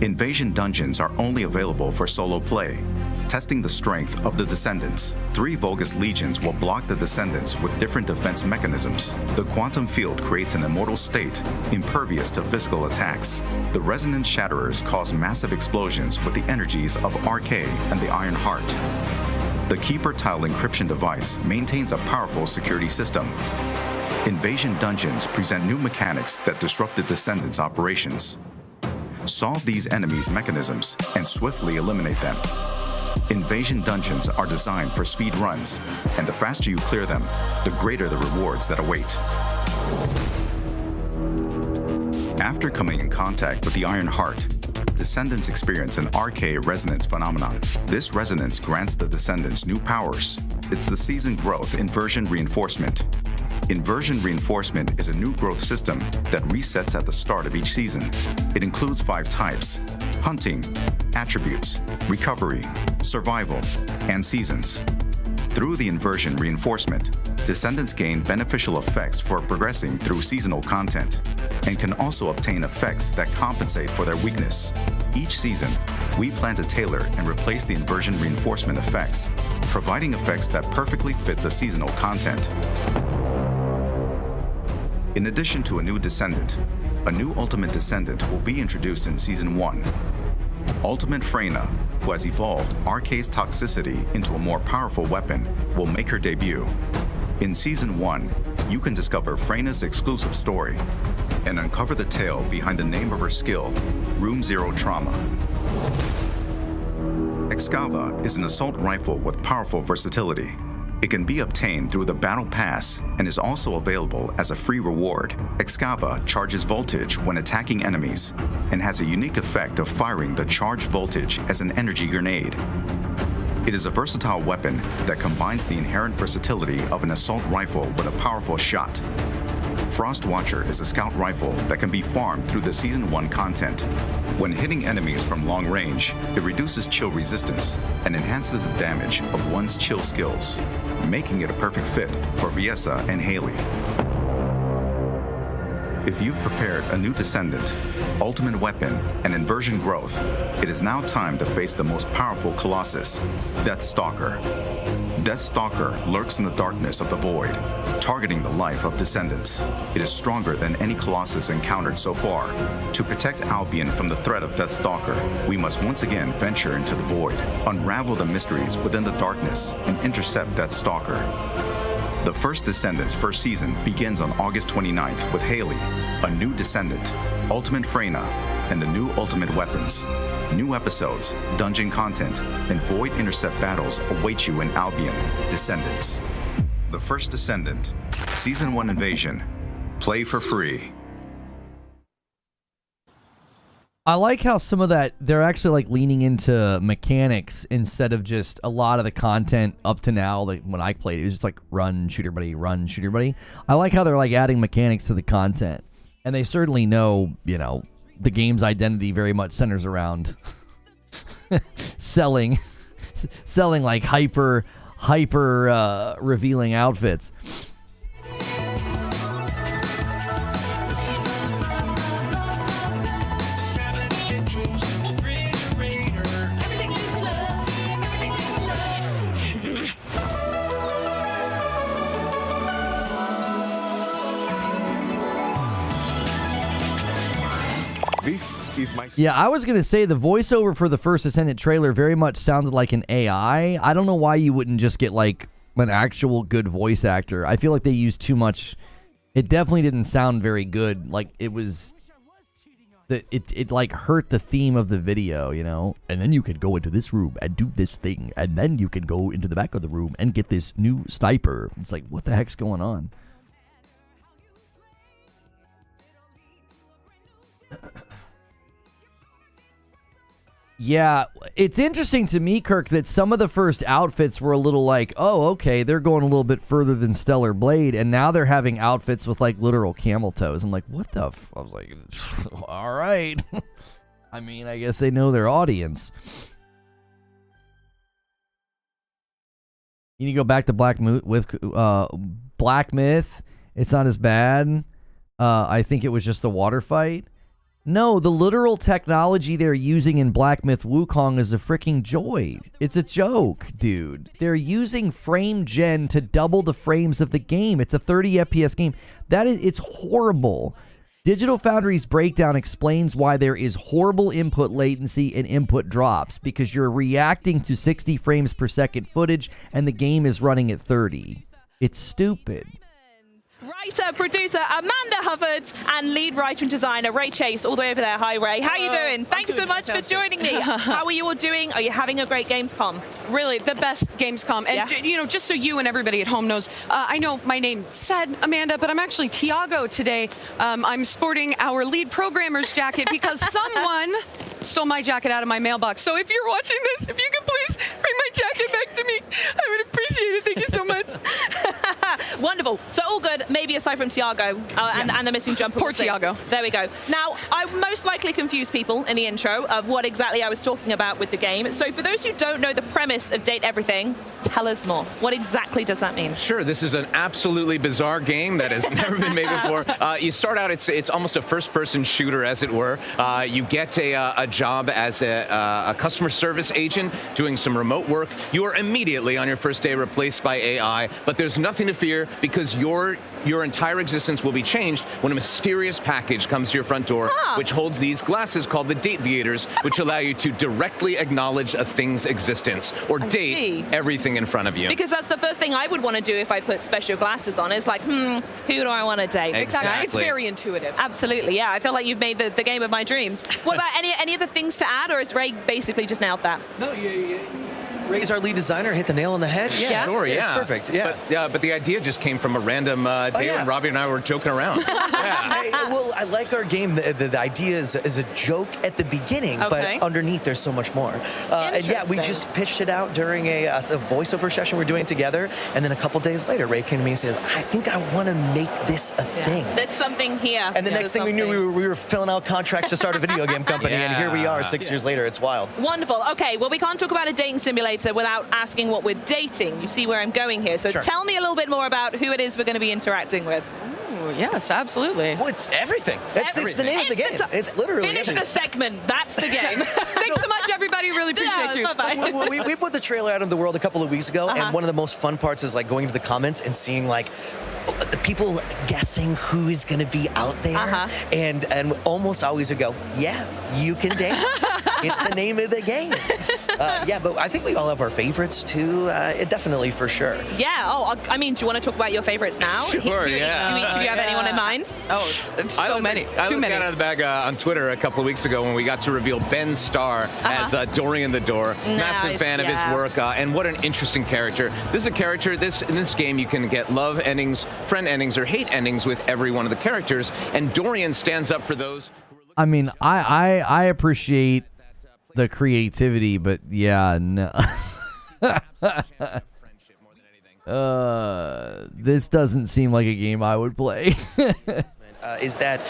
Invasion dungeons are only available for solo play, testing the strength of the Descendants. 3 Vulgus legions will block the Descendants with different defense mechanisms. The quantum field creates an immortal state, impervious to physical attacks. The Resonance Shatterers cause massive explosions with the energies of RK and the Iron Heart. The Keeper Tile encryption device maintains a powerful security system. Invasion dungeons present new mechanics that disrupt the Descendants' operations. Solve these enemies' mechanisms and swiftly eliminate them. Invasion dungeons are designed for speed runs, and the faster you clear them, the greater the rewards that await. After coming in contact with the Iron Heart, Descendants experience an RK resonance phenomenon. This resonance grants the Descendants new powers. It's the season growth inversion reinforcement. Inversion reinforcement is a new growth system that resets at the start of each season. It includes 5 types: hunting, attributes, recovery, survival, and seasons. Through the inversion reinforcement, Descendants gain beneficial effects for progressing through seasonal content, and can also obtain effects that compensate for their weakness. Each season, we plan to tailor and replace the inversion reinforcement effects, providing effects that perfectly fit the seasonal content. In addition to a new Descendant, a new Ultimate Descendant will be introduced in Season 1. Ultimate Freyna, who has evolved RK's toxicity into a more powerful weapon, will make her debut. In Season 1, you can discover Freyna's exclusive story and uncover the tale behind the name of her skill, Room Zero Trauma. Excava is an assault rifle with powerful versatility. It can be obtained through the Battle Pass and is also available as a free reward. Excava charges voltage when attacking enemies and has a unique effect of firing the charged voltage as an energy grenade. It is a versatile weapon that combines the inherent versatility of an assault rifle with a powerful shot. Frost Watcher is a scout rifle that can be farmed through the Season 1 content. When hitting enemies from long range, it reduces chill resistance and enhances the damage of one's chill skills, making it a perfect fit for Viessa and Haley. If you've prepared a new Descendant, ultimate weapon, and inversion growth, it is now time to face the most powerful Colossus, Deathstalker. Deathstalker lurks in the darkness of the void, targeting the life of Descendants. It is stronger than any Colossus encountered so far. To protect Albion from the threat of Deathstalker, we must once again venture into the void, unravel the mysteries within the darkness, and intercept Deathstalker. The First Descendant's first season begins on August 29th with Haley, a new Descendant, Ultimate Freyna, and the new Ultimate Weapons. New episodes, dungeon content, and void intercept battles await you in Albion, Descendants. The First Descendant, Season 1 Invasion. Play for free. I like how some of that, they're actually like leaning into mechanics instead of just a lot of the content up to now. Like when I played, it was just like run, shoot your buddy, run, shoot your buddy. I like how they're like adding mechanics to the content. And they certainly know, you know, the game's identity very much centers around selling like hyper revealing outfits. Yeah, I was going to say the voiceover for the First Descendant trailer very much sounded like an AI. I don't know why you wouldn't just get like an actual good voice actor. I feel like they used too much. It definitely didn't sound very good. Like it was, it like hurt the theme of the video, you know? And then you could go into this room and do this thing. And then you can go into the back of the room and get this new sniper. It's like, what the heck's going on? Yeah, it's interesting to me, Kirk, that some of the first outfits were a little like, oh, okay, they're going a little bit further than Stellar Blade, and now they're having outfits with, like, literal camel toes. I'm like, what the f... I was like, all right. I mean, I guess they know their audience. You need to go back to Black Myth. It's not as bad. I think it was just the water fight. No, the literal technology they're using in Black Myth Wukong is a freaking joy. It's a joke, dude. They're using frame gen to double the frames of the game. It's a 30 FPS game. It's horrible. Digital Foundry's breakdown explains why there is horrible input latency and input drops, because you're reacting to 60 frames per second footage and the game is running at 30. It's stupid. Writer, producer Amanda Hubbard, and lead writer and designer Ray Chase, all the way over there. Hi, Ray. How are you doing? Thank you so much for joining me. How are you all doing? Are you having a great Gamescom? Really, the best Gamescom. And, you know, just so you and everybody at home knows, I know my name said Amanda, but I'm actually Tiago today. I'm sporting our lead programmer's jacket because someone stole my jacket out of my mailbox. So if you're watching this, if you could please bring my jacket back to me, I would appreciate it. Thank you so much. Wonderful. So all good, maybe aside from Tiago and the missing jumper. Poor Tiago. There we go. Now, I most likely confused people in the intro of what exactly I was talking about with the game. So for those who don't know the premise of Date Everything, tell us more. What exactly does that mean? Sure, this is an absolutely bizarre game that has never been made before. You start out, it's almost a first-person shooter, as it were. You get a job as a customer service agent doing some remote work. You are immediately on your first day replaced by AI, but there's nothing to fear because your entire existence will be changed when a mysterious package comes to your front door, which holds these glasses called the Dateviators, which allow you to directly acknowledge a thing's existence or date everything in front of you. Because that's the first thing I would want to do if I put special glasses on. Is like, who do I want to date? Exactly. It's very intuitive. Absolutely, yeah. I feel like you've made the game of my dreams. What about any other things to add, or is Ray basically just nailed that? No, Ray's our lead designer, hit the nail on the head. Yeah, sure, yeah. It's perfect, yeah. But the idea just came from a random day when Robbie and I were joking around. Well, I like our game. The idea is a joke at the beginning, but underneath there's so much more. And yeah, we just pitched it out during a voiceover session we're doing together, and then a couple days later, Ray came to me and says, I think I want to make this a thing. There's something here. And the next thing we knew, we were filling out contracts to start a video game company, and here we are 6 years later. It's wild. Wonderful. Okay, well, we can't talk about a dating simulator without asking what we're dating. You see where I'm going here. So tell me a little bit more about who it is we're going to be interacting with. Ooh, yes, absolutely. Well, it's everything. It's the name of the game. It's literally Finish everything. the segment. That's the game. Thanks so much, everybody. Really appreciate you. Bye-bye. We put the trailer out in the world a couple of weeks ago, and one of the most fun parts is like going to the comments and seeing like the people guessing who is going to be out there, and almost always would go, yeah, you can date. It's the name of the game. Yeah, but I think we all have our favorites too. Definitely, for sure. Yeah. Oh, I mean, do you want to talk about your favorites now? Sure. Yeah. Do you have anyone in mind? Oh, so many. I looked out of the bag on Twitter a couple of weeks ago when we got to reveal Ben Starr as Dorian the Door. Massive fan of his work, and what an interesting character. This is a character. In this game, you can get love endings, friend endings, or hate endings with every one of the characters, and Dorian stands up for those. I mean, I appreciate the creativity, but yeah, no. This doesn't seem like a game I would play. Is that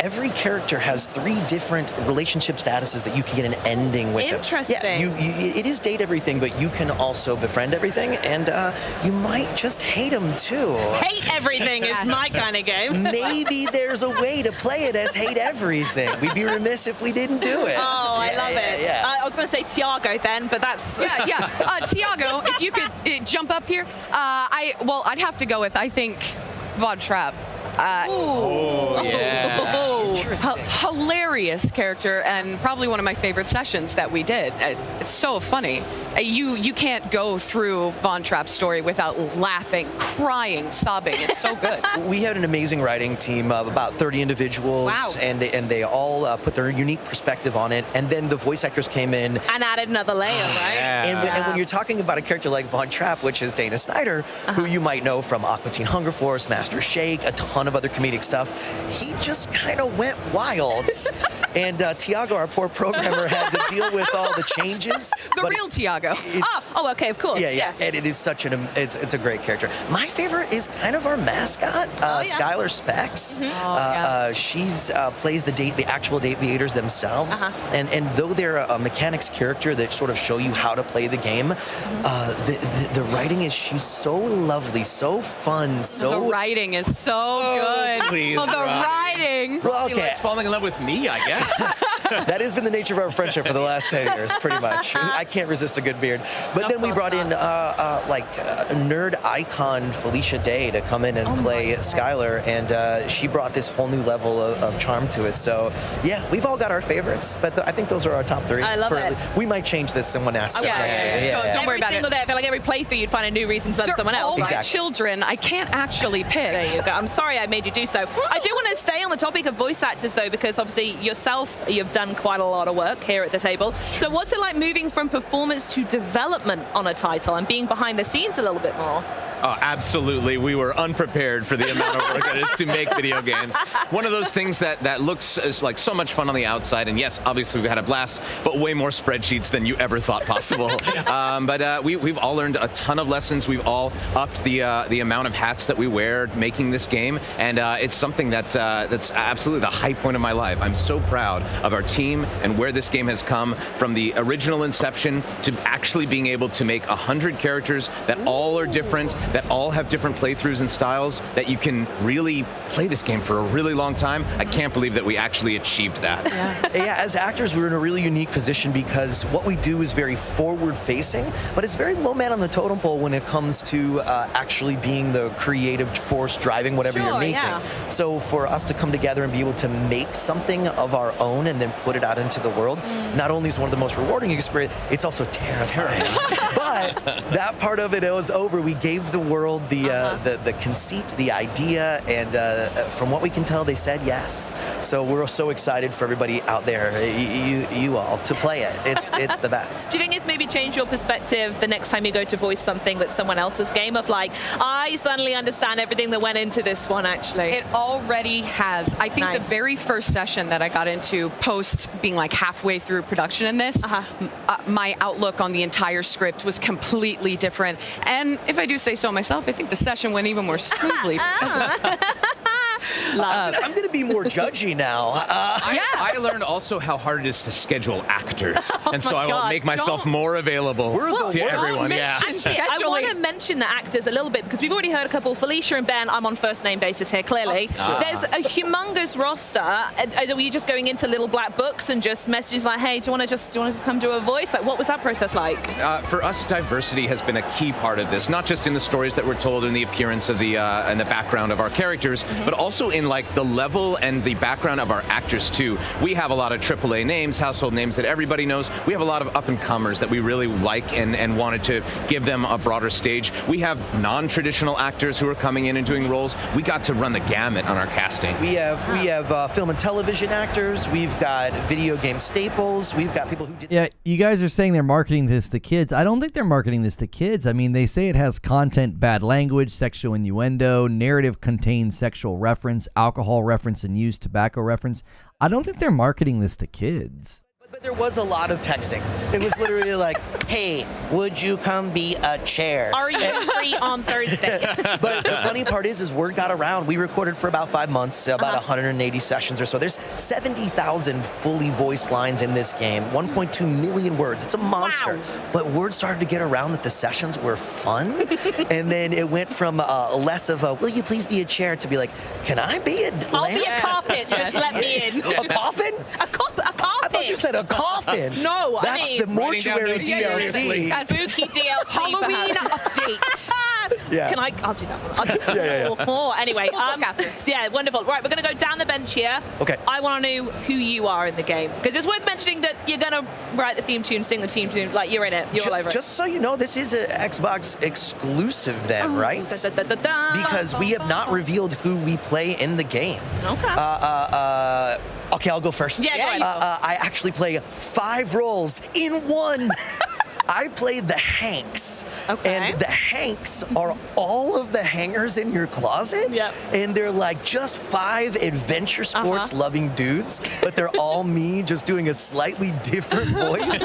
every character has 3 different relationship statuses that you can get an ending with. Interesting. Yeah, it is date everything, but you can also befriend everything, and you might just hate them too. Hate everything is my kind of game. Maybe there's a way to play it as hate everything. We'd be remiss if we didn't do it. Oh, I love it. Yeah. I was going to say Tiago then, but that's... Yeah. Tiago, if you could jump up here. I'd have to go with, I think, Von Trapp. Hilarious character, and probably one of my favorite sessions that we did. It's so funny. You can't go through Von Trapp's story without laughing, crying, sobbing. It's so good. We had an amazing writing team of about 30 individuals, and they all put their unique perspective on it. And then the voice actors came in and added another layer, right? And when you're talking about a character like Von Trapp, which is Dana Snyder, who you might know from Aqua Teen Hunger Force, Master Shake, a ton of other comedic stuff, he just kind of went wild. And Tiago, our poor programmer, had to deal with all the changes. The real Tiago. Okay, of course. Yeah. Yes. And it is such it's a great character. My favorite is kind of our mascot, Skylar Specs. She's plays the actual Dateviators themselves. And though they're a mechanics character that sort of show you how to play the game, the writing is, she's so lovely, so fun, so... The writing is so good. Please, the writing. Well, okay, starts falling in love with me, I guess. That has been the nature of our friendship for the last 10 years, pretty much. I can't resist a good beard. But then we brought in a nerd icon, Felicia Day, to come in and play Skylar, and she brought this whole new level of charm to it. So, yeah, we've all got our favorites, but I think those are our top 3. I love it. We might change this someone asks us next week. Don't worry about it. Every single day, I feel like every playthrough you'd find a new reason to love someone else. They're all my children. I can't actually pick. There you go. I'm sorry I made you do so. I do want to stay on the topic of voice actors, though, because obviously yourself, you've done quite a lot of work here at the table. So what's it like moving from performance to development on a title and being behind the scenes a little bit more? Oh, absolutely. We were unprepared for the amount of work it is to make video games. One of those things that looks as like so much fun on the outside, and yes, obviously we've had a blast, but way more spreadsheets than you ever thought possible. But we've all learned a ton of lessons. We've all upped the amount of hats that we wear making this game, and it's something that's absolutely the high point of my life. I'm so proud of our team and where this game has come from the original inception to actually being able to make 100 characters that all are different, that all have different playthroughs and styles, that you can really play this game for a really long time. I can't believe that we actually achieved that. Yeah, as actors, we're in a really unique position because what we do is very forward-facing, but it's very low man on the totem pole when it comes to actually being the creative force driving whatever you're making. Yeah. So for us to come together and be able to make something of our own and then put it out into the world, not only is one of the most rewarding experiences, it's also terrifying. But that part of it was over. We gave the world the conceit, the idea, and from what we can tell, they said yes. So we're so excited for everybody out there, you all, to play it. It's the best. Do you think it's maybe changed your perspective the next time you go to voice something that's someone else's game of like, I suddenly understand everything that went into this one, actually? It already has. I think the very first session that I got into post being like halfway through production in this, my outlook on the entire script was completely different. And if I do say so myself, I think the session went even more smoothly. I'm going to be more judgy now. I learned also how hard it is to schedule actors, and so I will make myself more available to everyone. Actually, I want to mention the actors a little bit because we've already heard a couple. Felicia and Ben, I'm on first name basis here, clearly. There's a humongous roster. Were you just going into little black books and just messages like, hey, do you want to just come do a voice? Like, what was that process like? For us, diversity has been a key part of this, not just in the stories that we're told in the appearance of the and the background of our characters, but also in like the level and the background of our actors too. We have a lot of AAA names, household names that everybody knows. We have a lot of up-and-comers that we really like and wanted to give them a broader stage. We have non-traditional actors who are coming in and doing roles. We got to run the gamut on our casting. We have film and television actors. We've got video game staples. We've got people who did... Yeah, you guys are saying they're marketing this to kids. I don't think they're marketing this to kids. I mean, they say it has content, bad language, sexual innuendo, narrative contains sexual reference, alcohol reference and use, tobacco reference. I don't think they're marketing this to kids. But there was a lot of texting. It was literally like, hey, would you come be a chair? Are you free on Thursday? But the funny part is word got around. We recorded for about 5 months, about 180 sessions or so. There's 70,000 fully voiced lines in this game, 1.2 million words. It's a monster. Wow. But word started to get around that the sessions were fun. And then it went from less of a, will you please be a chair, to be like, can I be a lamp? I'll be a carpet. Just let me in. A coffin? A carpet. I thought you said a coffin. No, that's the mortuary DLC. Spooky DLC. Halloween update. Yeah. I'll do that one. Anyway, yeah, wonderful. Right, we're going to go down the bench here. Okay. I want to know who you are in the game because it's worth mentioning that you're going to write the theme tune, sing the theme tune, like you're in it. You're all over it. Just so you know, this is an Xbox exclusive then, right? Because we have not revealed who we play in the game. Okay. Okay, I'll go first. Yeah, go ahead. I actually play 5 roles in one. I played the Hanks. Okay. And the Hanks are all of the hangers in your closet. Yep. And they're like just 5 adventure sports loving dudes, but they're all me just doing a slightly different voice.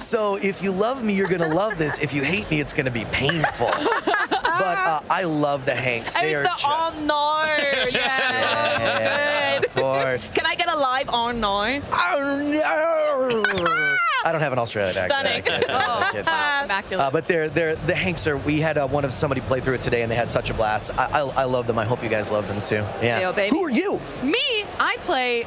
So if you love me, you're going to love this. If you hate me, it's going to be painful. But I love the Hanks. They are just... Oh, no. Yeah, of course. Can I get a live oh, no? Oh, no. I don't have an Australian accent. Immaculate. But the Hanks are. We had somebody play through it today, and they had such a blast. I love them. I hope you guys love them too. Yeah. Who are you? Me, I play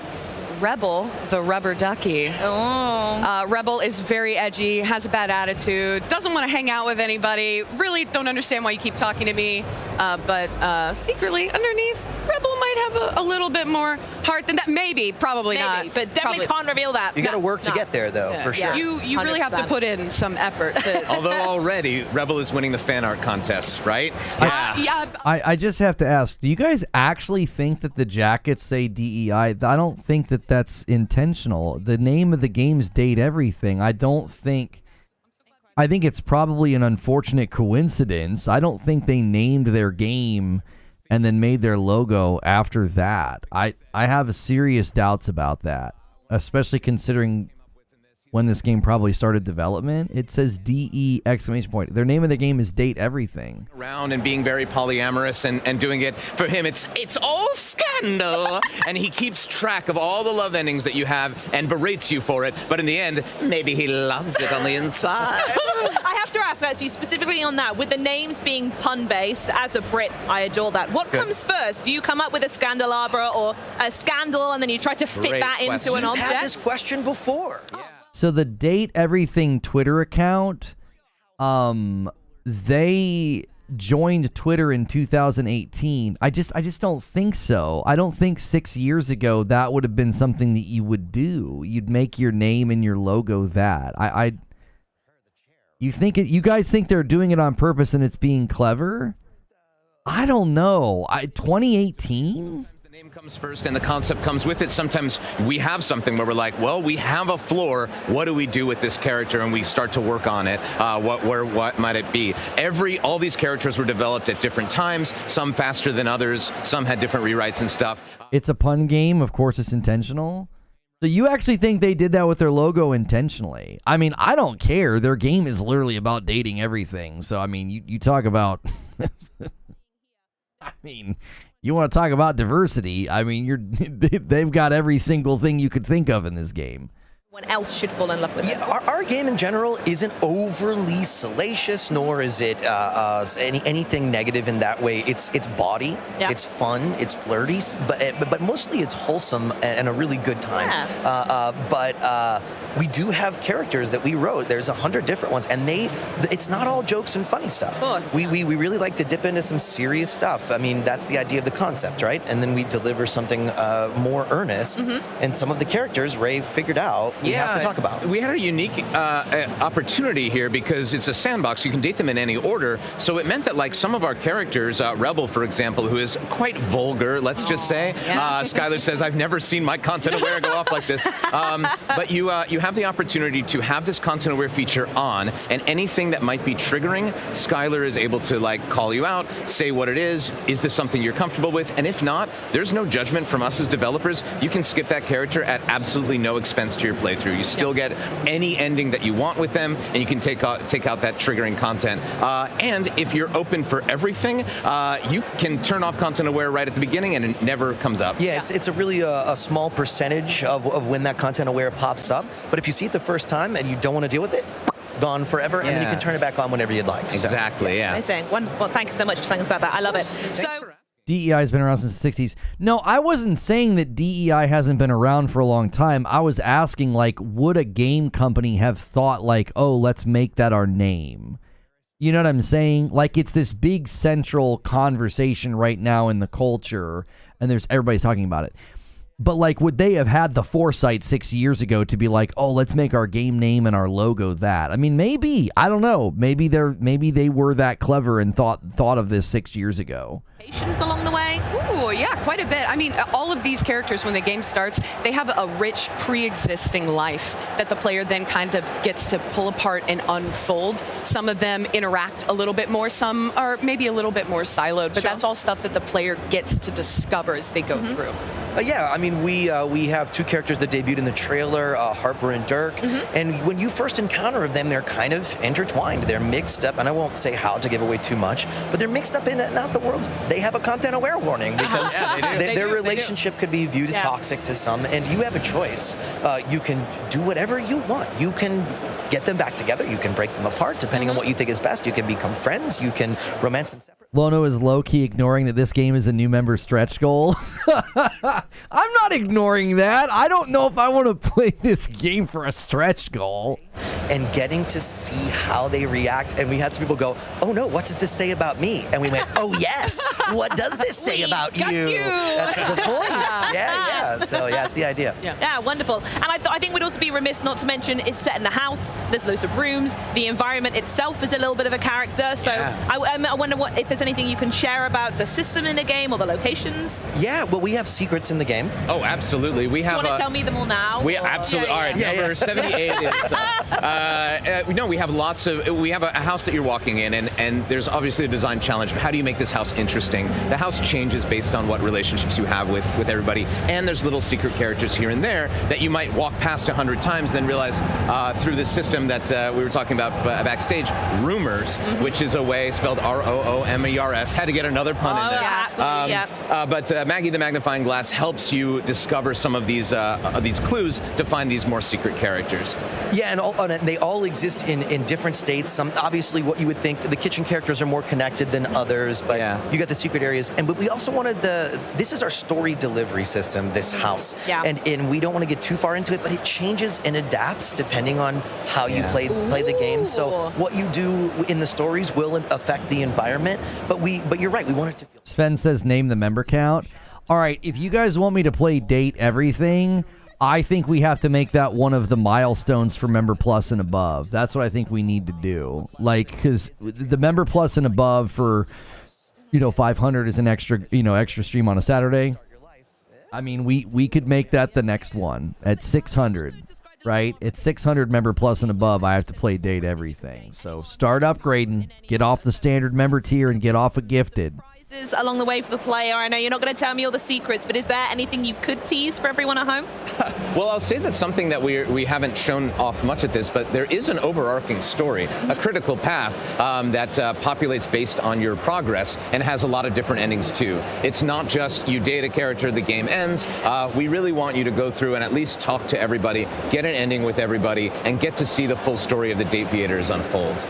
Rebel, the rubber ducky. Rebel is very edgy, has a bad attitude, doesn't want to hang out with anybody, really don't understand why you keep talking to me, but secretly underneath, Rebel might have a little bit more heart than that. Maybe, probably not. But definitely can't reveal that. You got to work to get there, though, for sure. You really have to put in some effort. Although already, Rebel is winning the fan art contest, right? I just have to ask, do you guys actually think that the jackets say DEI? I don't think that that's intentional. The name of the game's Date Everything. I think it's probably an unfortunate coincidence. I don't think they named their game and then made their logo after that. I have serious doubts about that, especially considering when this game probably started development. It says DE exclamation point. Their name of the game is Date Everything. Around and being very polyamorous and doing it. For him, it's all scandal. And he keeps track of all the love endings that you have and berates you for it. But in the end, maybe he loves it on the inside. I have to ask, actually, specifically on that, with the names being pun-based, as a Brit, I adore that. What comes first? Do you come up with a Scandelabra or a scandal and then you try to fit that into an object? You've had this question before. So the Date Everything Twitter account, they joined Twitter in 2018. I just don't think so. I don't think 6 years ago that would have been something that you would do. You'd make your name and your logo that. You guys think they're doing it on purpose and it's being clever? I don't know. 2018? The name comes first and the concept comes with it. Sometimes we have something where we're like, well, we have a floor. What do we do with this character? And we start to work on it. What might it be? All these characters were developed at different times, some faster than others, some had different rewrites and stuff. It's a pun game. Of course, it's intentional. So you actually think they did that with their logo intentionally? I mean, I don't care. Their game is literally about dating everything. So, I mean, you talk about... I mean... You want to talk about diversity? I mean, they've got every single thing you could think of in this game. One else should fall in love with it. Our game in general isn't overly salacious, nor is it anything negative in that way. It's bawdy, it's fun, it's flirty, but mostly it's wholesome and a really good time. But we do have characters that we wrote. There's 100 different ones, and it's not all jokes and funny stuff. Of course. We really like to dip into some serious stuff. I mean, that's the idea of the concept, right? And then we deliver something more earnest. And some of the characters Ray figured out we have to talk about. We had a unique opportunity here because it's a sandbox. You can date them in any order. So it meant that, like, some of our characters, Rebel, for example, who is quite vulgar, let's just say. Skylar says, I've never seen my content-aware go off like this. But you have the opportunity to have this content-aware feature on, and anything that might be triggering, Skylar is able to, like, call you out, say what it is this something you're comfortable with? And if not, there's no judgment from us as developers. You can skip that character at absolutely no expense to your playthrough. You still get any ending that you want with them, and you can take out that triggering content. And if you're open for everything, you can turn off content-aware right at the beginning, and it never comes up. Yeah, it's a really a small percentage of when that content-aware pops up. But if you see it the first time and you don't want to deal with it, gone forever, and then you can turn it back on whenever you'd like. Exactly, Amazing. Wonderful. Thank you so much for telling us about that. I love it. DEI has been around since the 60s. No, I wasn't saying that DEI hasn't been around for a long time. I was asking, like, would a game company have thought, like, oh, let's make that our name? You know what I'm saying? Like, it's this big central conversation right now in the culture, and everybody's talking about it. But, like, would they have had the foresight 6 years ago to be like, oh, let's make our game name and our logo that? I mean, maybe. I don't know. Maybe they were that clever and thought of this 6 years ago. Patience along the way? Ooh, yeah, quite a bit. I mean, all of these characters, when the game starts, they have a rich pre-existing life that the player then kind of gets to pull apart and unfold. Some of them interact a little bit more. Some are maybe a little bit more siloed, but that's all stuff that the player gets to discover as they go through. Yeah, I mean, we have two characters that debuted in the trailer, Harper and Dirk, and when you first encounter them, they're kind of intertwined. They're mixed up, and I won't say how to give away too much, but they're mixed up in not the world's. They have a content-aware warning because their relationship could be viewed as toxic to some, and you have a choice. You can do whatever you want. You can get them back together. You can break them apart, depending on what you think is best. You can become friends. You can romance them separately. Lono is low-key ignoring that this game is a new member stretch goal. I'm not ignoring that. I don't know if I want to play this game for a stretch goal. And getting to see how they react. And we had some people go, oh no, what does this say about me? And we went, oh yes, what does this say about you? That's the point. Yeah. So yeah, it's the idea. Yeah, wonderful. And I think we'd also be remiss not to mention it's set in the house. There's loads of rooms. The environment itself is a little bit of a character. So I wonder if there's anything you can share about the system in the game or the locations. Yeah, well, we have secrets in the game. Oh, absolutely. We have. Do you want to tell me them all now? We absolutely. All right, number 78 is. No, we have lots of. We have a house that you're walking in, and there's obviously a design challenge. How do you make this house interesting? The house changes based on what relationships you have with everybody, and there's little secret characters here and there that you might walk past 100 times, then realize through this system that we were talking about backstage, Roomers, which is a way spelled ROOMERS. Had to get another pun in there. Absolutely, but Maggie the Magnifying Glass helps you discover some of these clues to find these more secret characters. Yeah, and they all exist in different states. Some obviously what you would think the kitchen characters are more connected than others, but you got the secret areas. But we also wanted this is our story delivery system, this house. Yeah. And we don't want to get too far into it, but it changes and adapts depending on how you play the game. So what you do in the stories will affect the environment. But you're right, we want it to feel. Sven says name the member count. All right, if you guys want me to play date everything, I think we have to make that one of the milestones for Member Plus and above. That's what I think we need to do. Like, because the Member Plus and above for, 500 is an extra stream on a Saturday. I mean, we could make that the next one at 600, right? At 600 Member Plus and above, I have to play date everything. So start upgrading, get off the standard member tier, and get off of gifted. Along the way for the player. I know you're not going to tell me all the secrets, but is there anything you could tease for everyone at home? Well, I'll say that's something that we haven't shown off much at this, but there is an overarching story, a critical path that populates based on your progress and has a lot of different endings too. It's not just you date a character, the game ends. We really want you to go through and at least talk to everybody, get an ending with everybody, and get to see the full story of the Date Theaters unfold.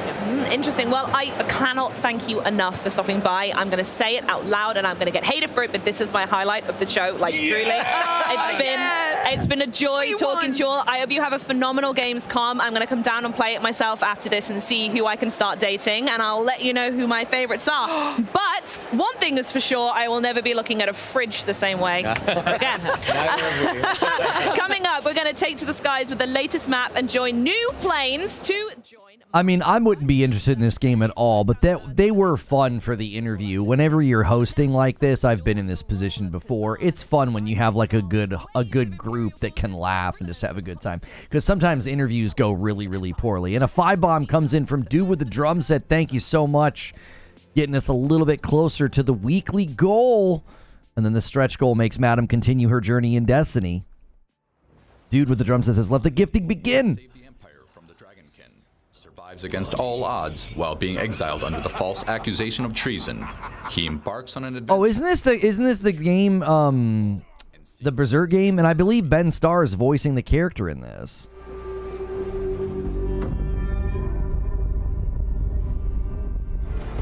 Interesting. Well, I cannot thank you enough for stopping by. I'm going to say it out loud, and I'm going to get hated for it, but this is my highlight of the show. Like, truly, it's been a joy talking to you all. I hope you have a phenomenal Gamescom. I'm going to come down and play it myself after this and see who I can start dating, and I'll let you know who my favorites are. But one thing is for sure, I will never be looking at a fridge the same way again. Coming up, we're going to take to the skies with the latest map and join new planes to join. I mean, I wouldn't be interested in this game at all, but they were fun for the interview. Whenever you're hosting like this, I've been in this position before. It's fun when you have like a good group that can laugh and just have a good time. Because sometimes interviews go really, really poorly. And a 5-bomb comes in from Dude with the Drum Set. Thank you so much. Getting us a little bit closer to the weekly goal. And then the stretch goal makes Madam continue her journey in Destiny. Dude with the Drum Set says, let the gifting begin. Against all odds while being exiled under the false accusation of treason. He embarks on an adventure. Oh, isn't this the game, the Berserker game? And I believe Ben Starr is voicing the character in this.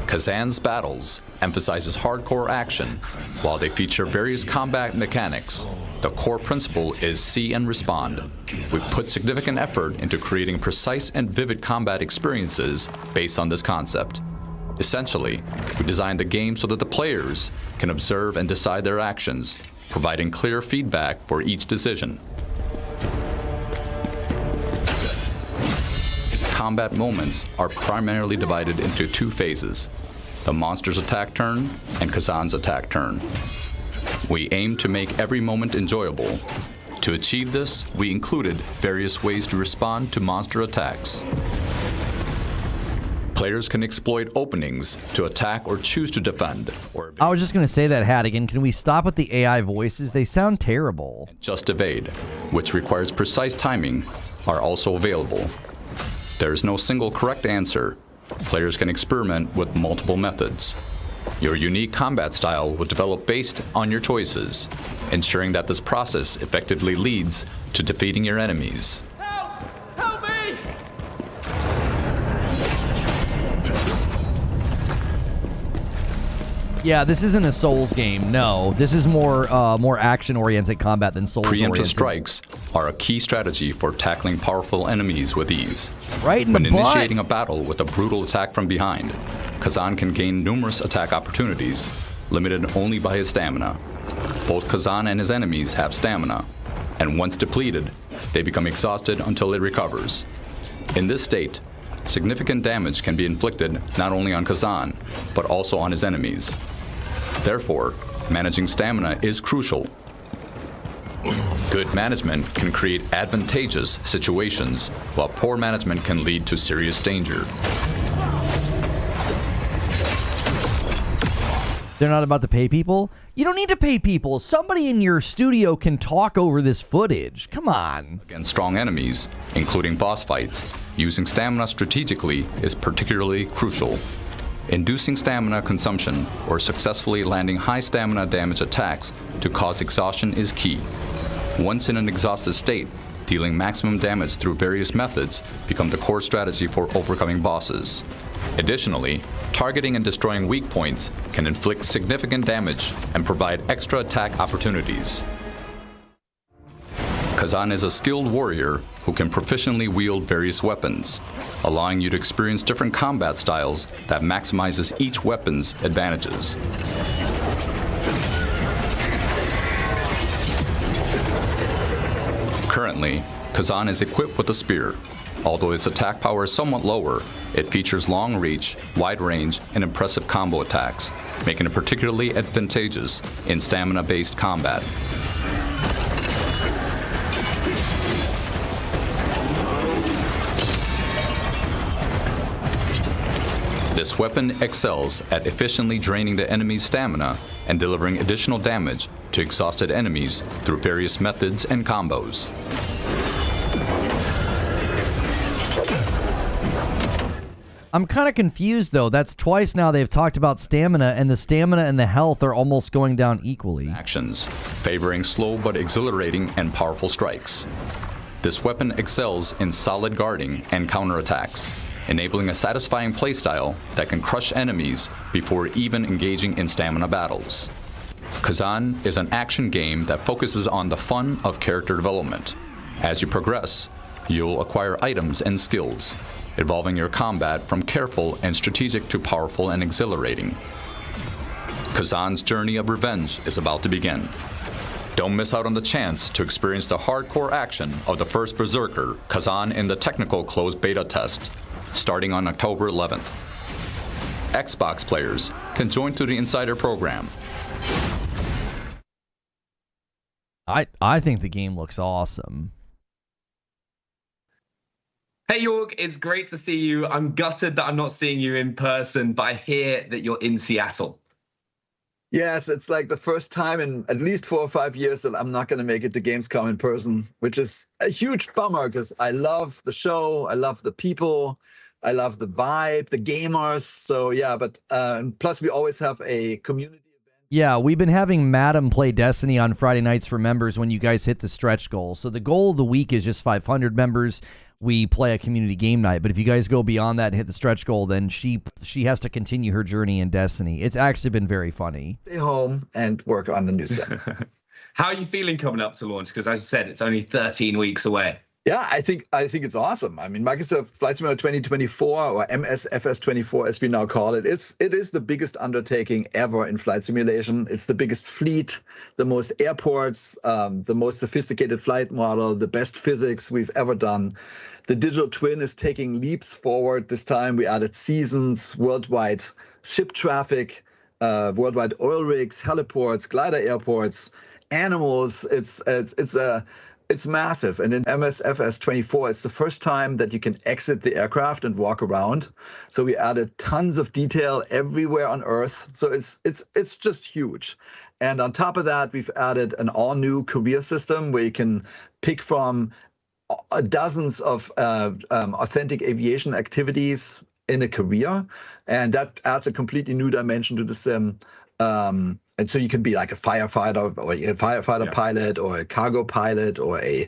Kazan's battles emphasizes hardcore action, while they feature various combat mechanics. The core principle is see and respond. We've put significant effort into creating precise and vivid combat experiences based on this concept. Essentially, we designed the game so that the players can observe and decide their actions, providing clear feedback for each decision. Combat moments are primarily divided into two phases: the monster's attack turn and Khazan's attack turn. We aim to make every moment enjoyable. To achieve this, we included various ways to respond to monster attacks. Players can exploit openings to attack or choose to defend. Or I was just going to say that, Hadigan. Can we stop with the AI voices? They sound terrible. Just evade, which requires precise timing, are also available. There is no single correct answer. Players can experiment with multiple methods. Your unique combat style will develop based on your choices, ensuring that this process effectively leads to defeating your enemies. Help me! Yeah, this isn't a Souls game. No, this is more action-oriented combat than Souls-oriented. Preemptive strikes are a key strategy for tackling powerful enemies with ease. Right in when the butt. initiating a battle with a brutal attack from behind, Kazan can gain numerous attack opportunities, limited only by his stamina. Both Kazan and his enemies have stamina, and once depleted, they become exhausted until it recovers. In this state, significant damage can be inflicted not only on Kazan, but also on his enemies. Therefore, managing stamina is crucial. Good management can create advantageous situations, while poor management can lead to serious danger. They're not about to pay people? You don't need to pay people. Somebody in your studio can talk over this footage. Come on. Against strong enemies, including boss fights, using stamina strategically is particularly crucial. Inducing stamina consumption or successfully landing high stamina damage attacks to cause exhaustion is key. Once in an exhausted state, dealing maximum damage through various methods become the core strategy for overcoming bosses. Additionally, targeting and destroying weak points can inflict significant damage and provide extra attack opportunities. Kazan is a skilled warrior who can proficiently wield various weapons, allowing you to experience different combat styles that maximizes each weapon's advantages. Currently, Kazan is equipped with a spear. Although its attack power is somewhat lower, it features long reach, wide range, and impressive combo attacks, making it particularly advantageous in stamina-based combat. This weapon excels at efficiently draining the enemy's stamina and delivering additional damage to exhausted enemies through various methods and combos. I'm kind of confused, though. That's twice now they've talked about stamina, and the stamina and the health are almost going down equally. Actions, favoring slow but exhilarating and powerful strikes. This weapon excels in solid guarding and counterattacks, enabling a satisfying playstyle that can crush enemies before even engaging in stamina battles. Kazan is an action game that focuses on the fun of character development. As you progress, you'll acquire items and skills, evolving your combat from careful and strategic to powerful and exhilarating. Kazan's journey of revenge is about to begin. Don't miss out on the chance to experience the hardcore action of the First Berserker, Kazan in the technical closed beta test, starting on October 11th. Xbox players can join through the Insider program. I think the game looks awesome. Hey York, it's great to see you. I'm gutted that I'm not seeing you in person, but I hear that you're in Seattle. Yes, it's like the first time in at least 4 or 5 years that I'm not going to make it to Gamescom in person, which is a huge bummer because I love the show, I love the people, I love the vibe, the gamers. So yeah, but plus we always have a community. Yeah, we've been having Madam play Destiny on Friday nights for members when you guys hit the stretch goal. So the goal of the week is just 500 members. We play a community game night, but if you guys go beyond that and hit the stretch goal, then she has to continue her journey in Destiny. It's actually been very funny. Stay home and work on the new set. How are you feeling coming up to launch? Because as you said, it's only 13 weeks away. Yeah, I think it's awesome. I mean, Microsoft Flight Simulator 2024 or MSFS 24, as we now call it, it is the biggest undertaking ever in flight simulation. It's the biggest fleet, the most airports, the most sophisticated flight model, the best physics we've ever done. The digital twin is taking leaps forward this time. We added seasons, worldwide ship traffic, worldwide oil rigs, heliports, glider airports, animals. It's a It's massive. And in MSFS 24, it's the first time that you can exit the aircraft and walk around. So we added tons of detail everywhere on Earth. So it's just huge. And on top of that, we've added an all-new career system where you can pick from dozens of authentic aviation activities in a career. And that adds a completely new dimension to the sim. And so you can be like a firefighter or a firefighter pilot or a cargo pilot or a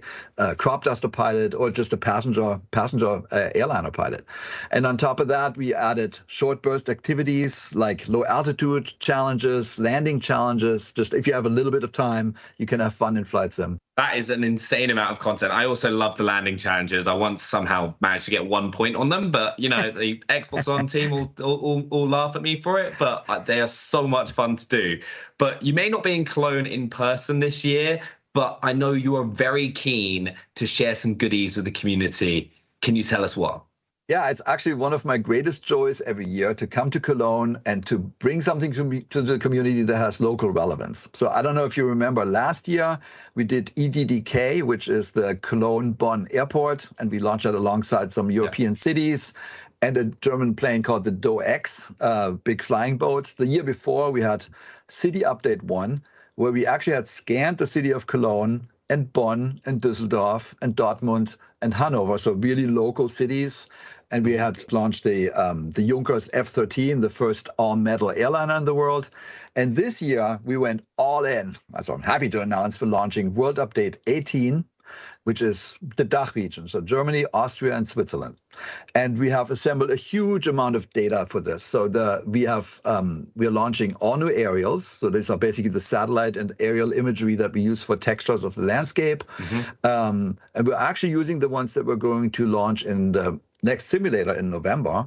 crop duster pilot or just a passenger airliner pilot. And on top of that, we added short burst activities like low altitude challenges, landing challenges. Just if you have a little bit of time, you can have fun in Flight Sim. That is an insane amount of content. I also love the landing challenges. I once somehow managed to get 1 point on them, but the Xbox One team will laugh at me for it. But they are so much fun to do. But you may not be in Cologne in person this year, but I know you are very keen to share some goodies with the community. Can you tell us what? Yeah, it's actually one of my greatest joys every year to come to Cologne and to bring something to the community that has local relevance. So I don't know if you remember last year, we did EDDK, which is the Cologne-Bonn airport, and we launched that alongside some European cities and a German plane called the DoX, big flying boat. The year before, we had City Update 1, where we actually had scanned the city of Cologne and Bonn and Düsseldorf and Dortmund and Hanover, so really local cities. And we had launched the Junkers F-13, the first all-metal airliner in the world. And this year, we went all in. So I'm happy to announce we're launching World Update 18, which is the DACH region, so Germany, Austria, and Switzerland. And we have assembled a huge amount of data for this. So we are launching all new aerials. So these are basically the satellite and aerial imagery that we use for textures of the landscape. And we're actually using the ones that we're going to launch in the next simulator in November.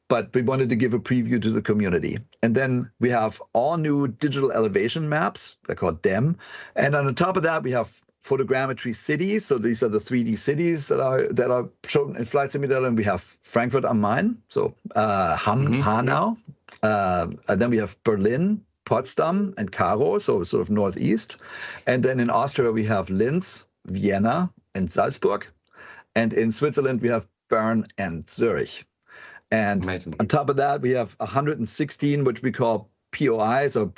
But we wanted to give a preview to the community. And then we have all new digital elevation maps. They're called DEM. And on the top of that, we have photogrammetry cities. So these are the 3D cities that are shown in Flight Simulator. And we have Frankfurt am Main, so Hanau. And then we have Berlin, Potsdam, and Karo, so sort of northeast. And then in Austria, we have Linz, Vienna, and Salzburg. And in Switzerland, we have Bern and Zurich. And amazing. On top of that, we have 116, which we call POIs, or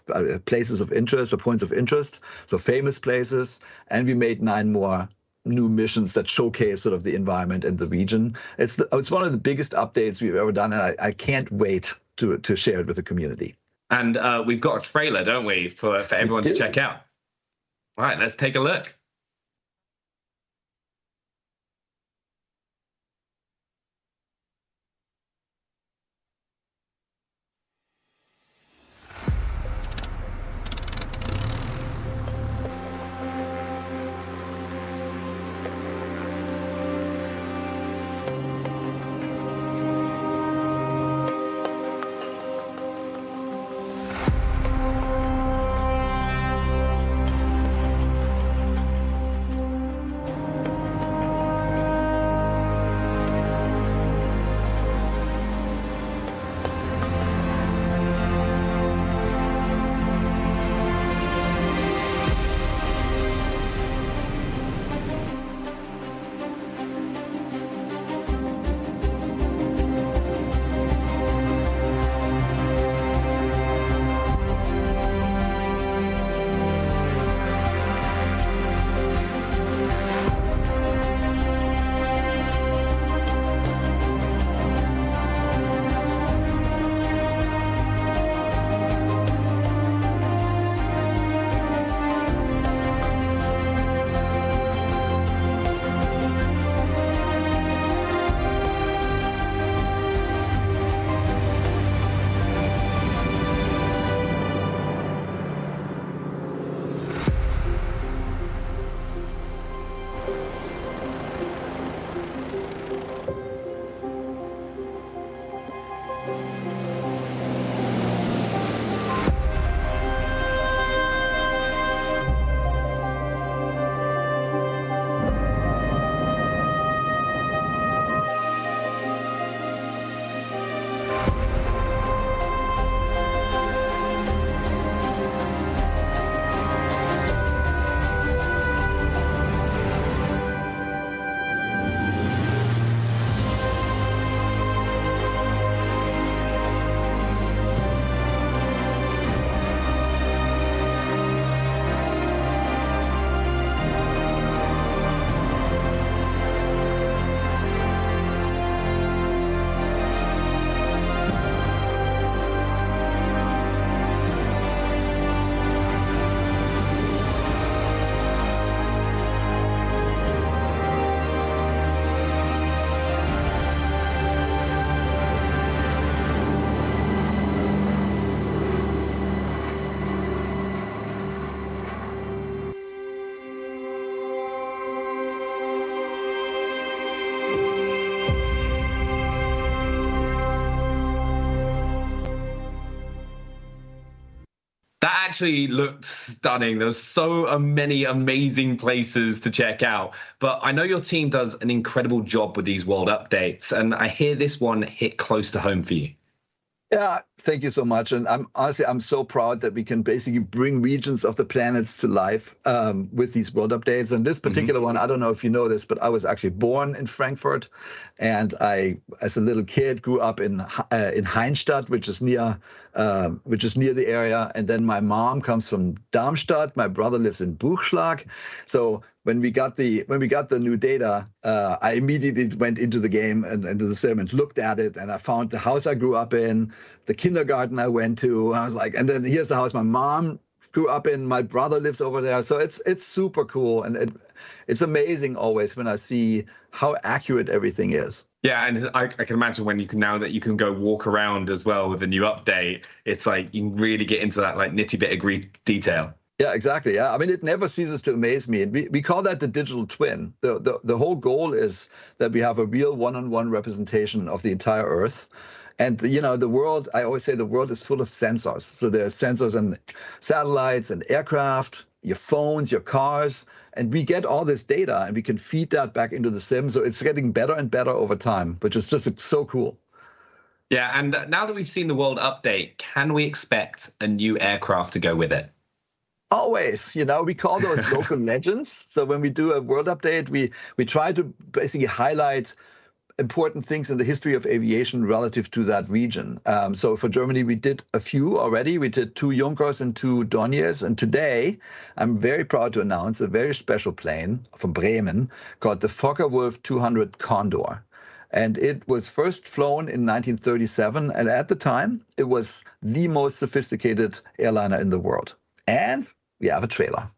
places of interest, or points of interest, so famous places. And we made 9 more new missions that showcase sort of the environment and the region. It's one of the biggest updates we've ever done, and I can't wait to share it with the community. And we've got a trailer, don't we, for everyone to check out? All right, let's take a look. actually looked stunning. There's so many amazing places to check out. But I know your team does an incredible job with these world updates, and I hear this one hit close to home for you. Yeah, thank you so much. And I'm so proud that we can basically bring regions of the planets to life with these world updates. And this particular one, I don't know if you know this, but I was actually born in Frankfurt, and I, as a little kid, grew up in Heinstadt, which is near the area. And then my mom comes from Darmstadt. My brother lives in Buchschlag. So when we got the new data, I immediately went into the game and into the sim and looked at it, and I found the house I grew up in, the kindergarten I went to. I was like, and then here's the house my mom grew up in. My brother lives over there, so it's super cool, and it's amazing always when I see how accurate everything is. Yeah, and I can imagine when you can go walk around as well with the new update. It's like you can really get into that like nitty bitty detail. Yeah, exactly. Yeah, I mean, it never ceases to amaze me. And we call that the digital twin. The whole goal is that we have a real one-on-one representation of the entire Earth. And, you know, the world, I always say the world is full of sensors. So there's sensors and satellites and aircraft, your phones, your cars. And we get all this data and we can feed that back into the sim. So it's getting better and better over time, which is just so cool. Yeah, and now that we've seen the world update, can we expect a new aircraft to go with it? Always, you know, we call those local legends. So when we do a world update, we try to basically highlight important things in the history of aviation relative to that region. So for Germany, we did a few already. We did 2 Junkers and 2 Dorniers. And today, I'm very proud to announce a very special plane from Bremen called the Focke-Wulf 200 Condor. And it was first flown in 1937. And at the time, it was the most sophisticated airliner in the world. And we have a trailer.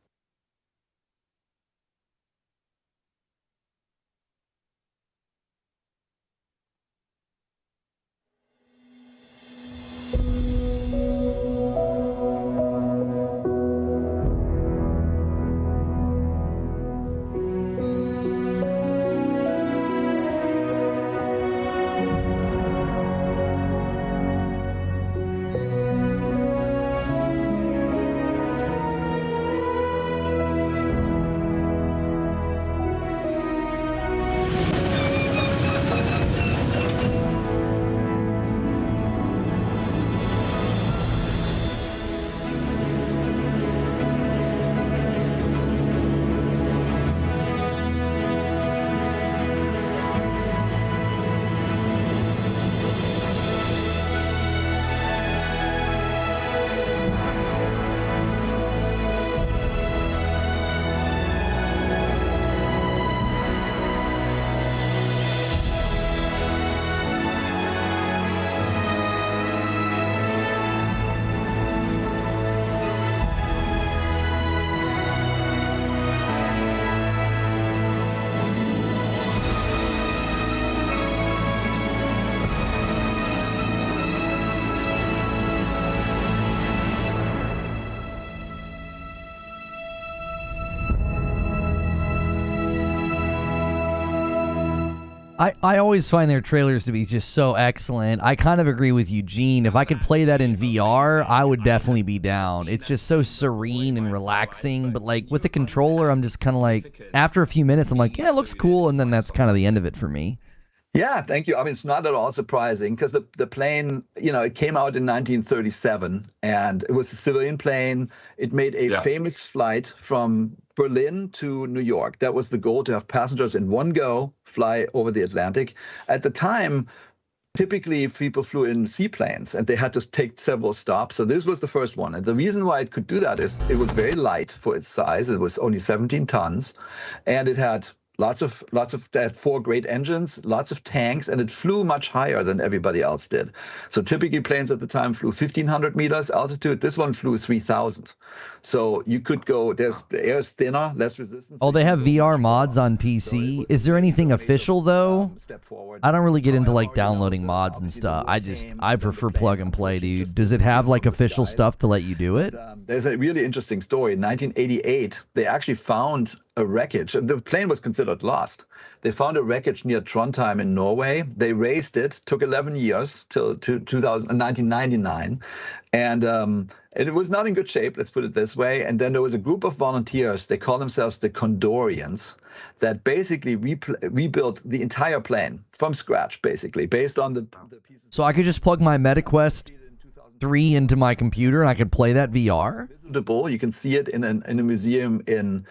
I always find their trailers to be just so excellent. I kind of agree with Eugene. If I could play that in VR, I would definitely be down. It's just so serene and relaxing. But like with the controller, I'm just kind of like, after a few minutes, I'm like, yeah, it looks cool. And then that's kind of the end of it for me. Yeah, thank you. I mean, it's not at all surprising because the plane, you know, it came out in 1937 and it was a civilian plane. It made a famous flight from Berlin to New York. That was the goal, to have passengers in one go fly over the Atlantic. At the time, typically people flew in seaplanes and they had to take several stops. So this was the first one. And the reason why it could do that is it was very light for its size. It was only 17 tons and it had they had 4 great engines, lots of tanks, and it flew much higher than everybody else did. So typically planes at the time flew 1,500 meters altitude. This one flew 3,000. So you could go, the air is thinner, less resistance. Oh, they have VR mods on PC. Is there anything official though? I don't really get into like downloading mods and stuff. I prefer plug and play, dude. Does it have like official stuff to let you do it? There's a really interesting story. In 1988, they actually found a wreckage. The plane was considered lost. They found a wreckage near Trondheim in Norway. They raised it. Took 11 years till 1999, and it was not in good shape. Let's put it this way. And then there was a group of volunteers. They call themselves the Condorians, that basically rebuilt the entire plane from scratch, basically based on the pieces. So I could just plug my MetaQuest 3 into my computer and I could play that VR? Visitable. You can see it in a museum in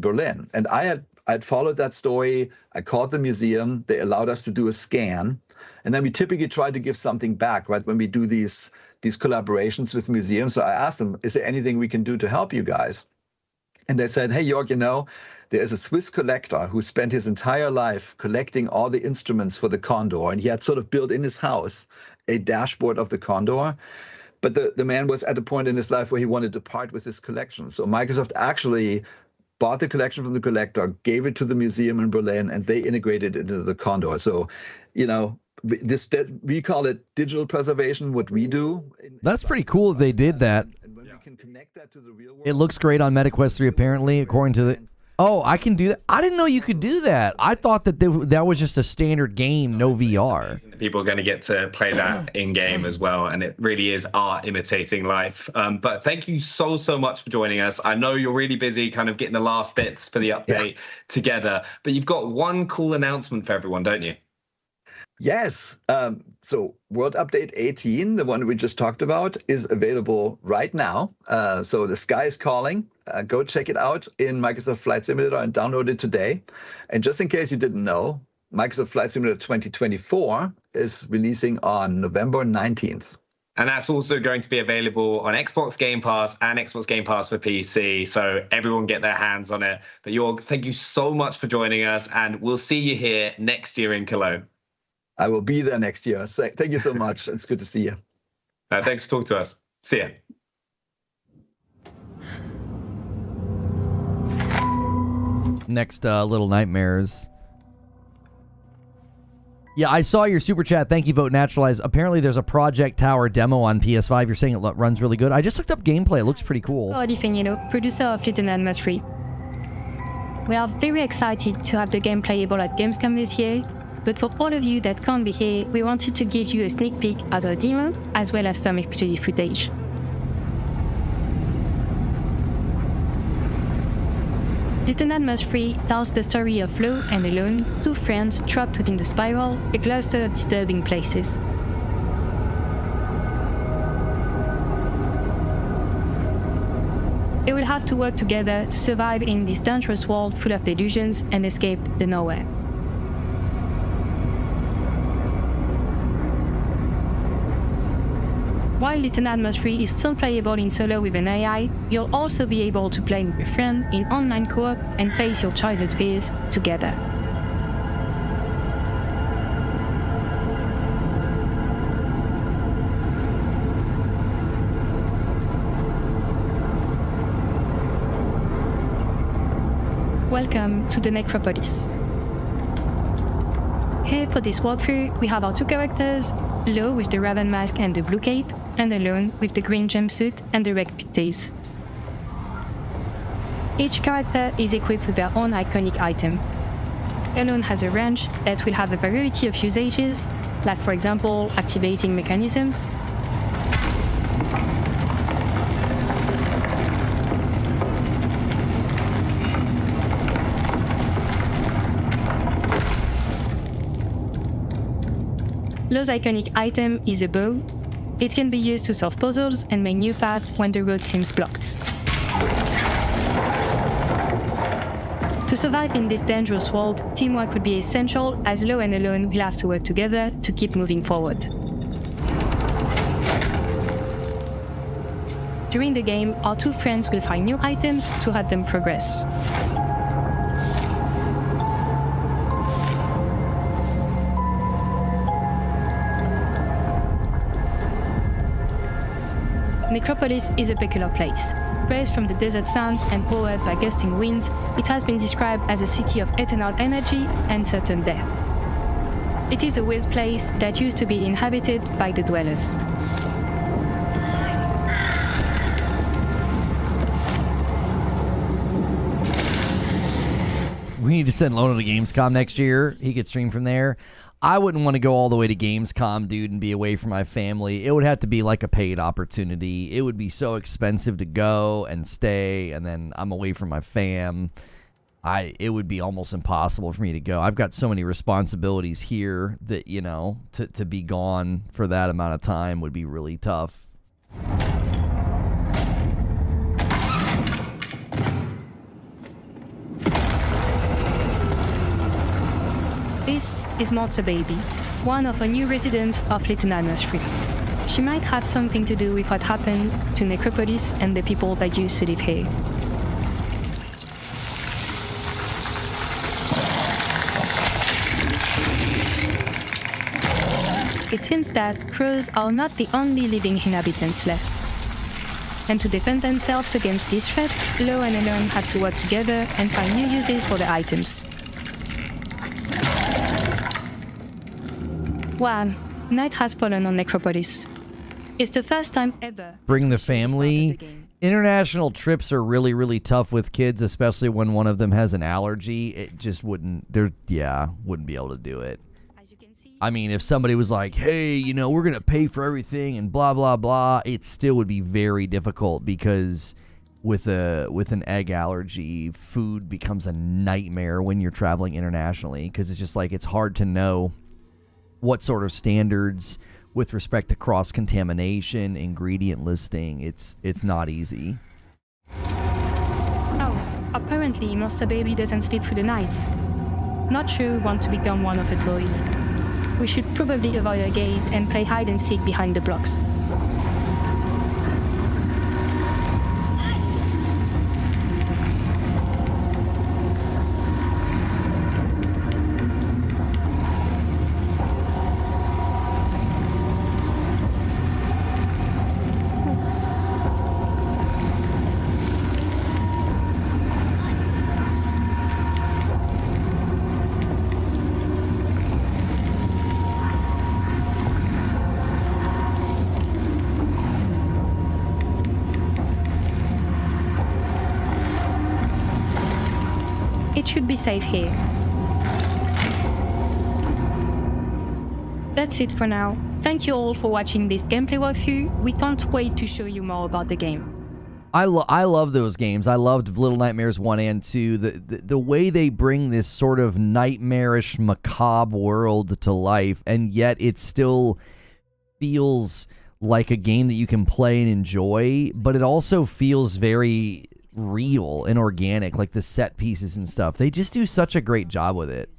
Berlin. And I had followed that story. I called the museum. They allowed us to do a scan. And then we typically try to give something back, right, when we do these collaborations with museums. So I asked them, is there anything we can do to help you guys? And they said, hey, Jörg, there is a Swiss collector who spent his entire life collecting all the instruments for the Condor. And he had sort of built in his house a dashboard of the Condor. But the man was at a point in his life where he wanted to part with his collection. So Microsoft actually bought the collection from the collector, gave it to the museum in Berlin, and they integrated it into the Condor. So, we call it digital preservation, what we do. That's pretty cool that they did that. It looks great on MetaQuest 3, apparently, according to the... Oh, I can do that. I didn't know you could do that. I thought that that was just a standard game, no VR. People are going to get to play that in-game as well, and it really is art imitating life. But thank you so much for joining us. I know you're really busy kind of getting the last bits for the update together, but you've got one cool announcement for everyone, don't you? Yes. So World Update 18, the one we just talked about, is available right now. So the sky is calling. Go check it out in Microsoft Flight Simulator and download it today. And just in case you didn't know, Microsoft Flight Simulator 2024 is releasing on November 19th. And that's also going to be available on Xbox Game Pass and Xbox Game Pass for PC. So everyone get their hands on it. But Jörg, thank you so much for joining us. And we'll see you here next year in Cologne. I will be there next year. So thank you so much. It's good to see you. Thanks for talking to us. See ya. Next, Little Nightmares. Yeah, I saw your super chat. Thank you, Vote Naturalize. Apparently, there's a Project Tower demo on PS5. You're saying it runs really good. I just looked up gameplay. It looks pretty cool. Producer of Little Nightmares 3. We are very excited to have the game playable at Gamescom this year. But for all of you that can't be here, we wanted to give you a sneak peek at our demo, as well as some exclusive footage. Little Nightmares 3 tells the story of Flo and Alone, two friends trapped within the spiral, a cluster of disturbing places. They will have to work together to survive in this dangerous world full of delusions and escape the nowhere. While Little Nightmares 3 is still playable in solo with an AI, you'll also be able to play with a friend in online co-op and face your childhood fears together. Welcome to the Necropolis. Here for this walkthrough, we have our two characters, Lo with the Raven mask and the blue cape, and Alone with the green jumpsuit and the red pigtails. Each character is equipped with their own iconic item. Alone has a wrench that will have a variety of usages, like for example, activating mechanisms, Lo's iconic item is a bow. It can be used to solve puzzles and make new paths when the road seems blocked. To survive in this dangerous world, teamwork would be essential, as Lo and Alone will have to work together to keep moving forward. During the game, our two friends will find new items to help them progress. Necropolis is a peculiar place. Raised from the desert sands and powered by gusting winds, it has been described as a city of eternal energy and certain death. It is a weird place that used to be inhabited by the dwellers. We need to send Lono to Gamescom next year. He could stream from there. I wouldn't want to go all the way to Gamescom, dude, and be away from my family. It would have to be like a paid opportunity. It would be so expensive to go and stay, and then I'm away from my fam. It would be almost impossible for me to go. I've got so many responsibilities here that, you know, to be gone for that amount of time would be really tough. This is Monster Baby, one of the new residents of Little Nightmares 3. She might have something to do with what happened to Necropolis and the people that used to live here. It seems that crows are not the only living inhabitants left. And to defend themselves against this threat, Lo and Elon had to work together and find new uses for the items. Wow, night has fallen on Necropolis. It's the first time ever. Bring the family. International trips are really, really tough with kids, especially when one of them has an allergy. It just wouldn't be able to do it. I mean, if somebody was like, hey, you know, we're going to pay for everything and blah, blah, blah, it still would be very difficult because with an egg allergy, food becomes a nightmare when you're traveling internationally because it's just like it's hard to know what sort of standards with respect to cross-contamination, ingredient listing. It's not easy. Oh, apparently Monster Baby doesn't sleep through the night. Not sure we want to become one of her toys. We should probably avoid her gaze and play hide and seek behind the blocks. It should be safe here. That's it for now. Thank you all for watching this gameplay walkthrough. We can't wait to show you more about the game. I love those games. I loved Little Nightmares 1 and 2. The way they bring this sort of nightmarish, macabre world to life, and yet it still feels like a game that you can play and enjoy, but it also feels very real and organic, like the set pieces and stuff. They just do such a great job with it.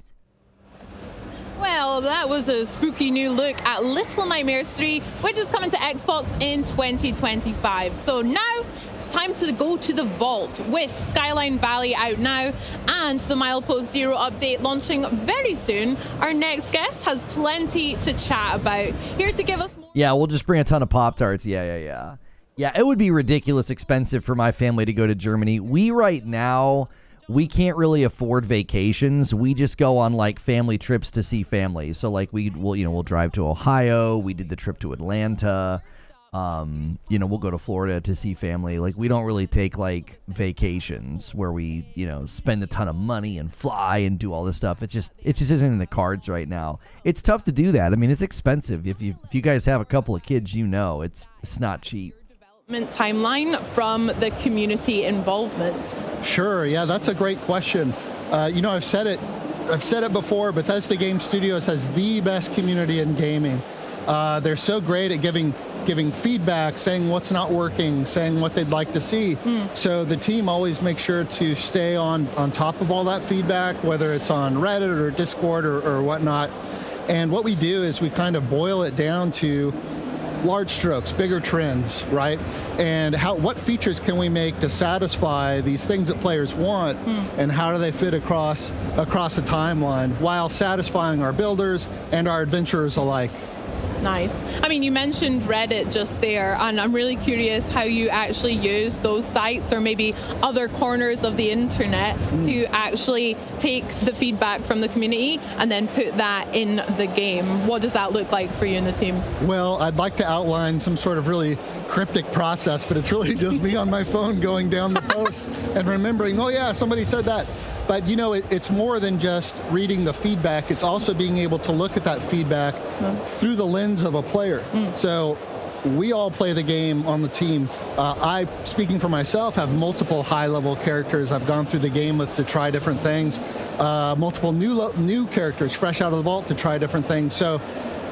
Well, that was a spooky new look at Little Nightmares 3, which is coming to Xbox in 2025. So now it's time to go to the vault with Skyline Valley out now and the Milepost Zero update launching very soon. Our next guest has plenty to chat about. Here to give us more. Yeah, we'll just bring a ton of Pop-Tarts. Yeah, it would be ridiculous expensive for my family to go to Germany. Right now, we can't really afford vacations. We just go on like family trips to see family. So like we'll drive to Ohio. We did the trip to Atlanta. We'll go to Florida to see family. Like we don't really take like vacations where we, spend a ton of money and fly and do all this stuff. It just isn't in the cards right now. It's tough to do that. I mean, it's expensive. If you guys have a couple of kids, it's not cheap. Timeline from the community involvement. Sure, yeah, that's a great question. I've said it before, Bethesda Game Studios has the best community in gaming. They're so great at giving feedback, saying what's not working, saying what they'd like to see. So the team always makes sure to stay on top of all that feedback, whether it's on Reddit or Discord or whatnot. And what we do is we kind of boil it down to large strokes, bigger trends, right? And what features can we make to satisfy these things that players want, and how do they fit across a timeline while satisfying our builders and our adventurers alike? Nice. I mean, you mentioned Reddit just there, and I'm really curious how you actually use those sites or maybe other corners of the internet to actually take the feedback from the community and then put that in the game. What does that look like for you and the team? Well, I'd like to outline some sort of really cryptic process, but it's really just me on my phone going down the post and remembering, oh yeah, somebody said that. But you know, it's more than just reading the feedback. It's also being able to look at that feedback through the lens of a player. So we all play the game on the team. I, speaking for myself, have multiple high-level characters I've gone through the game with to try different things. Multiple new characters fresh out of the vault to try different things. So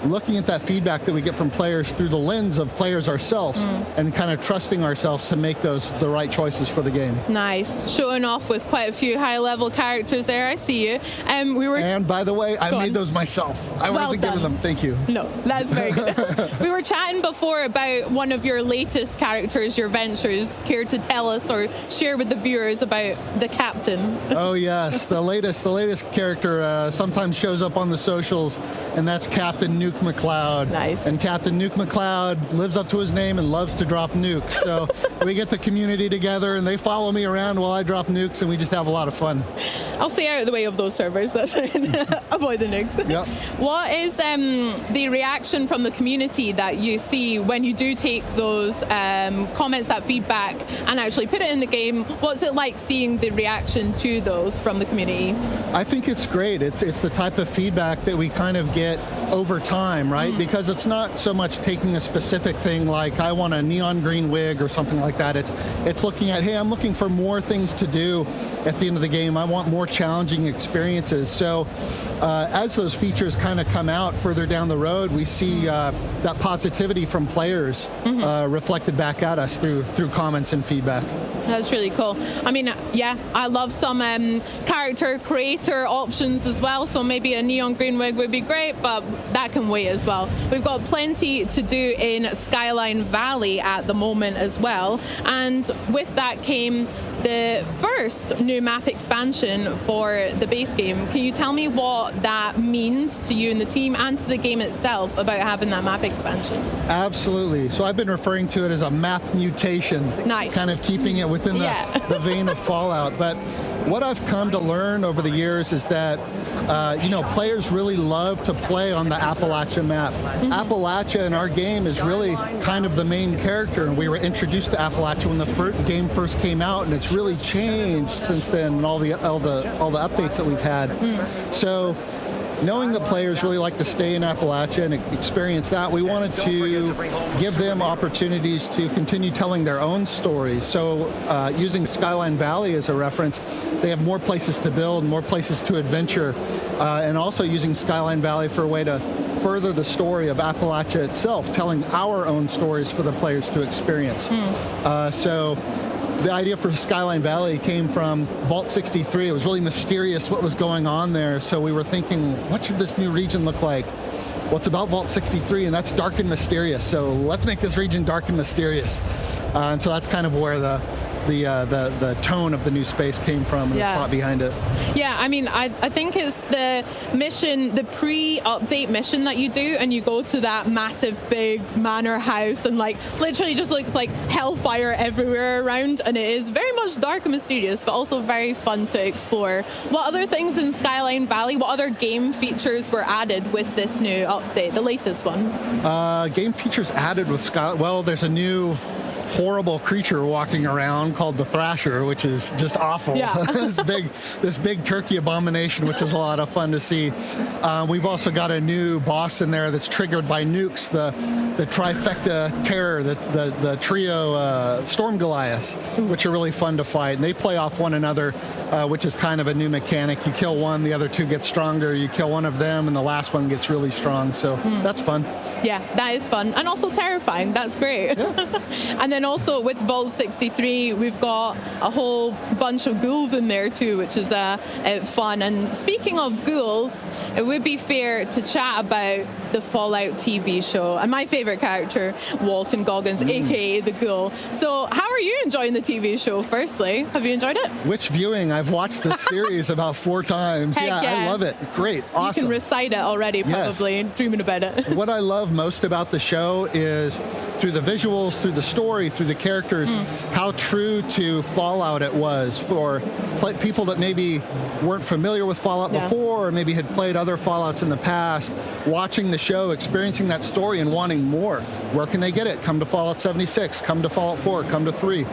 looking at that feedback that we get from players through the lens of players ourselves and kind of trusting ourselves to make the right choices for the game. Nice. Showing off with quite a few high-level characters there. I see you. And by the way, I made those myself. I wasn't giving them. Thank you. No, that's very good. We were chatting before about one of your latest characters, your ventures. Care to tell us or share with the viewers about the captain? Oh yes, the latest character sometimes shows up on the socials, and that's Captain Nuke McCloud. Nice. And Captain Nuke McCloud lives up to his name and loves to drop nukes. So we get the community together and they follow me around while I drop nukes, and we just have a lot of fun. I'll stay out of the way of those servers. That's avoid the nukes. Yep. What is the reaction from the community that you see when you do take those comments, that feedback, and actually put it in the game? What's it like seeing the reaction to those from the community? I think it's great. It's the type of feedback that we kind of get over time, right? Because it's not so much taking a specific thing like I want a neon green wig or something like that. It's looking at, hey, I'm looking for more things to do at the end of the game. I want more challenging experiences. So as those features kind of come out further down the road, we see that positivity from players reflected back at us through comments and feedback. That's really cool. I mean, yeah, I love some character creator options as well. So maybe a neon green wig would be great, but that can wait as well. We've got plenty to do in Skyline Valley at the moment as well. And with that came the first new map expansion for the base game. Can you tell me what that means to you and the team and to the game itself about having that map expansion? Absolutely. So I've been referring to it as a map mutation. Nice. Kind of keeping it within the vein of Fallout. But what I've come to learn over the years is that players really love to play on the Appalachia map. Appalachia in our game is really kind of the main character, and we were introduced to Appalachia when the game first came out, and it's really changed since then, and all the updates that we've had. So knowing that players really like to stay in Appalachia and experience that, we wanted to give them opportunities to continue telling their own stories. So using Skyline Valley as a reference, they have more places to build, more places to adventure, and also using Skyline Valley for a way to further the story of Appalachia itself, telling our own stories for the players to experience. So the idea for Skyline Valley came from Vault 63. It was really mysterious what was going on there. So we were thinking, what should this new region look like? Well, it's about Vault 63, and that's dark and mysterious. So let's make this region dark and mysterious. And so that's kind of where the tone of the new space came from and the thought behind it. Yeah, I mean, I think it's the mission, the pre-update mission that you do, and you go to that massive big manor house and like literally just looks like hellfire everywhere around, and it is very much dark and mysterious, but also very fun to explore. What other things in Skyline Valley, what other game features were added with this new update, the latest one? Game features added with Skyline, well, there's a new horrible creature walking around called the Thrasher, which is just awful. Yeah. this big turkey abomination, which is a lot of fun to see. We've also got a new boss in there that's triggered by nukes, the trifecta terror, the trio Storm Goliaths, which are really fun to fight. And they play off one another, which is kind of a new mechanic. You kill one, the other two get stronger. You kill one of them, and the last one gets really strong. So that's fun. Yeah, that is fun. And also terrifying. That's great. Yeah. And then also with Vault 63, we've got a whole bunch of ghouls in there too, which is fun. And speaking of ghouls, it would be fair to chat about the Fallout TV show and my favorite character, Walton Goggins, aka the Ghoul. So how are you enjoying the TV show, firstly? Have you enjoyed it? Which viewing? I've watched this series about 4 times. Heck I love it. Great. Awesome. You can recite it already, probably, dreaming about it. What I love most about the show is through the visuals, through the story, through the characters, how true to Fallout it was for people that maybe weren't familiar with Fallout before, or maybe had played other Fallouts in the past, watching the show, experiencing that story and wanting more. Where can they get it? Come to Fallout 76, come to Fallout 4, come to 3.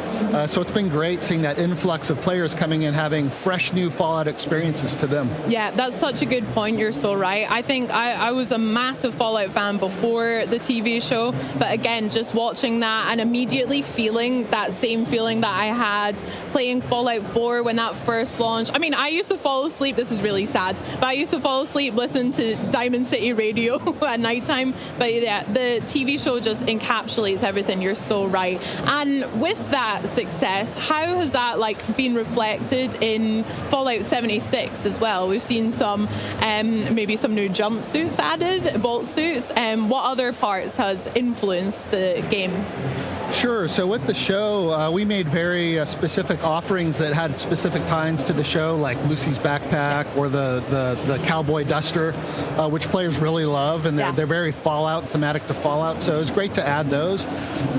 So it's been great seeing that influx of players coming in, having fresh new Fallout experiences to them. Yeah, that's such a good point. You're so right. I think I was a massive Fallout fan before the TV show, but again, just watching that and immediately feeling that same feeling that I had playing Fallout 4 when that first launched. I mean, I used to fall asleep, this is really sad, but I used to fall asleep listening to Diamond City Radio at nighttime. But yeah, the TV show just encapsulates everything. You're so right. And with that success, how has that been reflected in Fallout 76 as well? We've seen some maybe some new jumpsuits added, vault suits. What other parts has influenced the game? Sure. So with the show, we made very specific offerings that had specific ties to the show, like Lucy's backpack or the cowboy duster, which players really love, and they're very Fallout, thematic to Fallout. So it was great to add those.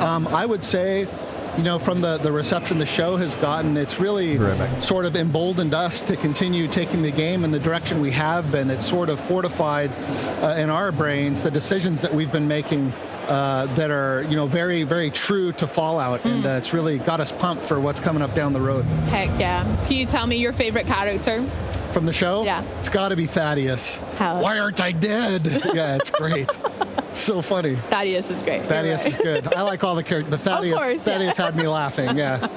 I would say, from the reception the show has gotten, it's really sort of emboldened us to continue taking the game in the direction we have been. It's sort of fortified in our brains the decisions that we've been making that are, very, very true to Fallout, and it's really got us pumped for what's coming up down the road. Heck yeah. Can you tell me your favorite character? From the show? Yeah. It's got to be Thaddeus. Why aren't I dead? Yeah, it's great. So funny. Thaddeus is great. Thaddeus is good. I like all the characters, but Thaddeus had me laughing, yeah.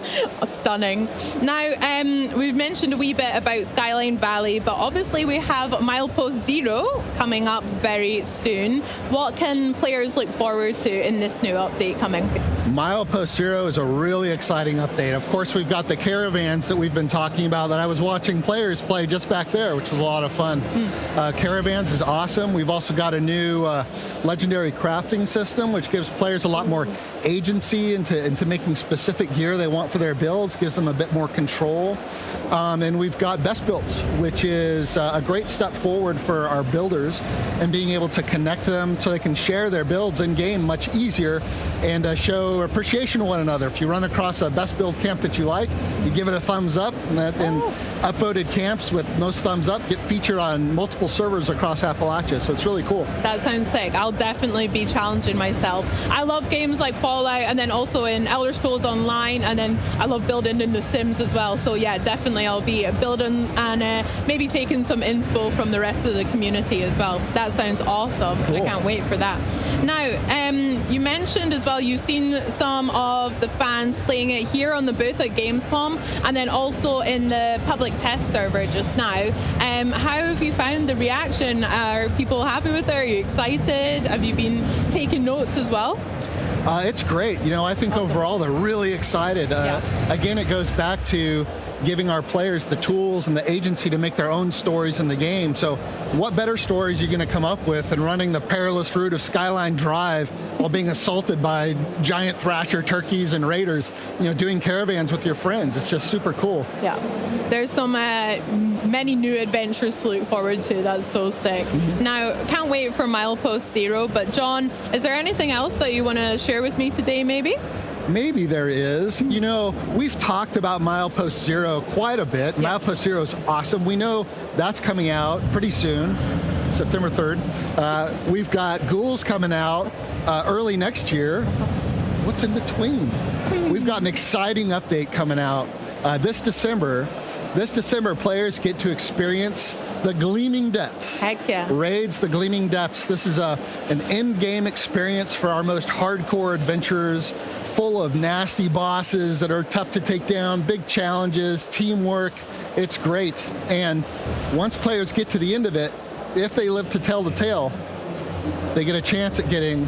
Stunning. Now, we've mentioned a wee bit about Skyline Valley, but obviously we have Milepost Zero coming up very soon. What can players look forward to in this new update coming? Milepost Zero is a really exciting update. Of course, we've got the caravans that we've been talking about that I was watching players play just back there, which was a lot of fun. Caravans is awesome. We've also got a new legendary crafting system, which gives players a lot more agency into making specific gear they want for their builds, gives them a bit more control. And we've got best builds, which is a great step forward for our builders and being able to connect them so they can share their builds in game much easier and show appreciation to one another. If you run across a best build camp that you like, you give it a thumbs up, and upvoted camps with most thumbs up get featured on multiple servers across Appalachia, so it's really cool. That sounds sick. I'll definitely be challenging myself. I love games like Fallout, and then also in Elder Scrolls Online, and then I love building in The Sims as well. So yeah, definitely I'll be building and maybe taking some inspo from the rest of the community as well. That sounds awesome. Cool. I can't wait for that. Now, you mentioned as well, you've seen some of the fans playing it here on the booth at Gamescom, and then also in the public test server just now. How have you found the reaction? Are people happy with it? Are you excited? Have you been taking notes as well? It's great. I think overall they're really excited. Again, it goes back to giving our players the tools and the agency to make their own stories in the game. So what better stories are you going to come up with than running the perilous route of Skyline Drive while being assaulted by giant thrasher turkeys and raiders, doing caravans with your friends? It's just super cool. Yeah. There's some many new adventures to look forward to. That's so sick. Now, can't wait for Milepost Zero, but John, is there anything else that you want to share with me today maybe? Maybe there is. We've talked about Milepost Zero quite a bit. Yes. Milepost Zero is awesome. We know that's coming out pretty soon, September 3rd. We've got Ghouls coming out early next year. What's in between? We've got an exciting update coming out this December. This December, players get to experience the Gleaming Depths. Heck yeah. Raids the Gleaming Depths. This is an end-game experience for our most hardcore adventurers, full of nasty bosses that are tough to take down, big challenges, teamwork. It's great. And once players get to the end of it, if they live to tell the tale, they get a chance at getting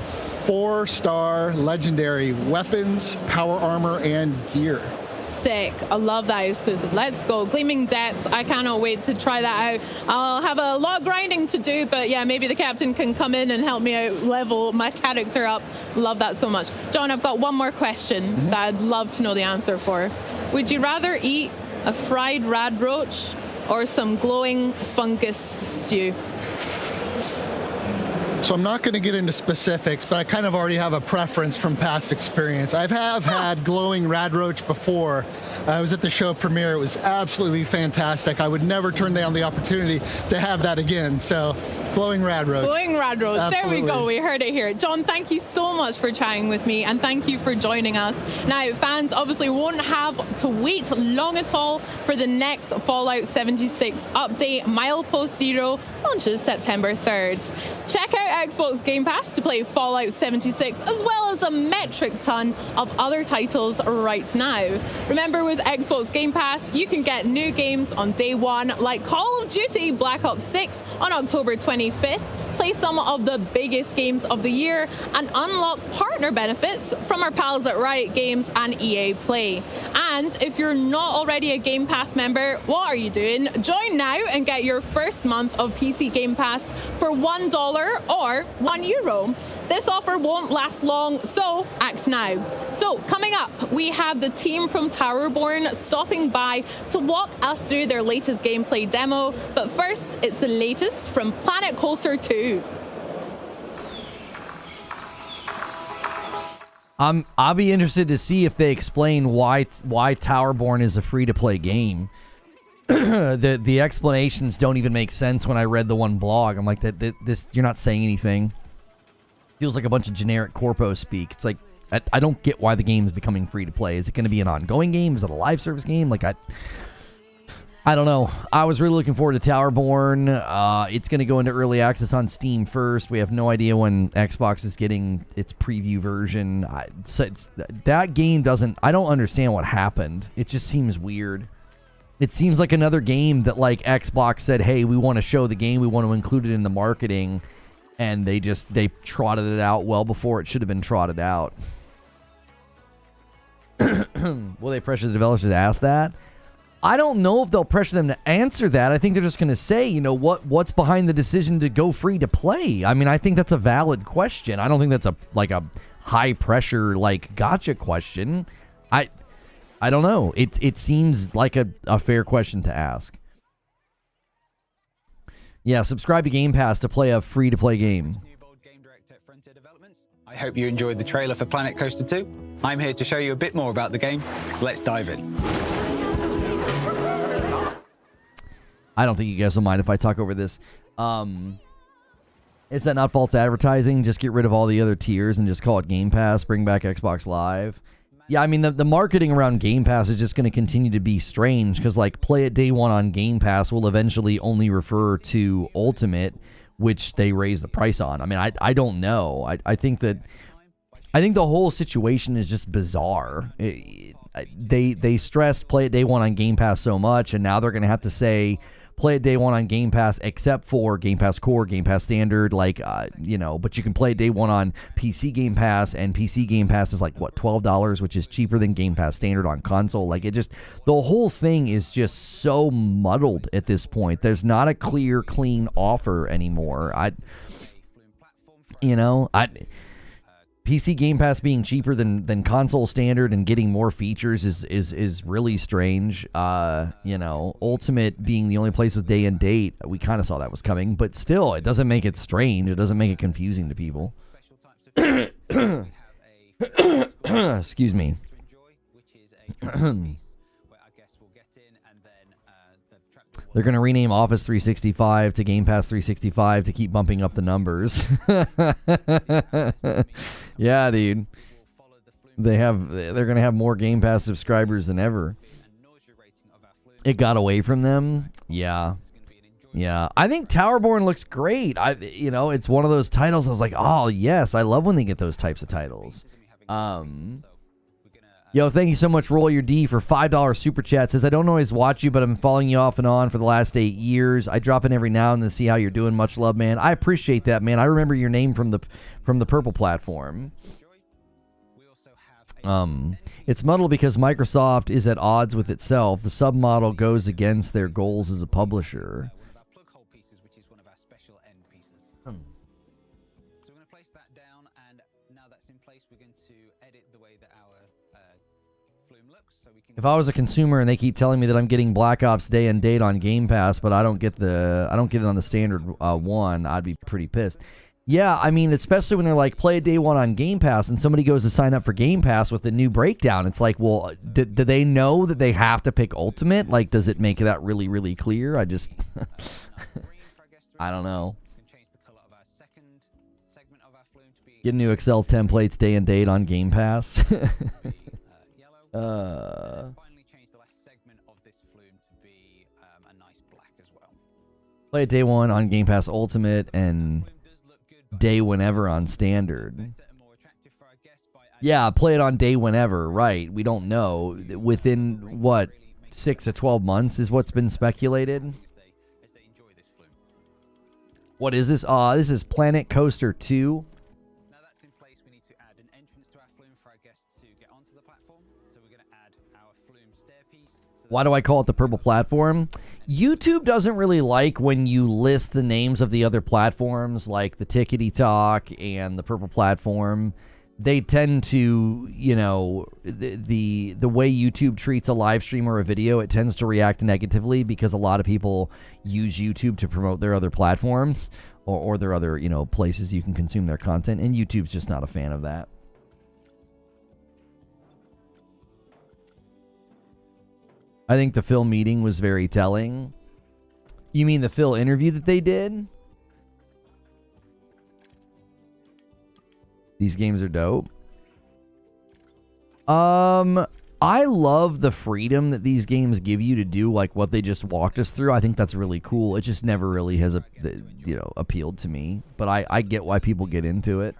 4-star legendary weapons, power armor, and gear. Sick. I love that exclusive. Let's go. Gleaming Depths. I cannot wait to try that out. I'll have a lot of grinding to do, but yeah, maybe the captain can come in and help me out level my character up. Love that so much. John, I've got one more question that I'd love to know the answer for. Would you rather eat a fried rad roach or some glowing fungus stew? So I'm not going to get into specifics, but I kind of already have a preference from past experience. I have had glowing radroach before. I was at the show premiere. It was absolutely fantastic. I would never turn down the opportunity to have that again. So glowing radroach. Glowing radroach. Absolutely. There we go. We heard it here. John, thank you so much for chatting with me, and thank you for joining us. Now, fans obviously won't have to wait long at all for the next Fallout 76 update. Milepost Zero launches September 3rd. Check out Xbox Game Pass to play Fallout 76, as well as a metric ton of other titles right now. Remember, with Xbox Game Pass, you can get new games on day one, like Call of Duty Black Ops 6 on October 25th, play some of the biggest games of the year, and unlock partner benefits from our pals at Riot Games and EA Play. And if you're not already a Game Pass member, what are you doing? Join now and get your first month of PC Game Pass for $1 or €1. This offer won't last long, so act now. So coming up, we have the team from Towerborne stopping by to walk us through their latest gameplay demo. But first, it's the latest from Planet Coaster 2. I'll be interested to see if they explain why Towerborne is a free-to-play game. The explanations don't even make sense when I read the one blog. I'm like, this you're not saying anything. Feels like a bunch of generic corpo speak. It's like, I don't get why the game is becoming free to play. Is it going to be an ongoing game? Is it a live service game? Like, I don't know. I was really looking forward to Towerborne. It's going to go into early access on Steam first. We have no idea when Xbox is getting its preview version. That game doesn't... I don't understand what happened. It just seems weird. It seems like another game that, like, Xbox said, hey, we want to show the game. We want to include it in the marketing. And they trotted it out well before it should have been trotted out. Will they pressure the developers to ask that? I don't know if they'll pressure them to answer that. I think they're just going to say, you know, what's behind the decision to go free to play? I mean, I think that's a valid question. I don't think that's a high pressure, gotcha question. I don't know. It seems like a fair question to ask. Yeah, subscribe to Game Pass to play a free-to-play game. I hope you enjoyed the trailer for Planet Coaster 2. I'm here to show you a bit more about the game. Let's dive in. I don't think you guys will mind if I talk over this. Is that not false advertising? Just get rid of all the other tiers and just call it Game Pass, bring back Xbox Live. Yeah, I mean, the marketing around Game Pass is just going to continue to be strange because, play it day one on Game Pass will eventually only refer to Ultimate, which they raise the price on. I mean, I don't know. I think the whole situation is just bizarre. They stressed play it day one on Game Pass so much, and now they're going to have to say play it day one on Game Pass except for Game Pass Core, Game Pass Standard, but you can play it day one on PC Game Pass, and PC Game Pass is $12, which is cheaper than Game Pass Standard on console. The whole thing is just so muddled at this point. There's not a clear, clean offer anymore. PC Game Pass being cheaper than console standard and getting more features is really strange. Ultimate being the only place with day and date, we kind of saw that was coming, but still, it doesn't make it strange. It doesn't make it confusing to people. Excuse me. They're going to rename Office 365 to Game Pass 365 to keep bumping up the numbers. Yeah, dude. They're going to have more Game Pass subscribers than ever. It got away from them. Yeah. Yeah. I think Towerborne looks great. It's one of those titles I was like, oh, yes, I love when they get those types of titles. Yo, thank you so much, Roll Your D, for $5 super chat. Says, I don't always watch you, but I'm following you off and on for the last 8 years. I drop in every now and then to see how you're doing. Much love, man. I appreciate that, man. I remember your name from the Purple platform. It's muddled because Microsoft is at odds with itself. The submodel goes against their goals as a publisher. If I was a consumer and they keep telling me that I'm getting Black Ops Day and Date on Game Pass, but I don't get it on the standard one, I'd be pretty pissed. Yeah, I mean, especially when they're like, play Day One on Game Pass, and somebody goes to sign up for Game Pass with the new breakdown. It's like, well, do they know that they have to pick Ultimate? Like, does it make that really, really clear? I just, I don't know. Get new Excel templates Day and Date on Game Pass. Play Day One on Game Pass Ultimate and Day Whenever on Standard. Yeah, play it on Day Whenever, right. We don't know. Within, what, 6 to 12 months is what's been speculated? What is this? This is Planet Coaster 2. Why do I call it the purple platform? YouTube doesn't really like when you list the names of the other platforms, like the Tickety Talk and the purple platform. They tend to, you know, the way YouTube treats a live stream or a video, it tends to react negatively because a lot of people use YouTube to promote their other platforms or their other, you know, places you can consume their content, and YouTube's just not a fan of that. I think the Phil meeting was very telling. You mean the Phil interview that they did? These games are dope. I love the freedom that these games give you to do like what they just walked us through. I think that's really cool. It just never really has appealed to me, but I get why people get into it.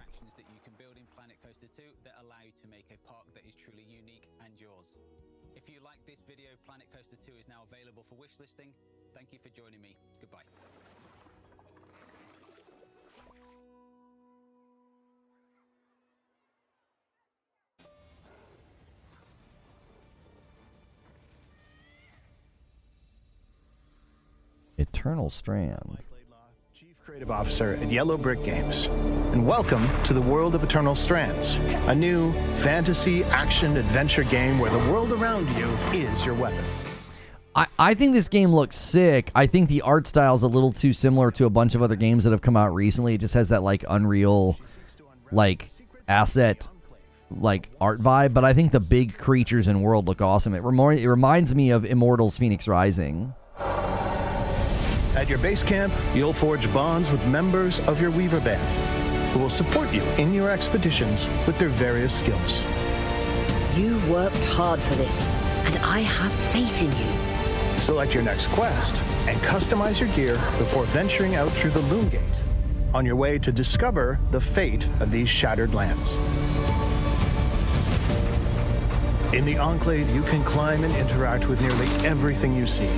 Eternal Strands. Chief Creative Officer at Yellow Brick Games. And welcome to the world of Eternal Strands, a new fantasy action adventure game where the world around you is your weapon. I think this game looks sick. I think the art style is a little too similar to a bunch of other games that have come out recently. It just has that like Unreal, like asset, like art vibe. But I think the big creatures and world look awesome. It reminds me of Immortals: Phoenix Rising. At your base camp, you'll forge bonds with members of your Weaver Band, who will support you in your expeditions with their various skills. You've worked hard for this, and I have faith in you. Select your next quest and customize your gear before venturing out through the Loom Gate on your way to discover the fate of these shattered lands. In the Enclave, you can climb and interact with nearly everything you see.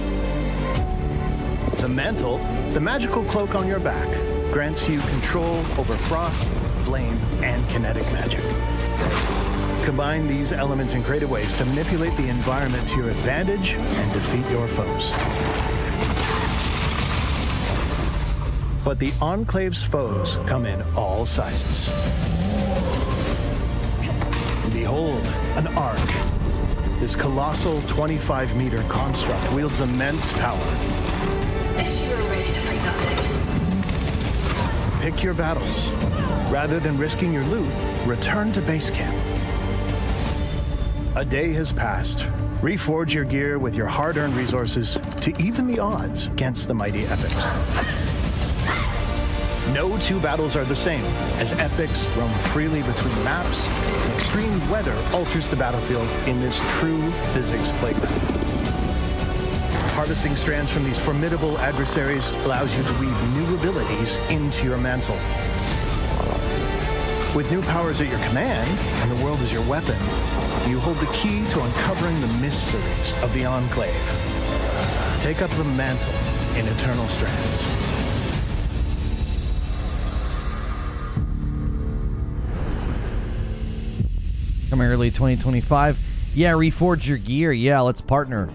The mantle, the magical cloak on your back, grants you control over frost, flame, and kinetic magic. Combine these elements in creative ways to manipulate the environment to your advantage and defeat your foes. But the Enclave's foes come in all sizes. Behold, an Ark. This colossal 25-meter construct wields immense power. Ready to fight that thing. Pick your battles. Rather than risking your loot, return to base camp. A day has passed. Reforge your gear with your hard-earned resources to even the odds against the mighty epics. No two battles are the same, as epics roam freely between maps, and extreme weather alters the battlefield in this true physics playground. Harvesting strands from these formidable adversaries allows you to weave new abilities into your mantle. With new powers at your command, and the world is your weapon, you hold the key to uncovering the mysteries of the Enclave. Take up the mantle in Eternal Strands. coming early 2025. Yeah, reforge your gear. Yeah, let's partner.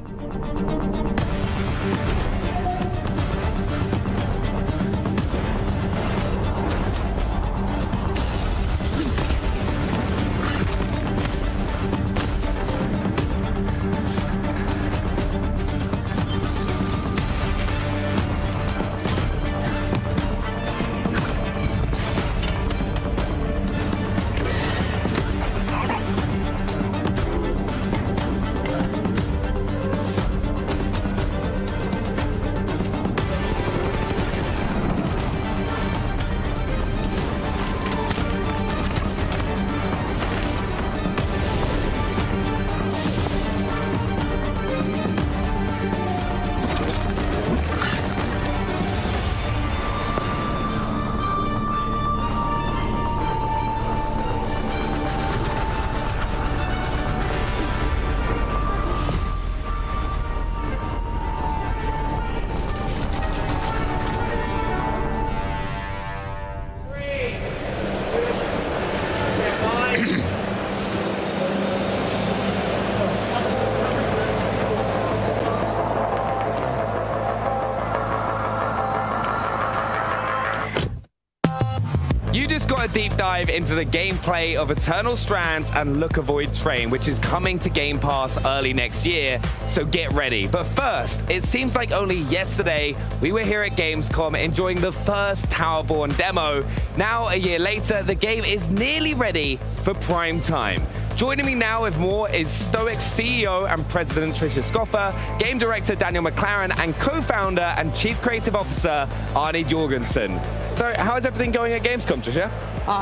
You just got a deep dive into the gameplay of Eternal Strands and Look Avoid Train, which is coming to Game Pass early next year, so get ready. But first, it seems like only yesterday we were here at Gamescom enjoying the first Towerborne demo. Now, a year later, the game is nearly ready for prime time. Joining me now with more is Stoic CEO and President Tricia Scoffer, Game Director Daniel McLaren, and Co-Founder and Chief Creative Officer Arnie Jorgensen. So how is everything going at Gamescom, Tricia?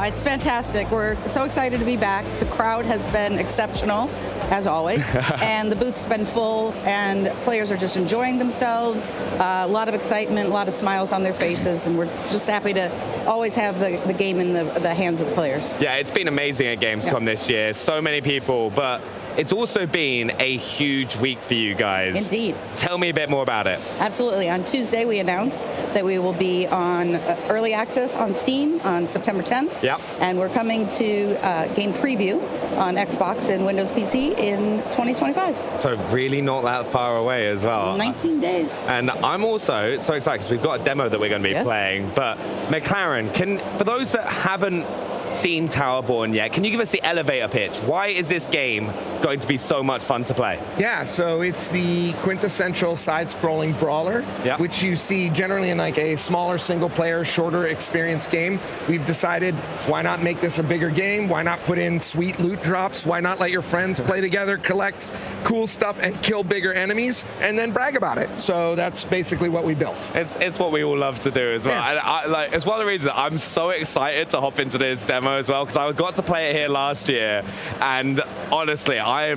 It's fantastic. We're so excited to be back. The crowd has been exceptional, as always, and the booth's been full, and players are just enjoying themselves. A lot of excitement, a lot of smiles on their faces, and we're just happy to always have the game in the hands of the players. Yeah, it's been amazing at Gamescom this year. So many people, but it's also been a huge week for you guys. Indeed. Tell me a bit more about it. Absolutely. On Tuesday, we announced that we will be on early access on Steam on September 10th. Yep. And we're coming to game preview on Xbox and Windows PC in 2025. So really not that far away as well. 19 days. And I'm also so excited because we've got a demo that we're going to be playing. But McLaren, for those that haven't seen Towerborne yet, can you give us the elevator pitch? Why is this game going to be so much fun to play? Yeah, so it's the quintessential side-scrolling brawler, which you see generally in like a smaller single-player, shorter experience game. We've decided, why not make this a bigger game? Why not put in sweet loot drops? Why not let your friends play together, collect cool stuff, and kill bigger enemies, and then brag about it? So that's basically what we built. It's what we all love to do as well. Yeah. And it's one of the reasons I'm so excited to hop into this demo as well, because I got to play it here last year, and honestly, I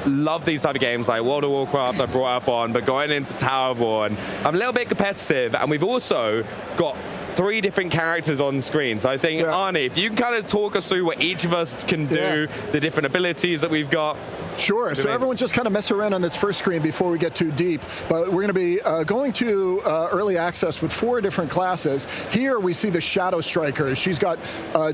love these type of games like World of Warcraft I brought up on, but going into Towerborne, I'm a little bit competitive, and we've also got 3 different characters on screen. So I think, Arnie, if you can kind of talk us through what each of us can do, the different abilities that we've got. Sure. So everyone just kind of mess around on this first screen before we get too deep. But we're going to be going to early access with 4 different classes. Here we see the Shadow Striker. She's got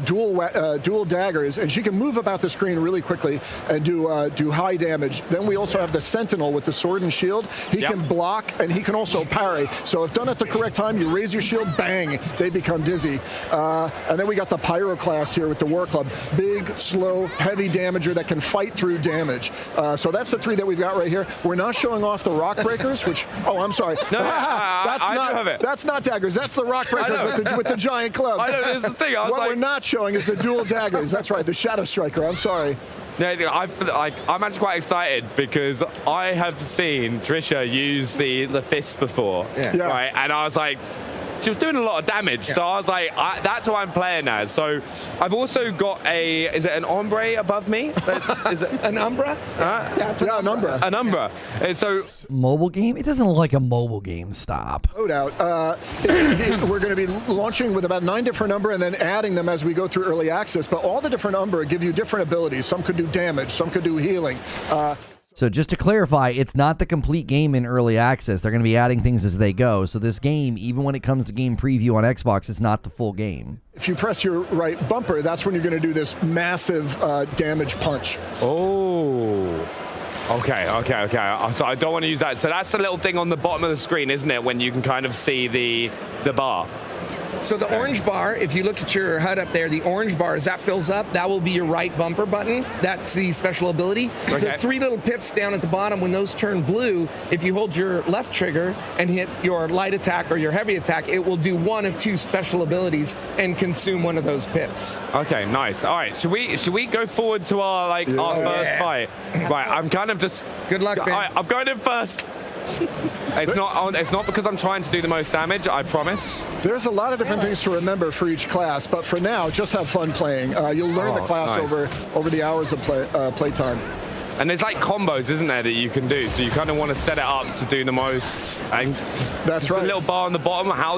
dual daggers, and she can move about the screen really quickly and do high damage. Then we also have the Sentinel with the sword and shield. He can block, and he can also parry. So if done at the correct time, you raise your shield, bang, they become dizzy. And then we got the Pyro class here with the War Club. Big, slow, heavy damager that can fight through damage. So that's the 3 that we've got right here. We're not showing off the Rock Breakers, which, I'm sorry. No, that's not daggers. That's the Rock Breakers with the giant clubs. I know, this is the thing. What we're not showing is the dual daggers. That's right, the Shadow Striker. I'm sorry. No, I'm actually quite excited because I have seen Tricia use the fists before, right? And I was like, she was doing a lot of damage, so I was like, that's what I'm playing as. So I've also got is it an ombre above me? Is it an umbra? An umbra. An umbra. And so mobile game? It doesn't look like a mobile game. Stop. No doubt. We're going to be launching with about 9 different umbra and then adding them as we go through early access. But all the different umbra give you different abilities. Some could do damage. Some could do healing. So just to clarify, it's not the complete game in early access. They're going to be adding things as they go. So this game, even when it comes to game preview on Xbox, it's not the full game. If you press your right bumper, that's when you're going to do this massive damage punch. Oh. Okay. So I don't want to use that. So that's the little thing on the bottom of the screen, isn't it, when you can kind of see the bar? So the orange bar, if you look at your HUD up there, the orange bar, as that fills up, that will be your right bumper button. That's the special ability. Okay. The 3 little pips down at the bottom, when those turn blue, if you hold your left trigger and hit your light attack or your heavy attack, it will do one of 2 special abilities and consume one of those pips. Okay, nice. All right, should we go forward to our first fight? Right, I'm kind of just... Good luck, Ben. All right, I'm going in first. It's not because I'm trying to do the most damage, I promise. There's a lot of different things to remember for each class, but for now, just have fun playing. You'll learn the class over the hours of playtime. And there's like combos, isn't there, that you can do? So you kind of want to set it up to do the most. And that's right. The little bar on the bottom. How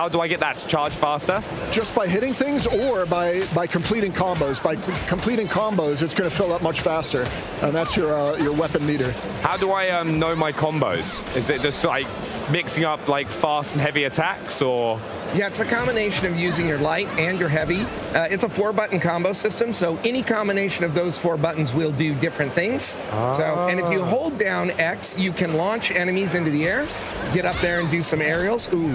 do I get that to charge faster? Just by hitting things, or by completing combos. By completing combos, it's going to fill up much faster, and that's your weapon meter. How do I know my combos? Is it just like mixing up like fast and heavy attacks, or? Yeah, it's a combination of using your light and your heavy. It's a 4-button combo system, so any combination of those 4 buttons will do different things. And if you hold down X, you can launch enemies into the air, get up there and do some aerials. Ooh,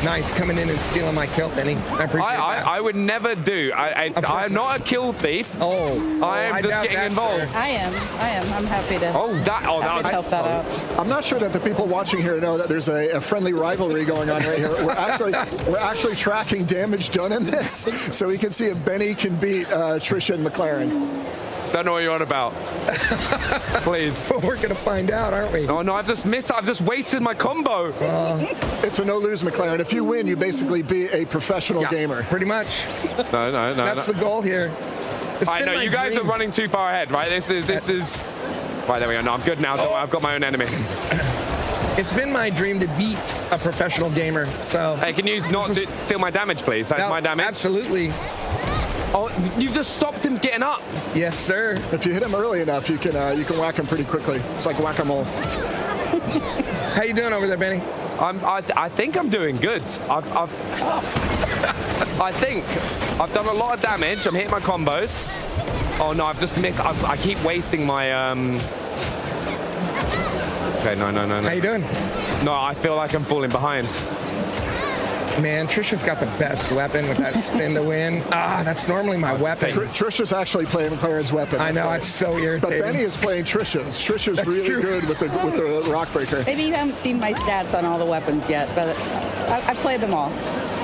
nice, coming in and stealing my kill, Benny. I appreciate that. I would never do. I'm not a kill thief. I am just getting involved. Sir. I am. I'm happy to. That was help that out. I'm not sure that the people watching here know that there's a friendly rivalry going on right here. We're actually tracking damage done in this, so we can see if Benny can beat Trisha and McLaren. Don't know what you're on about. Please. We're going to find out, aren't we? Oh, no, I've just missed. I've just wasted my combo. It's a no-lose, McLaren. If you win, you basically be a professional gamer. Pretty much. No. That's the goal here. I know, you guys are running too far ahead, right? This is... Right, there we go. No, I'm good now. Don't worry, I've got my own enemy. It's been my dream to beat a professional gamer, so... Hey, can you not steal my damage, please? That's my damage. Absolutely. Oh, you just stopped him getting up. Yes, sir. If you hit him early enough, you can whack him pretty quickly. It's like whack-a-mole. How you doing over there, Benny? I think I'm doing good. I think I've done a lot of damage. I'm hitting my combos. Oh no, I've just missed. I keep wasting my. Okay, no. How you doing? No, I feel like I'm falling behind. Man, Trisha's got the best weapon with that spin to win. That's normally my weapon. Trisha's actually playing McLaren's weapon. I know, it's so irritating. But Benny is playing Trisha's. Trisha's That's really true. good with the rock breaker. Maybe you haven't seen my stats on all the weapons yet, but I played them all.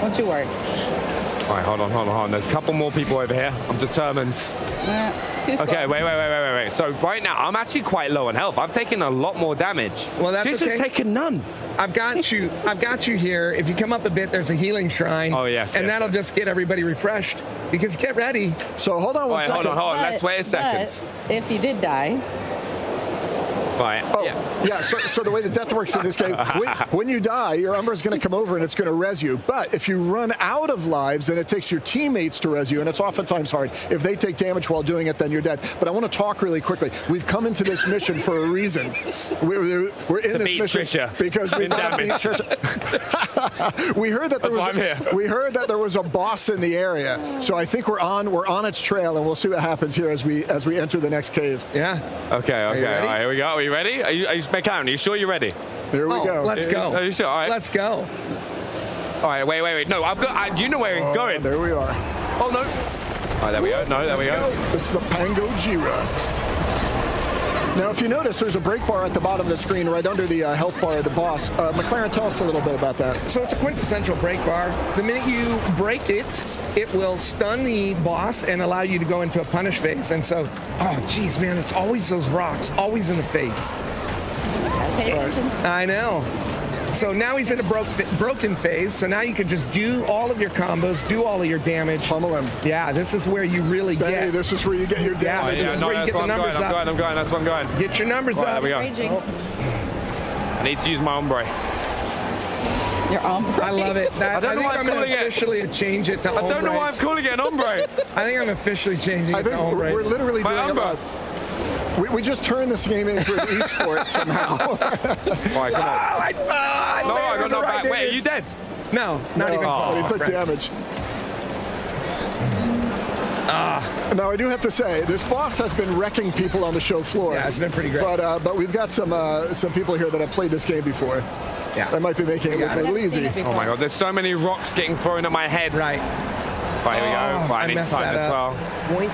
Don't you worry. All right, hold on. There's a couple more people over here. I'm determined. Too slow. Okay, wait. So right now, I'm actually quite low on health. I've taken a lot more damage. Well, that's Trisha's okay. taken none. I've got you here. If you come up a bit, there's a healing shrine. Oh, yes. And that'll just get everybody refreshed. Because get ready. So hold on one second. Hold on. Let's wait a second. But if you did die... Right. Yeah. So the way the death works in this game, when you die, your Umbra is going to come over and it's going to res you. But if you run out of lives, then it takes your teammates to res you, and it's oftentimes hard. If they take damage while doing it, then you're dead. But I want to talk really quickly. We've come into this mission for a reason. We're in this mission Trisha. because we want to beat Trisha. We heard that there was a boss in the area, so I think we're on its trail, and we'll see what happens here as we enter the next cave. Yeah. Okay. All right, here we go. Are you ready? Are you McLaren, are you sure you're ready? Here we go. Let's go. Are you sure? All right. Let's go. All right, wait. No, you know where we're going. There we are. Oh, no. All right, there we go. No, there we go. It's the Pango Jira. Now, if you notice, there's a break bar at the bottom of the screen right under the health bar of the boss. McLaren, tell us a little bit about that. So it's a quintessential break bar. The minute you break it, it will stun the boss and allow you to go into a punish phase. And so, geez, man, it's always those rocks, always in the face. Pay attention. I know. So now he's in a broken phase, so now you can just do all of your combos, do all of your damage. Pummel him. Yeah, this is where you really get. This is where you get your damage. This is where you get the numbers up. I'm going. That's where I'm going. Get your numbers up. There we go. I need to use my ombre. Your ombre? I love it. I don't know why I'm calling it. Officially change it to ombre. I don't know why I'm calling it an ombre. I think I'm officially changing it to ombre. We're literally doing about We just turned this game into an esport somehow. All right, come on. I got knocked back. Wait, are you dead? No, not even close. He took damage. Now, I do have to say, this boss has been wrecking people on the show floor. Yeah, it's been pretty great. But we've got some people here that have played this game before. Yeah. That might be making it look a little easy. Oh my god, there's so many rocks getting thrown at my head. Right. Right, here we go. Right, I need time as well. Boink.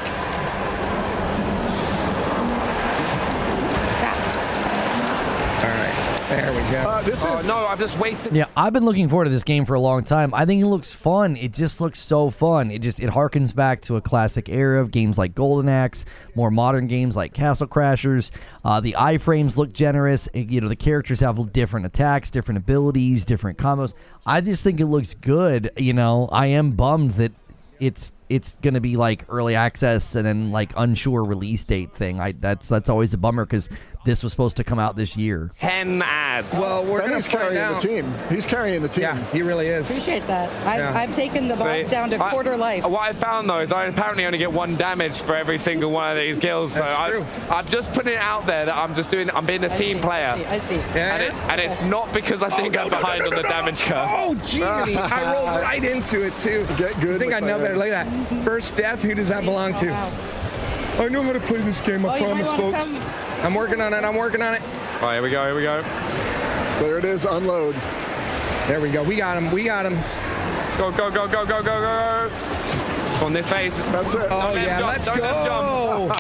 There we go. No, I've just wasted. Yeah, I've been looking forward to this game for a long time. I think it looks fun. It just looks so fun. It harkens back to a classic era of games like Golden Axe, more modern games like Castle Crashers. The iframes look generous. The characters have different attacks, different abilities, different combos. I just think it looks good. I am bummed that it's going to be like early access and then like unsure release date thing. That's always a bummer because this was supposed to come out this year. 10 ads. Well, Benny's carrying the team. He's carrying the team. Yeah, he really is. Appreciate that. I've taken the bots down to quarter life. What I found though is I apparently only get 1 damage for every single one of these kills. So I'm just putting it out there that I'm being a team player. I see. And it's not because I think I'm behind on the damage curve. Oh, gee, I rolled right into it too. Get good. I think I know better. Look at that. First death. Who does that belong to? I know how to play this game. I promise, folks. I'm working on it. All right, here we go. There it is. Unload. There we go. We got him. Go. On this face. That's it. Oh, yeah. Let's go.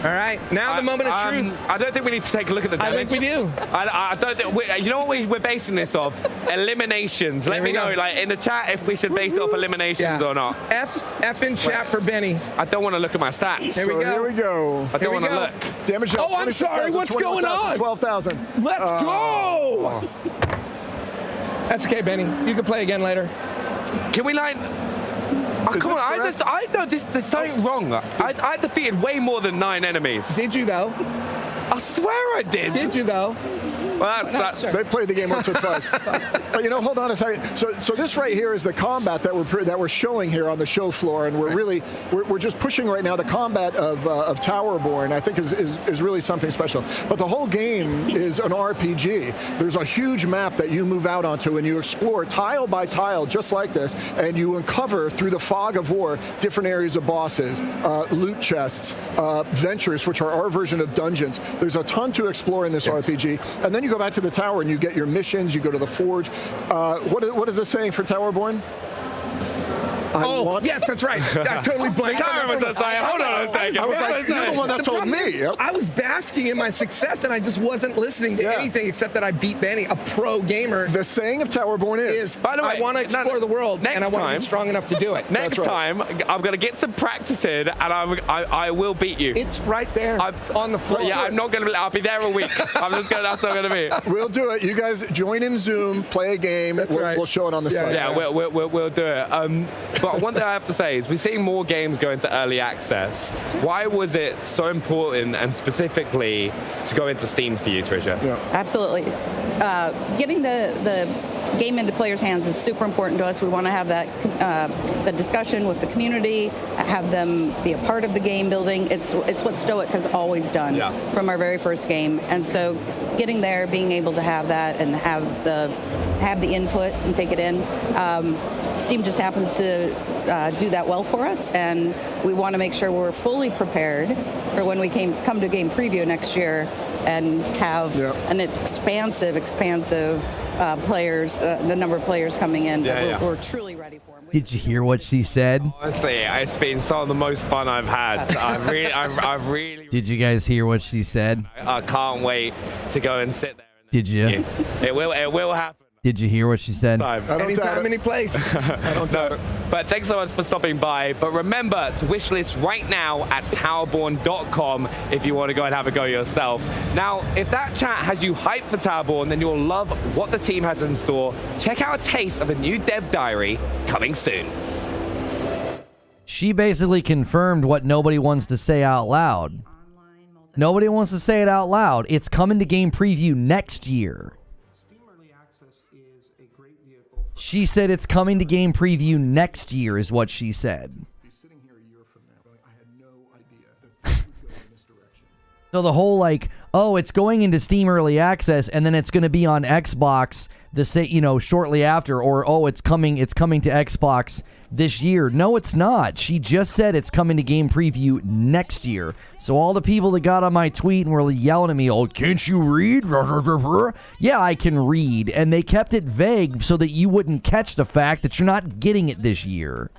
All right. Now the moment of truth. I don't think we need to take a look at the damage. I think we do. I don't think you know what we're basing this off? Eliminations. Let me know, like in the chat, if we should base it off eliminations or not. F in chat for Benny. I don't want to look at my stats. Here we go. I don't want to look. Damage. Oh, I'm sorry. What's going on? 12,000. Let's go. That's okay, Benny. You can play again later. Can we like? Come on, I know there's something wrong. I defeated way more than 9 enemies. Did you though? I swear I did. Did you though? Well, that's They played the game once or twice. But hold on a second. So this right here is the combat that we're showing here on the show floor, and we're just pushing right now the combat of Towerborne. I think is really something special. But the whole game is an RPG. There's a huge map that you move out onto, and you explore tile by tile, just like this, and you uncover through the fog of war different areas of bosses, loot chests, ventures, which are our version of dungeons. There's a ton to explore in this RPG, and then you go back to the tower and you get your missions. You go to the Forge. What is it saying for Towerborne? Yes, that's right. I totally blanked. Hold on a second. I was like, you're the one that told me. Yep. I was basking in my success, and I just wasn't listening to anything except that I beat Benny, a pro gamer. The saying of Towerborne is, by the way, I want to explore the world, and I want to be strong enough to do it. Next time, I'm going to get some practice in, and I will beat you. It's right there on the floor. Yeah, I'm not going to. I'll be there a week. That's not going to be. We'll do it. You guys join in Zoom, play a game. We'll show it on the site. Yeah, we'll do it. But one thing I have to say is we're seeing more games go into early access. Why was it so important and specifically to go into Steam for you, Tricia? Yeah. Absolutely. Getting the game into players' hands is super important to us. We want to have that the discussion with the community, have them be a part of the game building. It's what Stoic has always done from our very first game. And so getting there, being able to have that and have the input and take it in. Steam just happens to do that well for us, and we want to make sure we're fully prepared for when we come to game preview next year and have an expansive players, the number of players coming in. We're truly ready for them. Did you hear what she said? Honestly, it's been some of the most fun I've had. I've really. Did you guys hear what she said? I can't wait to go and sit there. Did you? It will happen. Did you hear what she said? Anytime, any place. I don't doubt it. But thanks so much for stopping by. But remember to wishlist right now at towerborne.com if you want to go and have a go yourself. Now, if that chat has you hyped for Towerborne, then you'll love what the team has in store. Check out a taste of a new dev diary coming soon. She basically confirmed what nobody wants to say out loud. Nobody wants to say it out loud. It's coming to game preview next year. She said it's coming to game preview next year is what she said. So the whole like, oh, it's going into Steam Early Access and then it's going to be on Xbox shortly after, or oh, it's coming to Xbox this year. No, it's not. She just said it's coming to Game Preview next year. So all the people that got on my tweet and were yelling at me, oh, can't you read? Yeah, I can read. And they kept it vague so that you wouldn't catch the fact that you're not getting it this year.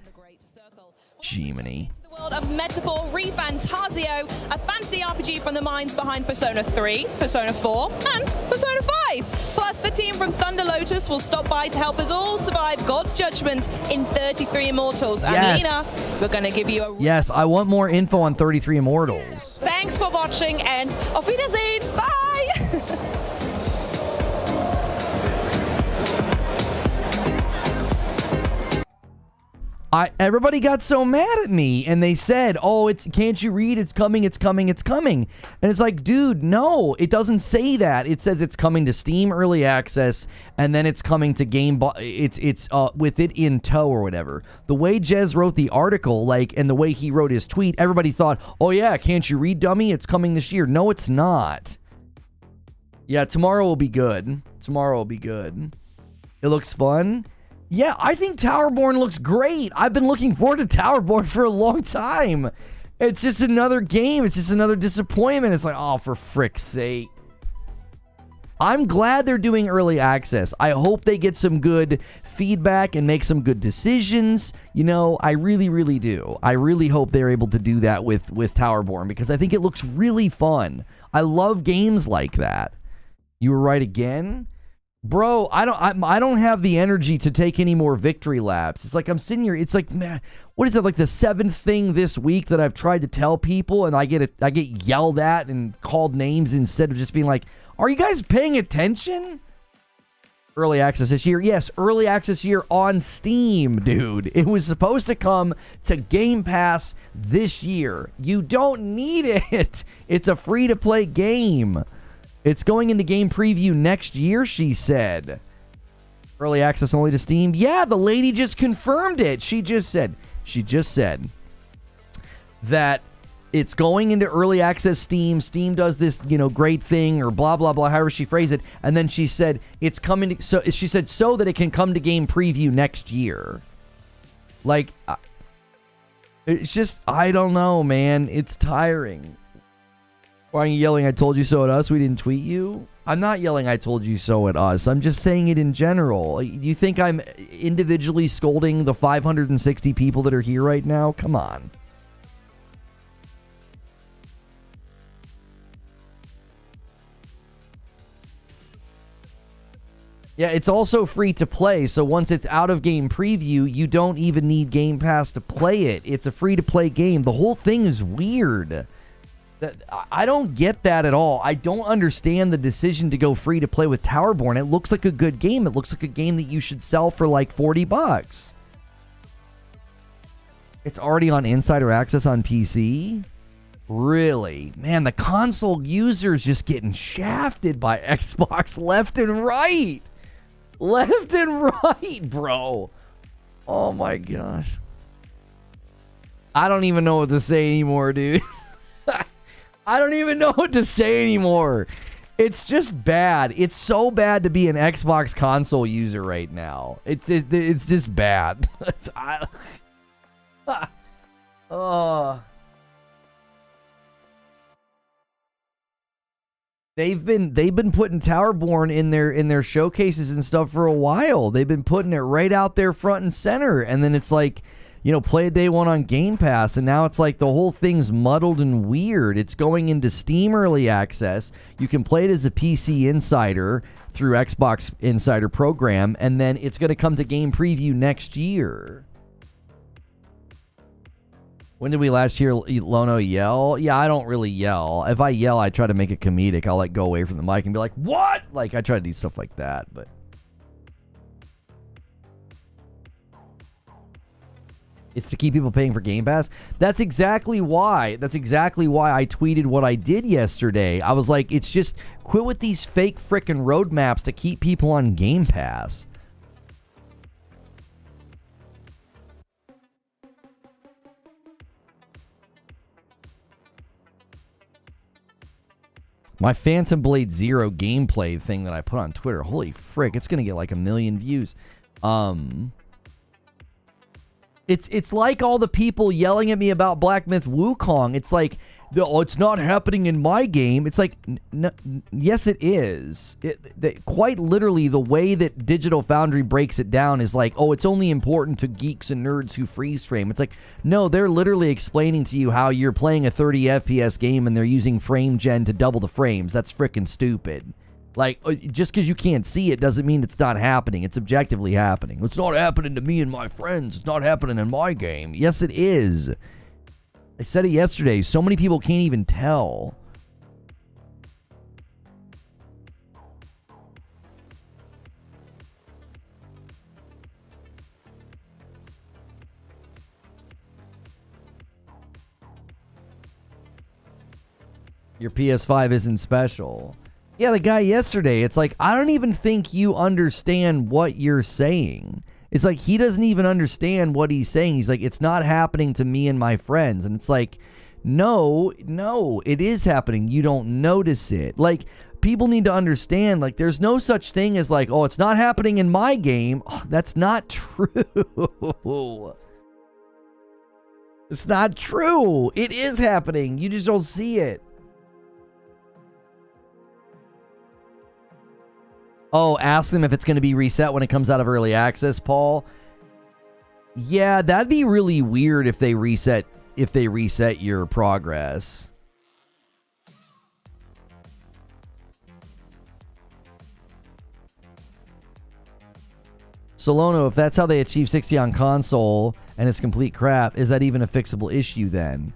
Jiminy. World of Metaphor ReFantasio, a fantasy RPG from the minds behind Persona 3, Persona 4, and Persona 5. Plus, the team from Thunder Lotus will stop by to help us all survive God's judgment in 33 Immortals. And Yes. Lena, we're going to give you a... Yes, I want more info on 33 Immortals. Thanks for watching, and auf Wiedersehen. Bye! Everybody got so mad at me, and they said, oh, can't you read? It's coming, it's coming, it's coming. And it's like, dude, no, it doesn't say that. It says it's coming to Steam Early Access, and then it's coming to it's with it in tow or whatever. The way Jez wrote the article, and the way he wrote his tweet, everybody thought, oh yeah, can't you read, dummy? It's coming this year. No, it's not. Yeah, tomorrow will be good. Tomorrow will be good. It looks fun. Yeah, I think Towerborne looks great. I've been looking forward to Towerborne for a long time. It's just another game. It's just another disappointment. It's like, oh, for frick's sake. I'm glad they're doing early access. I hope they get some good feedback and make some good decisions. I really, really do. I really hope they're able to do that with Towerborne because I think it looks really fun. I love games like that. You were right again? Bro, I don't have the energy to take any more victory laps. It's like I'm sitting here. It's like, man, what is it, like the 7th thing this week that I've tried to tell people, and I get yelled at and called names instead of just being like, are you guys paying attention? Early access this year. Yes, early access year on Steam, dude. It was supposed to come to Game Pass this year. You don't need it. It's a free-to-play game. It's going into Game Preview next year, she said. Early access only to Steam. Yeah, the lady just confirmed it. She just said that it's going into early access Steam. Steam does this, great thing or blah, blah, blah, however she phrased it. And then she said it's coming to, so that it can come to Game Preview next year. It's just, I don't know, man. It's tiring. Why are you yelling, I told you so at us? We didn't tweet you? I'm not yelling, I told you so at us. I'm just saying it in general. You think I'm individually scolding the 560 people that are here right now? Come on. Yeah, it's also free to play, so once it's out of Game Preview, you don't even need Game Pass to play it. It's a free-to-play game. The whole thing is weird. I don't get that at all. I don't understand the decision to go free to play with Towerborne. It looks like a good game. It looks like a game that you should sell for like $40. It's already on Insider Access on PC? Really? Man, the console users just getting shafted by Xbox left and right. Left and right, bro. Oh my gosh. I don't even know what to say anymore, dude. I don't even know what to say anymore. It's just bad. It's so bad to be an Xbox console user right now. It's just bad. They've been putting Towerborne in their showcases and stuff for a while. They've been putting it right out there front and center, and then it's like, play a day one on Game Pass, and now it's like the whole thing's muddled and weird. It's going into Steam Early Access. You can play it as a PC Insider through Xbox Insider program, and then it's going to come to Game Preview next year. When did we last hear Lono yell? Yeah, I don't really yell. If I yell, I try to make it comedic. I'll go away from the mic and be like, what? I try to do stuff like that, but... It's to keep people paying for Game Pass. That's exactly why. I tweeted what I did yesterday. I was like, it's just quit with these fake frickin' roadmaps to keep people on Game Pass. My Phantom Blade Zero gameplay thing that I put on Twitter, holy frick, it's going to get like 1 million views. It's like all the people yelling at me about Black Myth Wukong. It's like, oh, it's not happening in my game. It's like, yes, it is. Quite literally, the way that Digital Foundry breaks it down is like, oh, it's only important to geeks and nerds who freeze frame. It's like, no, they're literally explaining to you how you're playing a 30 FPS game and they're using frame gen to double the frames. That's freaking stupid. Like, just because you can't see it doesn't mean it's not happening. It's objectively happening. It's not happening to me and my friends. It's not happening in my game. Yes, it is. I said it yesterday. So many people can't even tell. Your PS5 isn't special. Yeah, the guy yesterday, it's like, I don't even think you understand what you're saying. It's like, he doesn't even understand what he's saying. He's like, it's not happening to me and my friends. And it's like, no, it is happening. You don't notice it. Like, people need to understand, like, there's no such thing as like, oh, it's not happening in my game. Oh, that's not true. It's not true. It is happening. You just don't see it. Oh, ask them if it's going to be reset when it comes out of early access, Paul. Yeah, that'd be really weird if they reset your progress. Solono, if that's how they achieve 60 on console and it's complete crap, is that even a fixable issue then?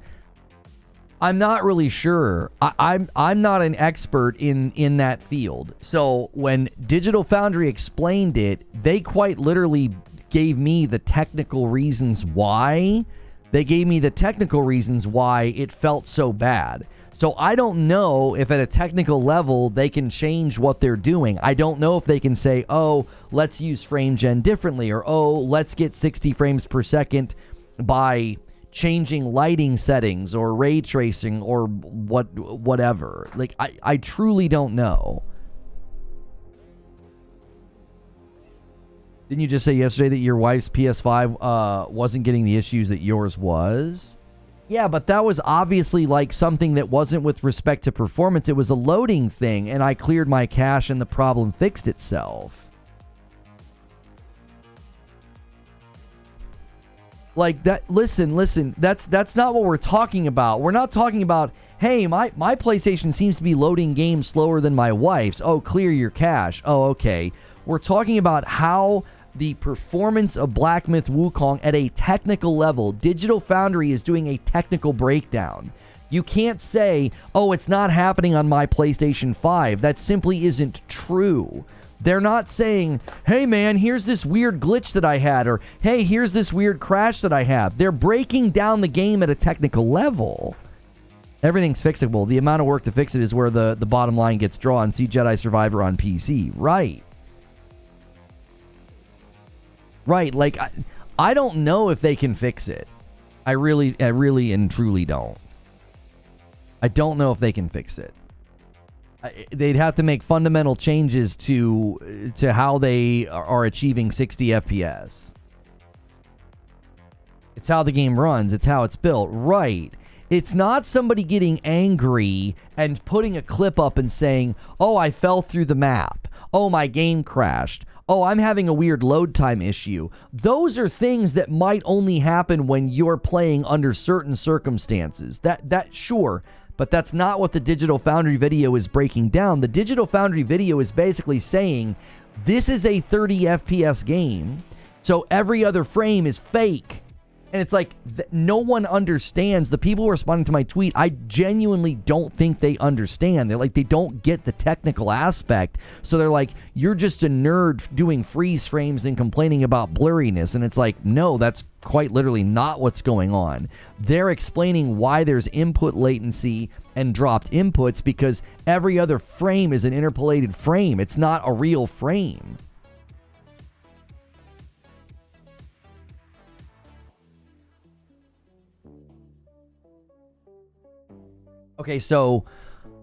I'm not really sure. I'm not an expert in that field. So when Digital Foundry explained it, they quite literally gave me the technical reasons why. They gave me the technical reasons why it felt so bad. So I don't know if at a technical level they can change what they're doing. I don't know if they can say, oh, let's use frame gen differently, or oh, let's get 60 frames per second by changing lighting settings or ray tracing or whatever. Like, I truly don't know. Didn't you just say yesterday that your wife's PS5 wasn't getting the issues that yours was? Yeah, but that was obviously like something that wasn't with respect to performance. It was a loading thing, and I cleared my cache and the problem fixed itself. Like that, listen, that's not what we're talking about. We're not talking about, hey, my PlayStation seems to be loading games slower than my wife's. Oh, clear your cache. Oh, okay. We're talking about how the performance of Black Myth Wukong at a technical level, Digital Foundry is doing a technical breakdown. You can't say, oh, it's not happening on my PlayStation 5. That simply isn't true. They're not saying, hey man, here's this weird glitch that I had, or hey, here's this weird crash that I have. They're breaking down the game at a technical level. Everything's fixable. The amount of work to fix it is where the bottom line gets drawn. See Jedi Survivor on PC. Right. Right, like, I don't know if they can fix it. I really and truly don't. I don't know if they can fix it. They'd have to make fundamental changes to how they are achieving 60 FPS. It's how the game runs. It's how it's built. Right. It's not somebody getting angry and putting a clip up and saying, oh, I fell through the map. Oh, my game crashed. Oh, I'm having a weird load time issue. Those are things that might only happen when you're playing under certain circumstances. That sure. But that's not what the Digital Foundry video is breaking down. The Digital Foundry video is basically saying, this is a 30 FPS game, so every other frame is fake. And it's like, no one understands. The people who are responding to my tweet, I genuinely don't think they understand. They're like, they don't get the technical aspect. So they're like, you're just a nerd doing freeze frames and complaining about blurriness. And it's like, no, that's quite literally not what's going on. They're explaining why there's input latency and dropped inputs because every other frame is an interpolated frame. It's not a real frame. Okay, so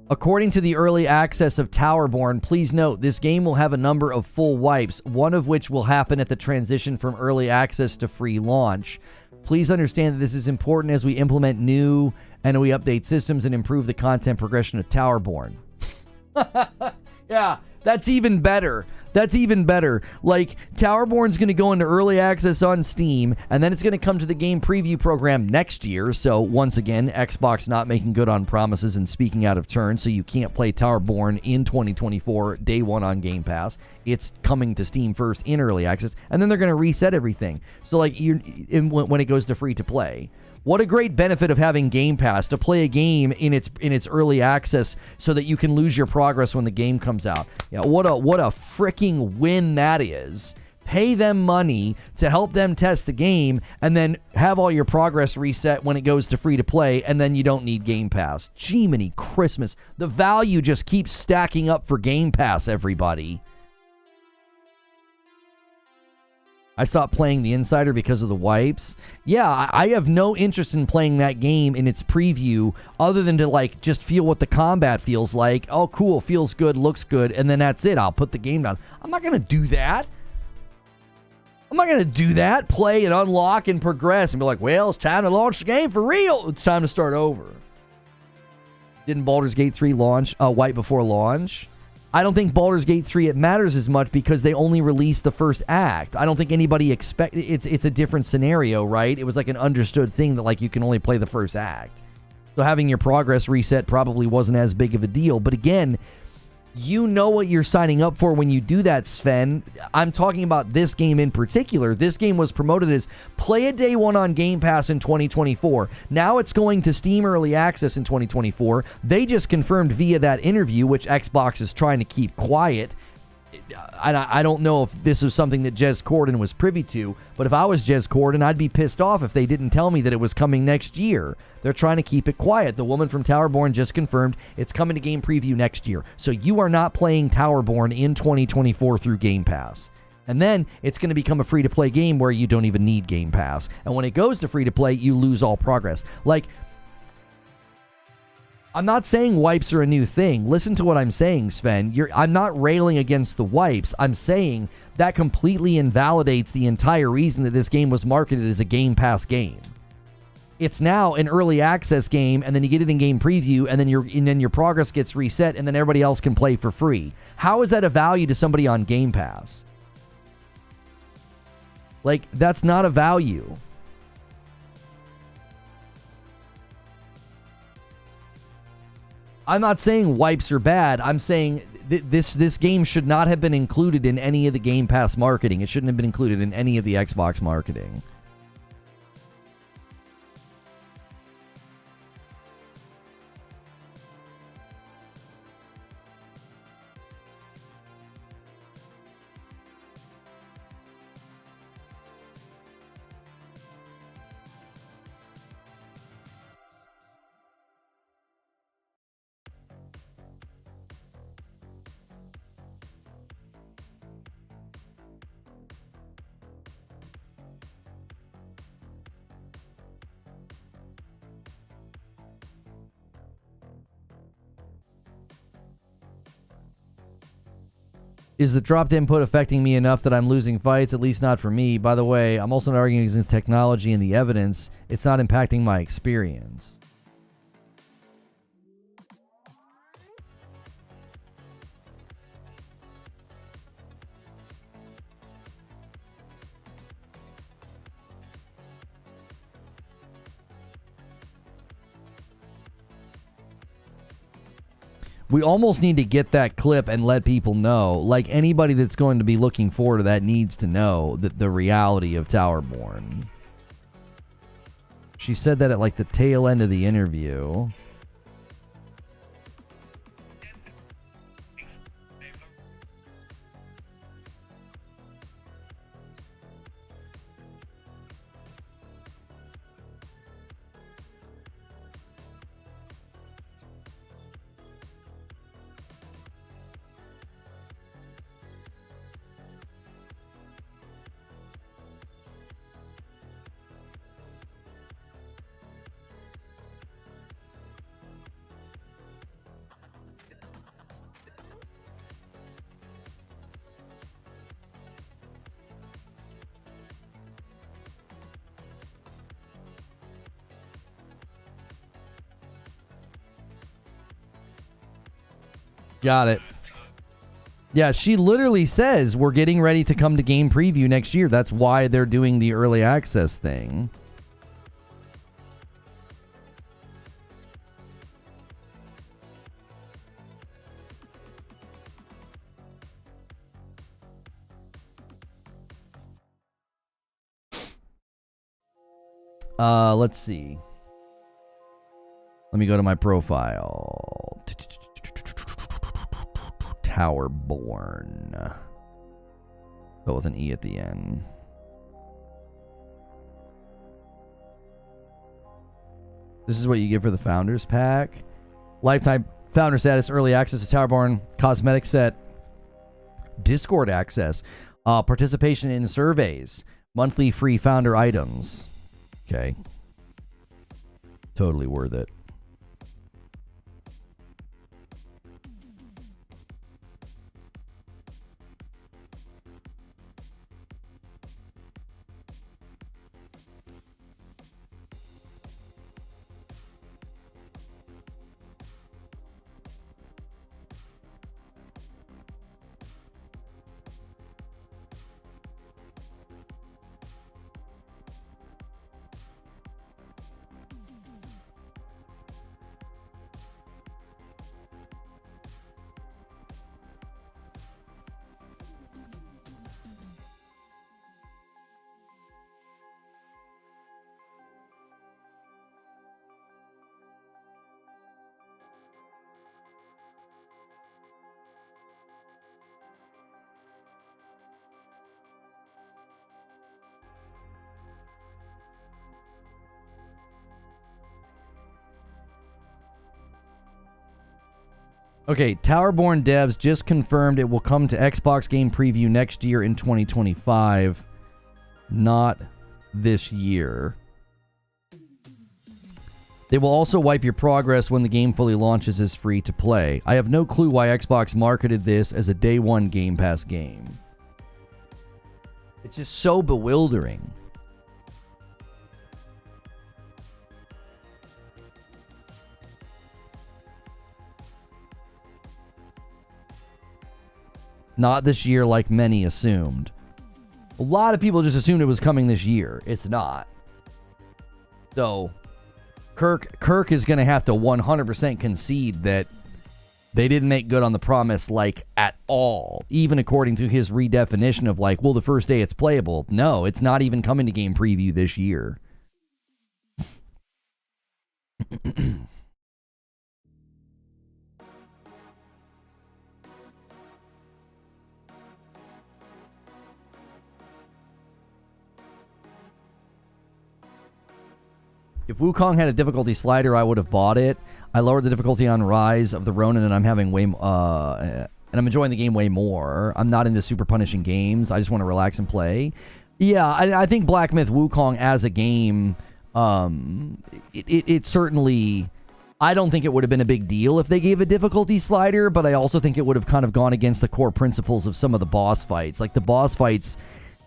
According to the early access of Towerborne, please note this game will have a number of full wipes, one of which will happen at the transition from early access to free launch. Please understand that this is important as we implement new and we update systems and improve the content progression of Towerborne. Yeah, that's even better. That's even better. Like, Towerborne's going to go into early access on Steam, and then it's going to come to the game preview program next year. So, once again, Xbox not making good on promises and speaking out of turn, so you can't play Towerborne in 2024, day one on Game Pass. It's coming to Steam first in early access, and then they're going to reset everything. So, like, when it goes to free-to-play. What a great benefit of having Game Pass, to play a game in its early access so that you can lose your progress when the game comes out. Yeah, what a freaking win that is. Pay them money to help them test the game and then have all your progress reset when it goes to free to play, and then you don't need Game Pass. Jiminy Christmas. The value just keeps stacking up for Game Pass, everybody. I stopped playing The Insider because of the wipes. Yeah, I have no interest in playing that game in its preview other than to, like, just feel what the combat feels like. Oh, cool, feels good, looks good, and then that's it. I'll put the game down. I'm not going to do that. I'm not going to do that. Play and unlock and progress and be like, well, it's time to launch the game for real. It's time to start over. Didn't Baldur's Gate 3 launch, wipe before launch? I don't think Baldur's Gate 3, it matters as much because they only released the first act. I don't think anybody it's a different scenario, right? It was like an understood thing that, like, you can only play the first act. So having your progress reset probably wasn't as big of a deal. But again, you know what you're signing up for when you do that, Sven. I'm talking about this game in particular. This game was promoted as play it day one on Game Pass in 2024. Now it's going to Steam Early Access in 2024. They just confirmed via that interview, which Xbox is trying to keep quiet. I don't know if this is something that Jez Corden was privy to, but if I was Jez Corden, I'd be pissed off if they didn't tell me that it was coming next year. They're trying to keep it quiet. The woman from Towerborne just confirmed it's coming to game preview next year. So you are not playing Towerborne in 2024 through Game Pass. And then it's going to become a free-to-play game where you don't even need Game Pass. And when it goes to free-to-play, you lose all progress. Like, I'm not saying wipes are a new thing. Listen to what I'm saying, Sven. I'm not railing against the wipes. I'm saying that completely invalidates the entire reason that this game was marketed as a Game Pass game. It's now an early access game, and then you get it in game preview, and then your progress gets reset, and then everybody else can play for free. How is that a value to somebody on Game Pass? Like, that's not a value. I'm not saying wipes are bad. I'm saying this game should not have been included in any of the Game Pass marketing. It shouldn't have been included in any of the Xbox marketing. Is the dropped input affecting me enough that I'm losing fights? At least not for me. By the way, I'm also not arguing against technology and the evidence. It's not impacting my experience. We almost need to get that clip and let people know. Like, anybody that's going to be looking forward to that needs to know that the reality of Towerborne. She said that at, like, the tail end of the interview. Got it. Yeah, she literally says we're getting ready to come to game preview next year. That's why they're doing the early access thing. Let's see. Let me go to my profile. Towerborne. But with an E at the end. This is what you get for the Founders Pack. Lifetime Founder status, early access to Towerborne, cosmetic set, Discord access, participation in surveys, monthly free Founder items. Okay. Totally worth it. Okay, Towerborne devs just confirmed it will come to Xbox Game Preview next year in 2025. Not this year. They will also wipe your progress when the game fully launches as free to play. I have no clue why Xbox marketed this as a day one Game Pass game. It's just so bewildering. Not this year like many assumed. A lot of people just assumed it was coming this year. It's not. So, Kirk is going to have to 100% concede that they didn't make good on the promise, like, at all. Even according to his redefinition of, like, well, the first day it's playable. No, it's not even coming to game preview this year. If Wukong had a difficulty slider, I would have bought it. I lowered the difficulty on Rise of the Ronin, and I'm having and I'm enjoying the game way more. I'm not into super punishing games. I just want to relax and play. Yeah, I think Black Myth Wukong as a game, it certainly... I don't think it would have been a big deal if they gave a difficulty slider, but I also think it would have kind of gone against the core principles of some of the boss fights. Like, the boss fights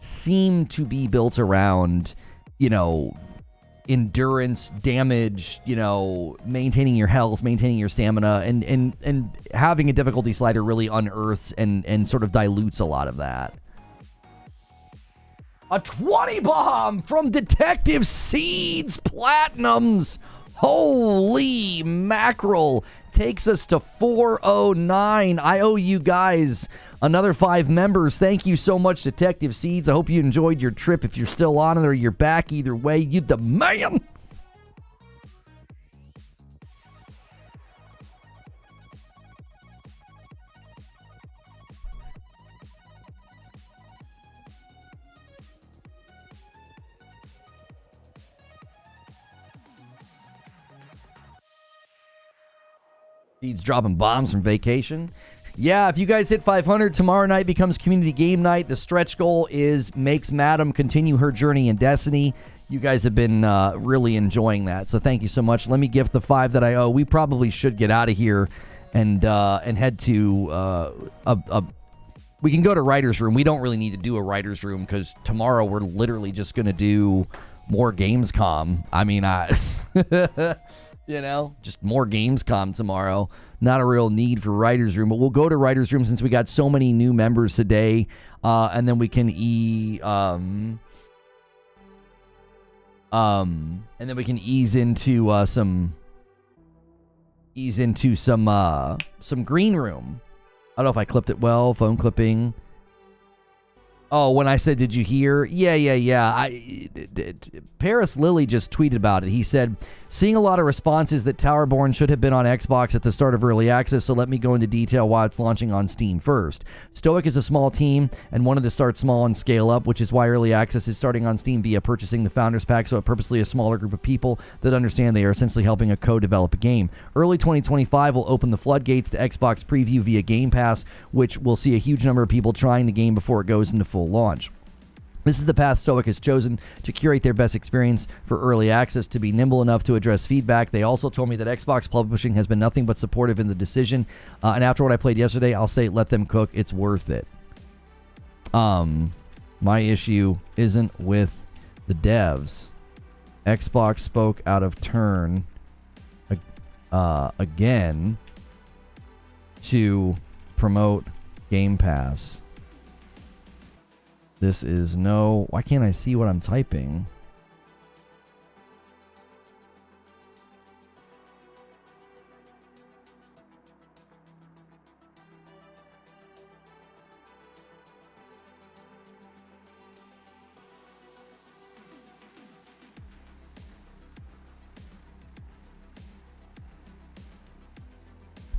seem to be built around, you know... endurance, damage, you know, maintaining your health, maintaining your stamina, and having a difficulty slider really unearths and sort of dilutes a lot of that. A 20 bomb from Detective Seeds Platinums. Holy mackerel. Takes us to 409. I owe you guys another 5 members. Thank you so much, Detective Seeds. I hope you enjoyed your trip. If you're still on it or you're back, either way, you the man. Seeds dropping bombs from vacation. Yeah, if you guys hit 500, tomorrow night becomes community game night. The stretch goal is makes Madam continue her journey in Destiny. You guys have been really enjoying that, so thank you so much. Let me gift the 5 that I owe. We probably should get out of here and head to we can go to Writer's Room. We don't really need to do a Writer's Room because tomorrow we're literally just going to do more Gamescom. I mean, you know, just more Gamescom tomorrow. not a real need for Writer's Room. But we'll go to Writer's Room since we got so many new members today, and then we can ease into some green room. I don't know if I clipped it well. Phone clipping. Oh, when I said, did you hear? Yeah. Paris Lilly just tweeted about it. He said, seeing a lot of responses that Towerborne should have been on Xbox at the start of early access, so let me go into detail why it's launching on Steam first. Stoic is a small team and wanted to start small and scale up, which is why early access is starting on Steam via purchasing the Founders Pack, so purposely a smaller group of people that understand they are essentially helping a co-develop a game. Early 2025 will open the floodgates to Xbox Preview via Game Pass, which will see a huge number of people trying the game before it goes into full launch. This is the path Stoic has chosen to curate their best experience for early access, to be nimble enough to address feedback. They also told me that Xbox Publishing has been nothing but supportive in the decision. And after what I played yesterday, I'll say let them cook. It's worth it. My issue isn't with the devs. Xbox spoke out of turn again to promote Game Pass. This is no... Why can't I see what I'm typing?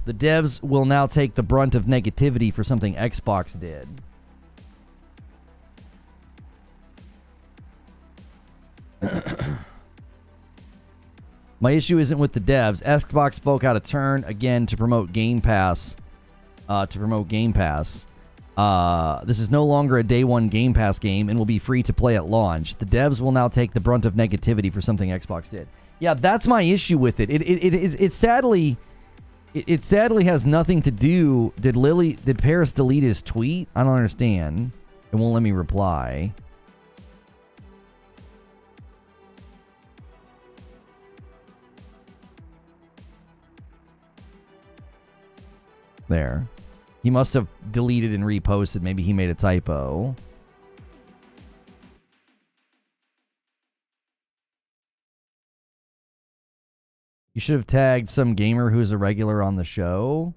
The devs will now take the brunt of negativity for something Xbox did. My issue isn't with the devs. Xbox spoke out of turn again to promote Game Pass. This is no longer a day one Game Pass game and will be free to play at launch. The devs will now take the brunt of negativity for something Xbox did. Yeah, that's my issue with it. It sadly has nothing to do. Did Paris delete his tweet? I don't understand. It won't let me reply. There. He must have deleted and reposted. Maybe he made a typo. You should have tagged some gamer who's a regular on the show.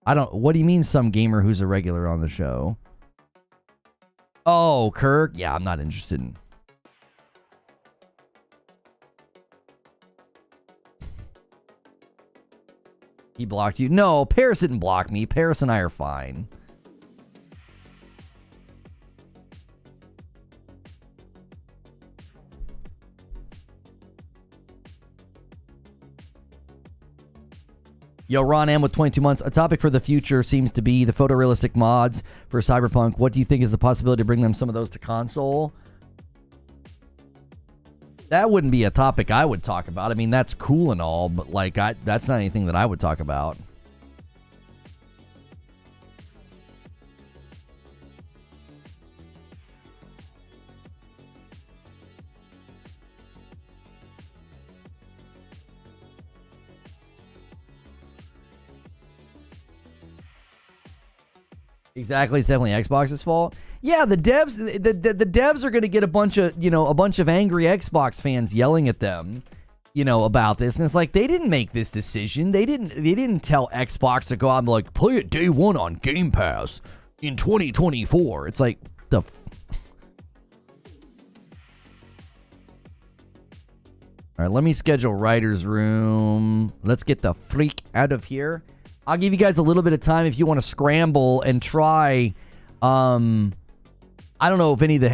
What do you mean some gamer who's a regular on the show? Oh, Kirk? Yeah, I'm not interested in... He blocked you? No, Paris didn't block me. Paris and I are fine. Yo, Ron M with 22 months. A topic for the future seems to be the photorealistic mods for Cyberpunk. What do you think is the possibility to bring them some of those to console? That wouldn't be a topic I would talk about. I mean, that's cool and all, but like, that's not anything that I would talk about. Exactly, it's definitely Xbox's fault. Yeah, the devs are going to get a bunch of angry Xbox fans yelling at them, about this, and it's like they didn't make this decision. They didn't tell Xbox to go out and be like, play it day one on Game Pass in 2024. It's like All right, let me schedule Writer's Room. Let's get the freak out of here. I'll give you guys a little bit of time if you want to scramble and try. I don't know if any of the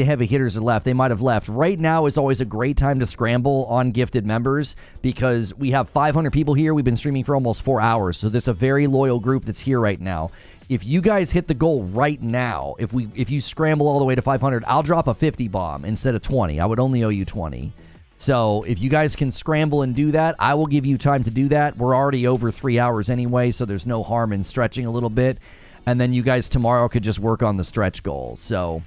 heavy hitters are left. They might have left. Right now is always a great time to scramble on gifted members because we have 500 people here. We've been streaming for almost 4 hours, so there's a very loyal group that's here right now. If you guys hit the goal right now, if you scramble all the way to 500, I'll drop a 50 bomb instead of 20. I would only owe you 20. So if you guys can scramble and do that, I will give you time to do that. We're already over 3 hours anyway, so there's no harm in stretching a little bit. And then you guys tomorrow could just work on the stretch goal. So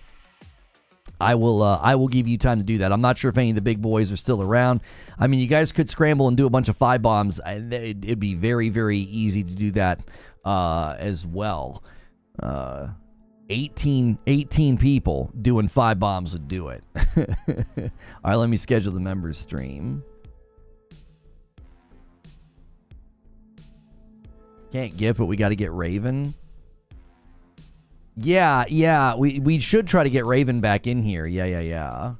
I will give you time to do that. I'm not sure if any of the big boys are still around. I mean, you guys could scramble and do a bunch of 5 bombs. It'd be very, very easy to do that as well. 18 people doing 5 bombs would do it. All right, let me schedule the members stream. Can't get, but we got to get Raven. Yeah, we should try to get Raven back in here. Yeah.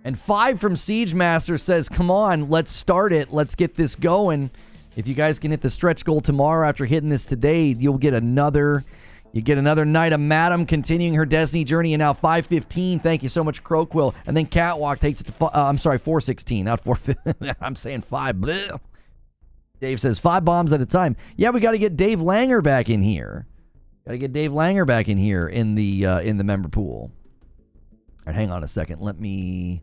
And 5 from Siege Master says, come on, let's start it. Let's get this going. If you guys can hit the stretch goal tomorrow after hitting this today, you'll get another night of Madam continuing her Destiny journey, and now 5:15. Thank you so much, Croquill. And then Catwalk takes it to 4:16, not 4:15. I'm saying 5. Bleh. Dave says 5 bombs at a time. Yeah, we got to get Dave Langer back in here. Got to get Dave Langer back in here in the member pool. All right, hang on a second. Let me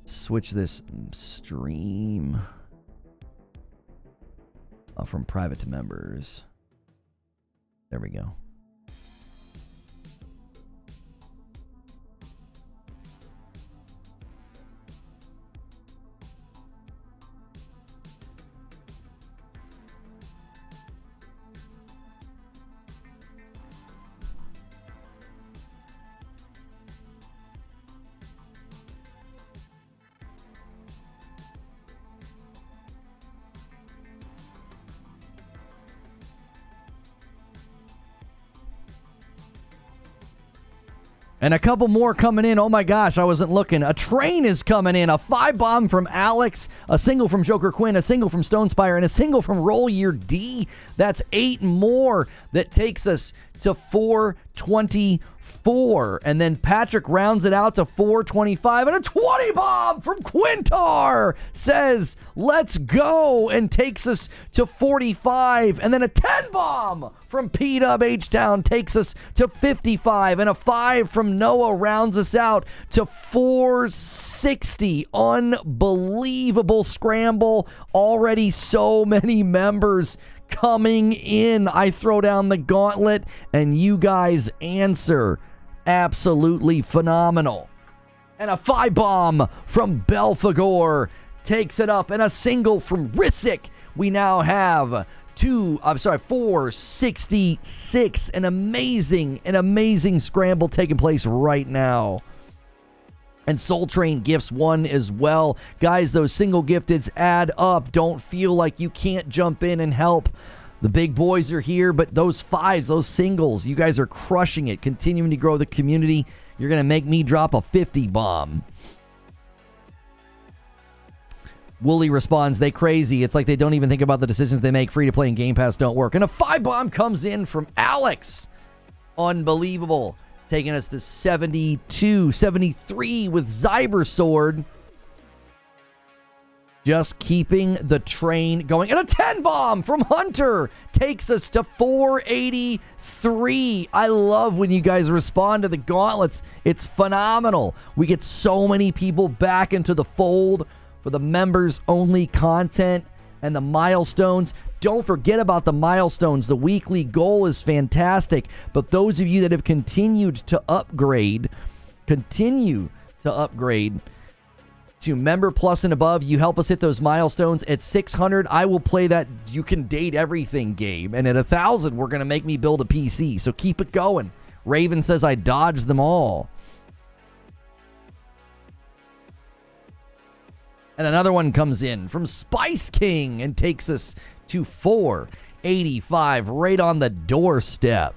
switch this stream from private to members. There we go. And a couple more coming in. Oh my gosh, I wasn't looking. A train is coming in. A 5 bomb from Alex, a single from Joker Quinn, a single from Stonespire, and a single from Roll Year D. That's 8 more. That takes us to 424. And then Patrick rounds it out to 425. And a 20 bomb from Quintar says, let's go, and takes us to 45. And then a 10 bomb from P-Dub H-Town takes us to 55. And a 5 from Noah rounds us out to 460. Unbelievable scramble. Already so many members coming in. I throw down the gauntlet and you guys answer. Absolutely phenomenal. And a 5 bomb from Belphegor takes it up, and a single from Risic. We now have 466. An amazing scramble taking place right now. And Soul Train gifts 1 as well. Guys, those single gifteds add up. Don't feel like you can't jump in and help. The big boys are here, but those 5s, those singles, you guys are crushing it, continuing to grow the community. You're going to make me drop a 50 bomb. Wooly responds, they crazy. It's like they don't even think about the decisions they make. Free to play and Game Pass don't work. And a 5 bomb comes in from Alex. Unbelievable. Taking us to 72, 73 with Zyber Sword. Just keeping the train going. And a 10 bomb from Hunter takes us to 483. I love when you guys respond to the gauntlets. It's phenomenal. We get so many people back into the fold for the members only content and the milestones. Don't forget about the milestones. The weekly goal is fantastic. But those of you that have continued to upgrade to Member Plus and above, you help us hit those milestones. At 600, I will play that You Can Date Everything game. And at 1,000, we're going to make me build a PC. So keep it going. Raven says I dodged them all. And another one comes in from Spice King and takes us to 485, right on the doorstep.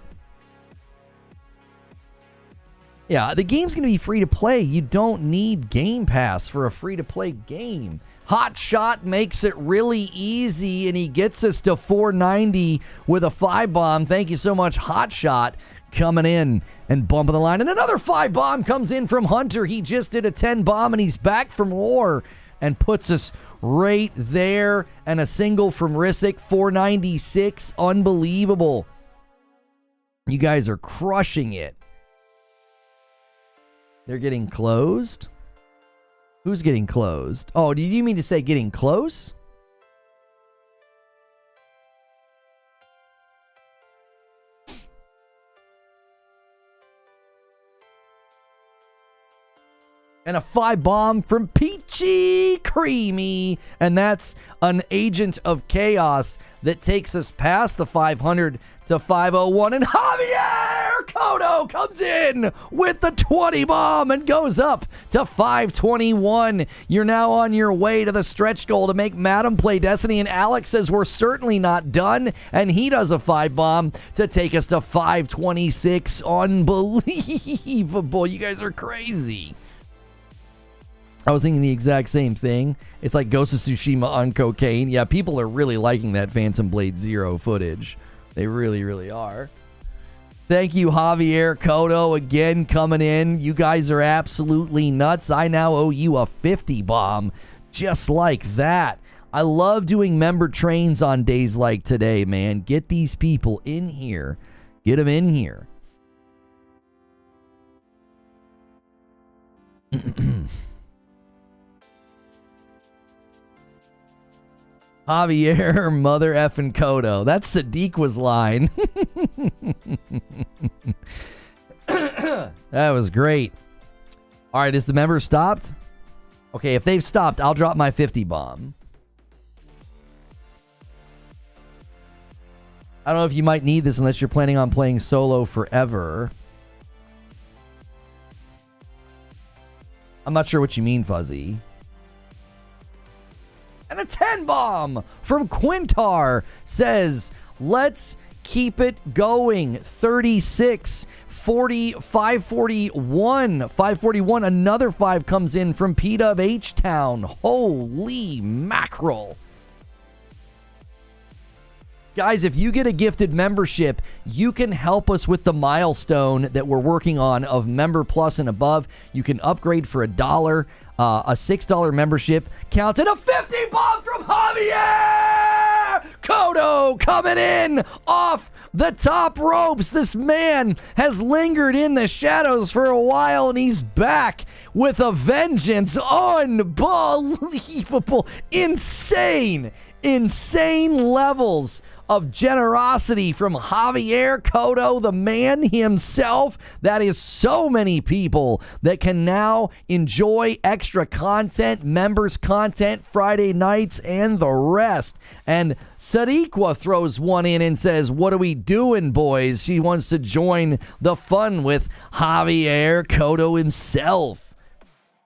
Yeah, the game's going to be free to play. You don't need Game Pass for a free to play game. Hot Shot makes it really easy, and he gets us to 490 with a 5 bomb. Thank you so much, Hot Shot, coming in and bumping the line. And another 5 bomb comes in from Hunter. He just did a 10 bomb, and he's back from war and puts us right there. And a single from Risic, 496. Unbelievable. You guys are crushing it. They're getting closed? Who's getting closed? Oh, do you mean to say getting close? And a 5-bomb from Peachy Creamy. And that's an Agent of Chaos that takes us past the 500 to 501. And Javier Cotto comes in with the 20 bomb and goes up to 521. You're now on your way to the stretch goal to make Madam play Destiny. And Alex says we're certainly not done. And he does a 5-bomb to take us to 526. Unbelievable. You guys are crazy. I was thinking the exact same thing. It's like Ghost of Tsushima on cocaine. Yeah, people are really liking that Phantom Blade Zero footage. They really, really are. Thank you, Javier Cotto, again coming in. You guys are absolutely nuts. I now owe you a 50 bomb just like that. I love doing member trains on days like today, man. Get these people in here. Get them in here. Javier Mother effing Cotto. That's Sadiq's line. That was great. All right, is the member stopped? Okay, if they've stopped, I'll drop my 50 bomb. I don't know if you might need this unless you're planning on playing solo forever. I'm not sure what you mean, Fuzzy. And a 10 bomb from Quintar says, let's keep it going. 36, 40, 541. 541. Another 5 comes in from Pete of H-Town. Holy mackerel. Guys, if you get a gifted membership, you can help us with the milestone that we're working on of Member Plus and above. You can upgrade for $1. A $6 membership counts, and a 50 bomb from Javier Cotto coming in off the top ropes. This man has lingered in the shadows for a while, and he's back with a vengeance. Unbelievable. Insane levels of generosity from Javier Cotto, the man himself. That is so many people that can now enjoy extra content, members content, Friday nights, and the rest. And Sadiqa throws one in and says, what are we doing, boys? She wants to join the fun with Javier Cotto himself.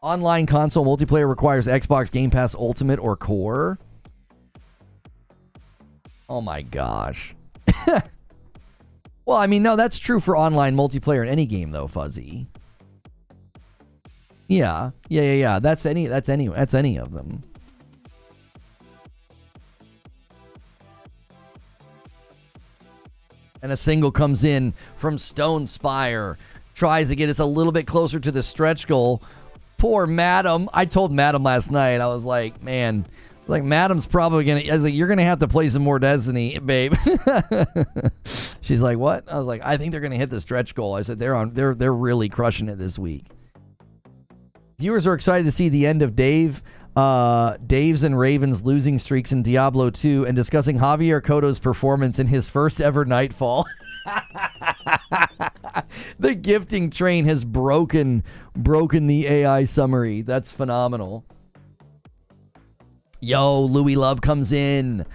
Online console multiplayer requires Xbox Game Pass Ultimate or Core. Oh my gosh. Well, I mean, no, that's true for online multiplayer in any game, though, Fuzzy. Yeah. That's any of them. And a single comes in from Stone Spire. Tries to get us a little bit closer to the stretch goal. Poor Madam. I told Madam last night, I was like, man, like Madam's probably gonna. I was like, you're gonna have to play some more Destiny, babe. She's like, what? I was like, I think they're gonna hit the stretch goal. I said they're really crushing it this week. Viewers are excited to see the end of Dave's and Raven's losing streaks in Diablo 2 and discussing Javier Cotto's performance in his first ever Nightfall. The gifting train has broken the AI summary. That's phenomenal. Yo, Louis Love comes in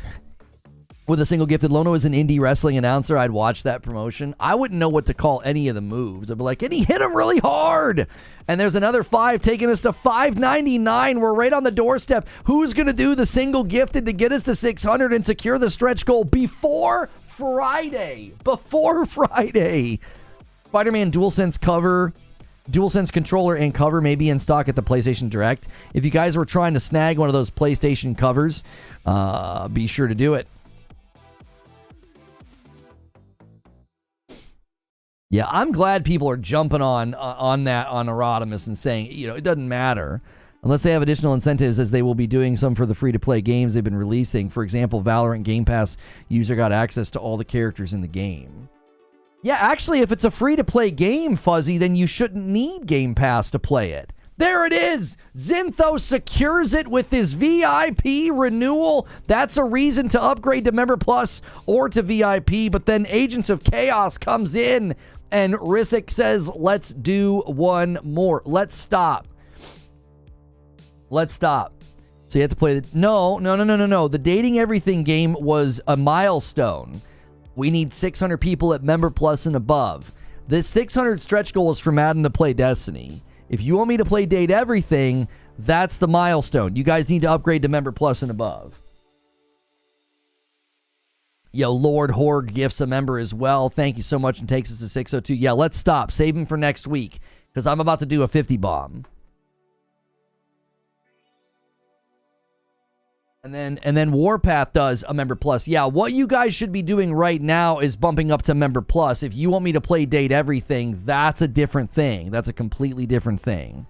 with a single gifted. Lono is an indie wrestling announcer. I'd watch that promotion. I wouldn't know what to call any of the moves. I'd be like, and he hit him really hard. And there's another 5 taking us to 599. We're right on the doorstep. Who's going to do the single gifted to get us to 600 and secure the stretch goal before Friday? Spider-Man DualSense controller and cover may be in stock at the PlayStation Direct. If you guys were trying to snag one of those PlayStation covers, be sure to do it. Yeah, I'm glad people are jumping on Erodimus and saying, it doesn't matter. Unless they have additional incentives, as they will be doing some for the free-to-play games they've been releasing. For example, Valorant Game Pass user got access to all the characters in the game. Yeah, actually, if it's a free-to-play game, Fuzzy, then you shouldn't need Game Pass to play it. There it is. Zinthos secures it with his VIP renewal. That's a reason to upgrade to Member Plus or to VIP. But then Agents of Chaos comes in, and Risic says, let's do one more. Let's stop. Let's stop. So you have to play the... No. The Dating Everything game was a milestone. We need 600 people at Member Plus and above. This 600 stretch goal is for Madden to play Destiny. If you want me to play Date Everything, that's the milestone. You guys need to upgrade to Member Plus and above. Yo, Lord Horg gifts a member as well. Thank you so much and takes us to 602. Yeah, let's stop. Save him for next week because I'm about to do a 50 bomb. And then Warpath does a Member Plus. Yeah, what you guys should be doing right now is bumping up to Member Plus. If you want me to play Date Everything, that's a different thing. That's a completely different thing.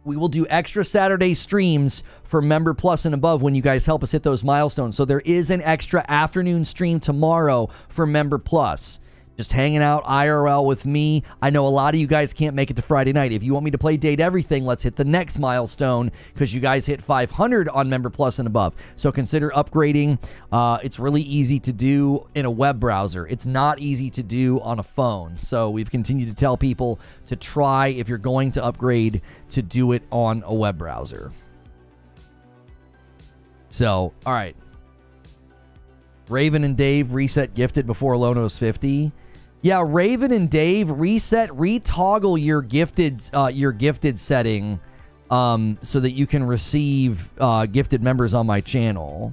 We will do extra Saturday streams for Member Plus and above when you guys help us hit those milestones. So there is an extra afternoon stream tomorrow for Member Plus. Just hanging out IRL with me. I know a lot of you guys can't make it to Friday night. If you want me to play Date Everything, let's hit the next milestone because you guys hit 500 on Member Plus and above. So consider upgrading. It's really easy to do in a web browser. It's not easy to do on a phone. So we've continued to tell people to try, if you're going to upgrade, to do it on a web browser. So, all right. Raven and Dave reset gifted before Lono's 50. Yeah, Raven and Dave retoggle your gifted setting so that you can receive gifted members on my channel.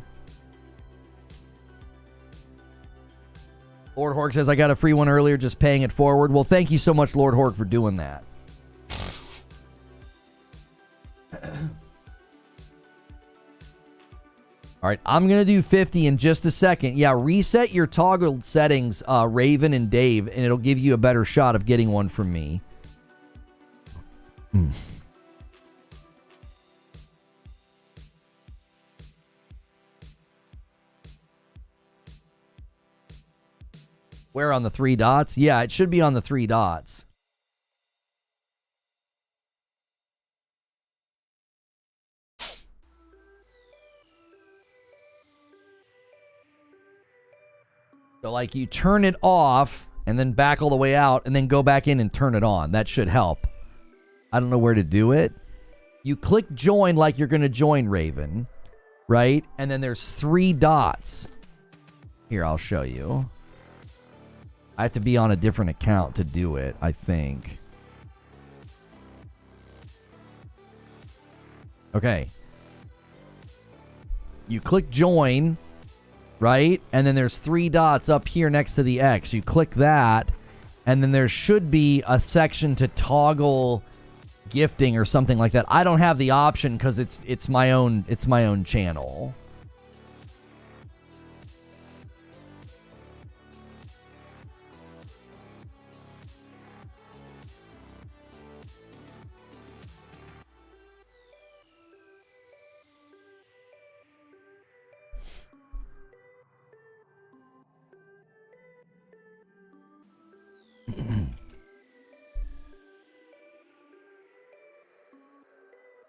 Lord Hork says, I got a free one earlier, just paying it forward. Well, thank you so much, Lord Hork, for doing that. All right, I'm going to do 50 in just a second. Yeah, reset your toggled settings, Raven and Dave, and it'll give you a better shot of getting one from me. Where on the 3 dots? Yeah, it should be on the 3 dots. So, like, you turn it off and then back all the way out and then go back in and turn it on. That should help. I don't know where to do it. You click join like you're going to join Raven, right? And then there's 3 dots. Here, I'll show you. I have to be on a different account to do it, I think. Okay. You click join, right? And then there's 3 dots up here next to the X. You click that, and then there should be a section to toggle gifting or something like that. I don't have the option because it's my own channel.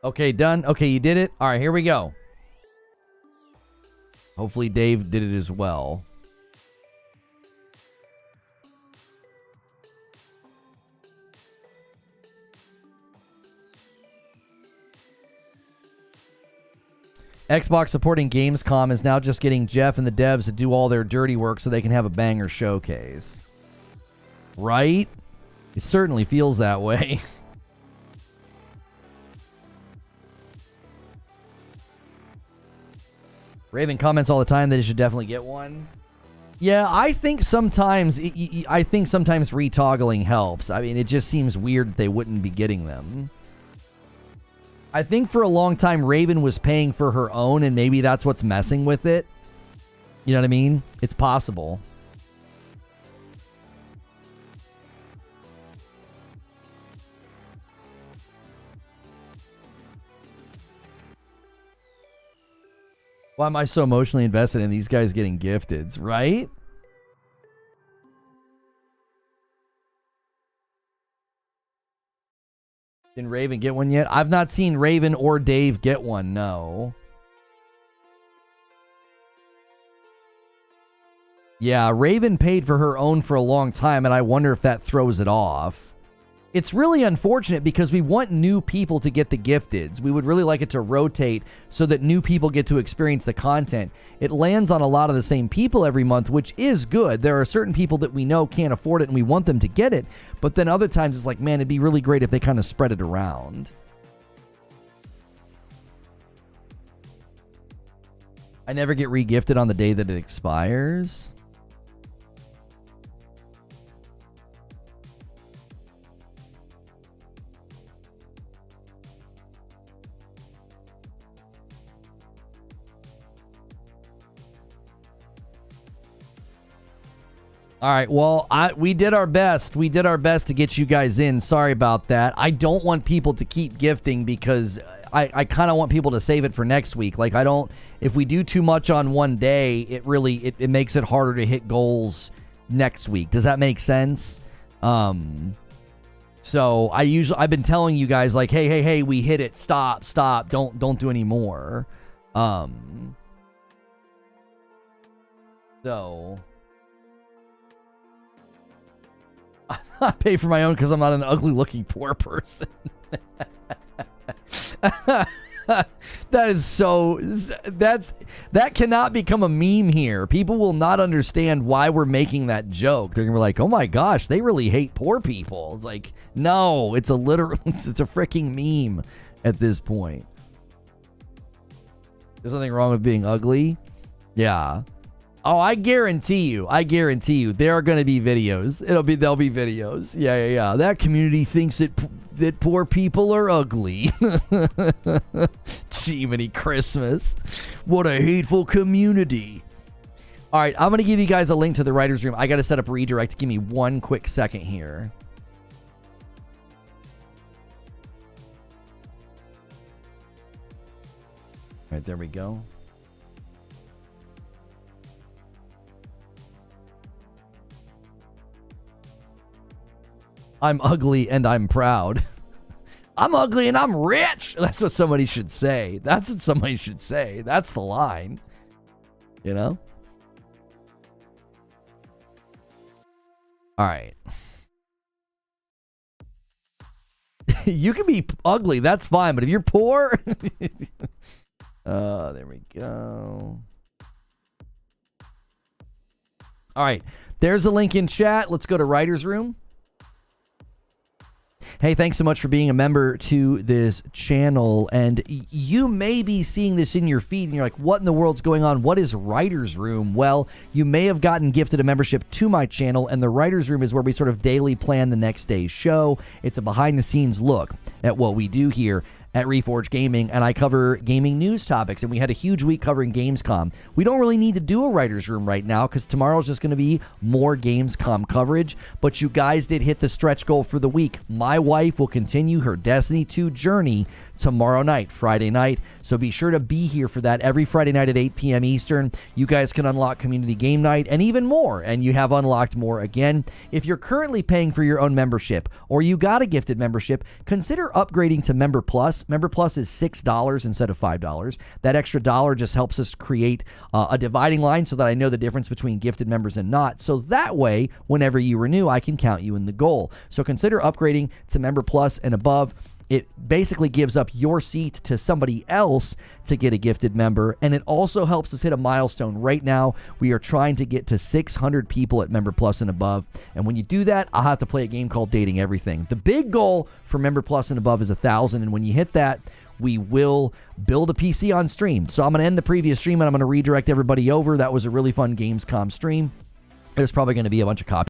Okay, done. Okay, you did it. All right, here we go. Hopefully Dave did it as well. Xbox supporting Gamescom is now just getting Jeff and the devs to do all their dirty work so they can have a banger showcase. Right? It certainly feels that way. Raven comments all the time that he should definitely get one. Yeah, I think sometimes retoggling helps. I mean, it just seems weird that they wouldn't be getting them. I think for a long time Raven was paying for her own, and maybe that's what's messing with it. You know what I mean? It's possible. Why am I so emotionally invested in these guys getting gifteds, right? Didn't Raven get one yet? I've not seen Raven or Dave get one, no. Yeah, Raven paid for her own for a long time, and I wonder if that throws it off. it's really unfortunate because we want new people to get the gifteds. We would really like it to rotate so that new people get to experience the content. It lands on a lot of the same people every month, which is good. There are certain people that we know can't afford it and we want them to get it. But then other times it's like, man, it'd be really great if they kind of spread it around. I never get re-gifted on the day that it expires. All right, well, we did our best. We did our best to get you guys in. Sorry about that. I don't want people to keep gifting because I kind of want people to save it for next week. Like, I don't, if we do too much on one day, it really, it makes it harder to hit goals next week. Does that make sense? So I've been telling you guys like, hey, we hit it. Stop. Don't do any more. So I pay for my own because I'm not an ugly looking poor person. That cannot become a meme here. People will not understand why we're making that joke. They're gonna be like, oh my gosh, they really hate poor people. It's like, no, it's a freaking meme at this point. There's nothing wrong with being ugly. Yeah. Oh, I guarantee you, there are going to be videos. There'll be videos. Yeah. That community thinks that poor people are ugly. Jiminy Christmas. What a hateful community. All right, I'm going to give you guys a link to the writer's room. I got to set up redirect. Give me one quick second here. All right, there we go. I'm ugly and I'm proud. I'm ugly and I'm rich. That's what somebody should say. That's the line. You know? All right. You can be ugly. That's fine. But if you're poor... there we go. All right. There's a link in chat. Let's go to Writer's Room. Hey, thanks so much for being a member to this channel. And you may be seeing this in your feed and you're like, what in the world's going on? What is Writer's Room? Well, you may have gotten gifted a membership to my channel, and the Writer's Room is where we sort of daily plan the next day's show. It's a behind-the-scenes look at what we do here at Reforge Gaming, and I cover gaming news topics, and we had a huge week covering Gamescom. We don't really need to do a writer's room right now because tomorrow's just going to be more Gamescom coverage, but you guys did hit the stretch goal for the week. My wife will continue her Destiny 2 journey tomorrow night, Friday night, so be sure to be here for that every Friday night at 8 p.m. Eastern. You guys can unlock Community Game Night and even more, and you have unlocked more again. If you're currently paying for your own membership or you got a gifted membership, consider upgrading to Member Plus. Member Plus is $6 instead of $5. That extra dollar just helps us create a dividing line so that I know the difference between gifted members and not. So that way, whenever you renew, I can count you in the goal. So consider upgrading to Member Plus and above. It basically gives up your seat to somebody else to get a gifted member, and it also helps us hit a milestone. Right now, we are trying to get to 600 people at Member Plus and above, and when you do that, I'll have to play a game called Dating Everything. The big goal for Member Plus and above is 1,000, and when you hit that, we will build a PC on stream. So I'm going to end the previous stream, and I'm going to redirect everybody over. That was a really fun Gamescom stream. There's probably going to be a bunch of copies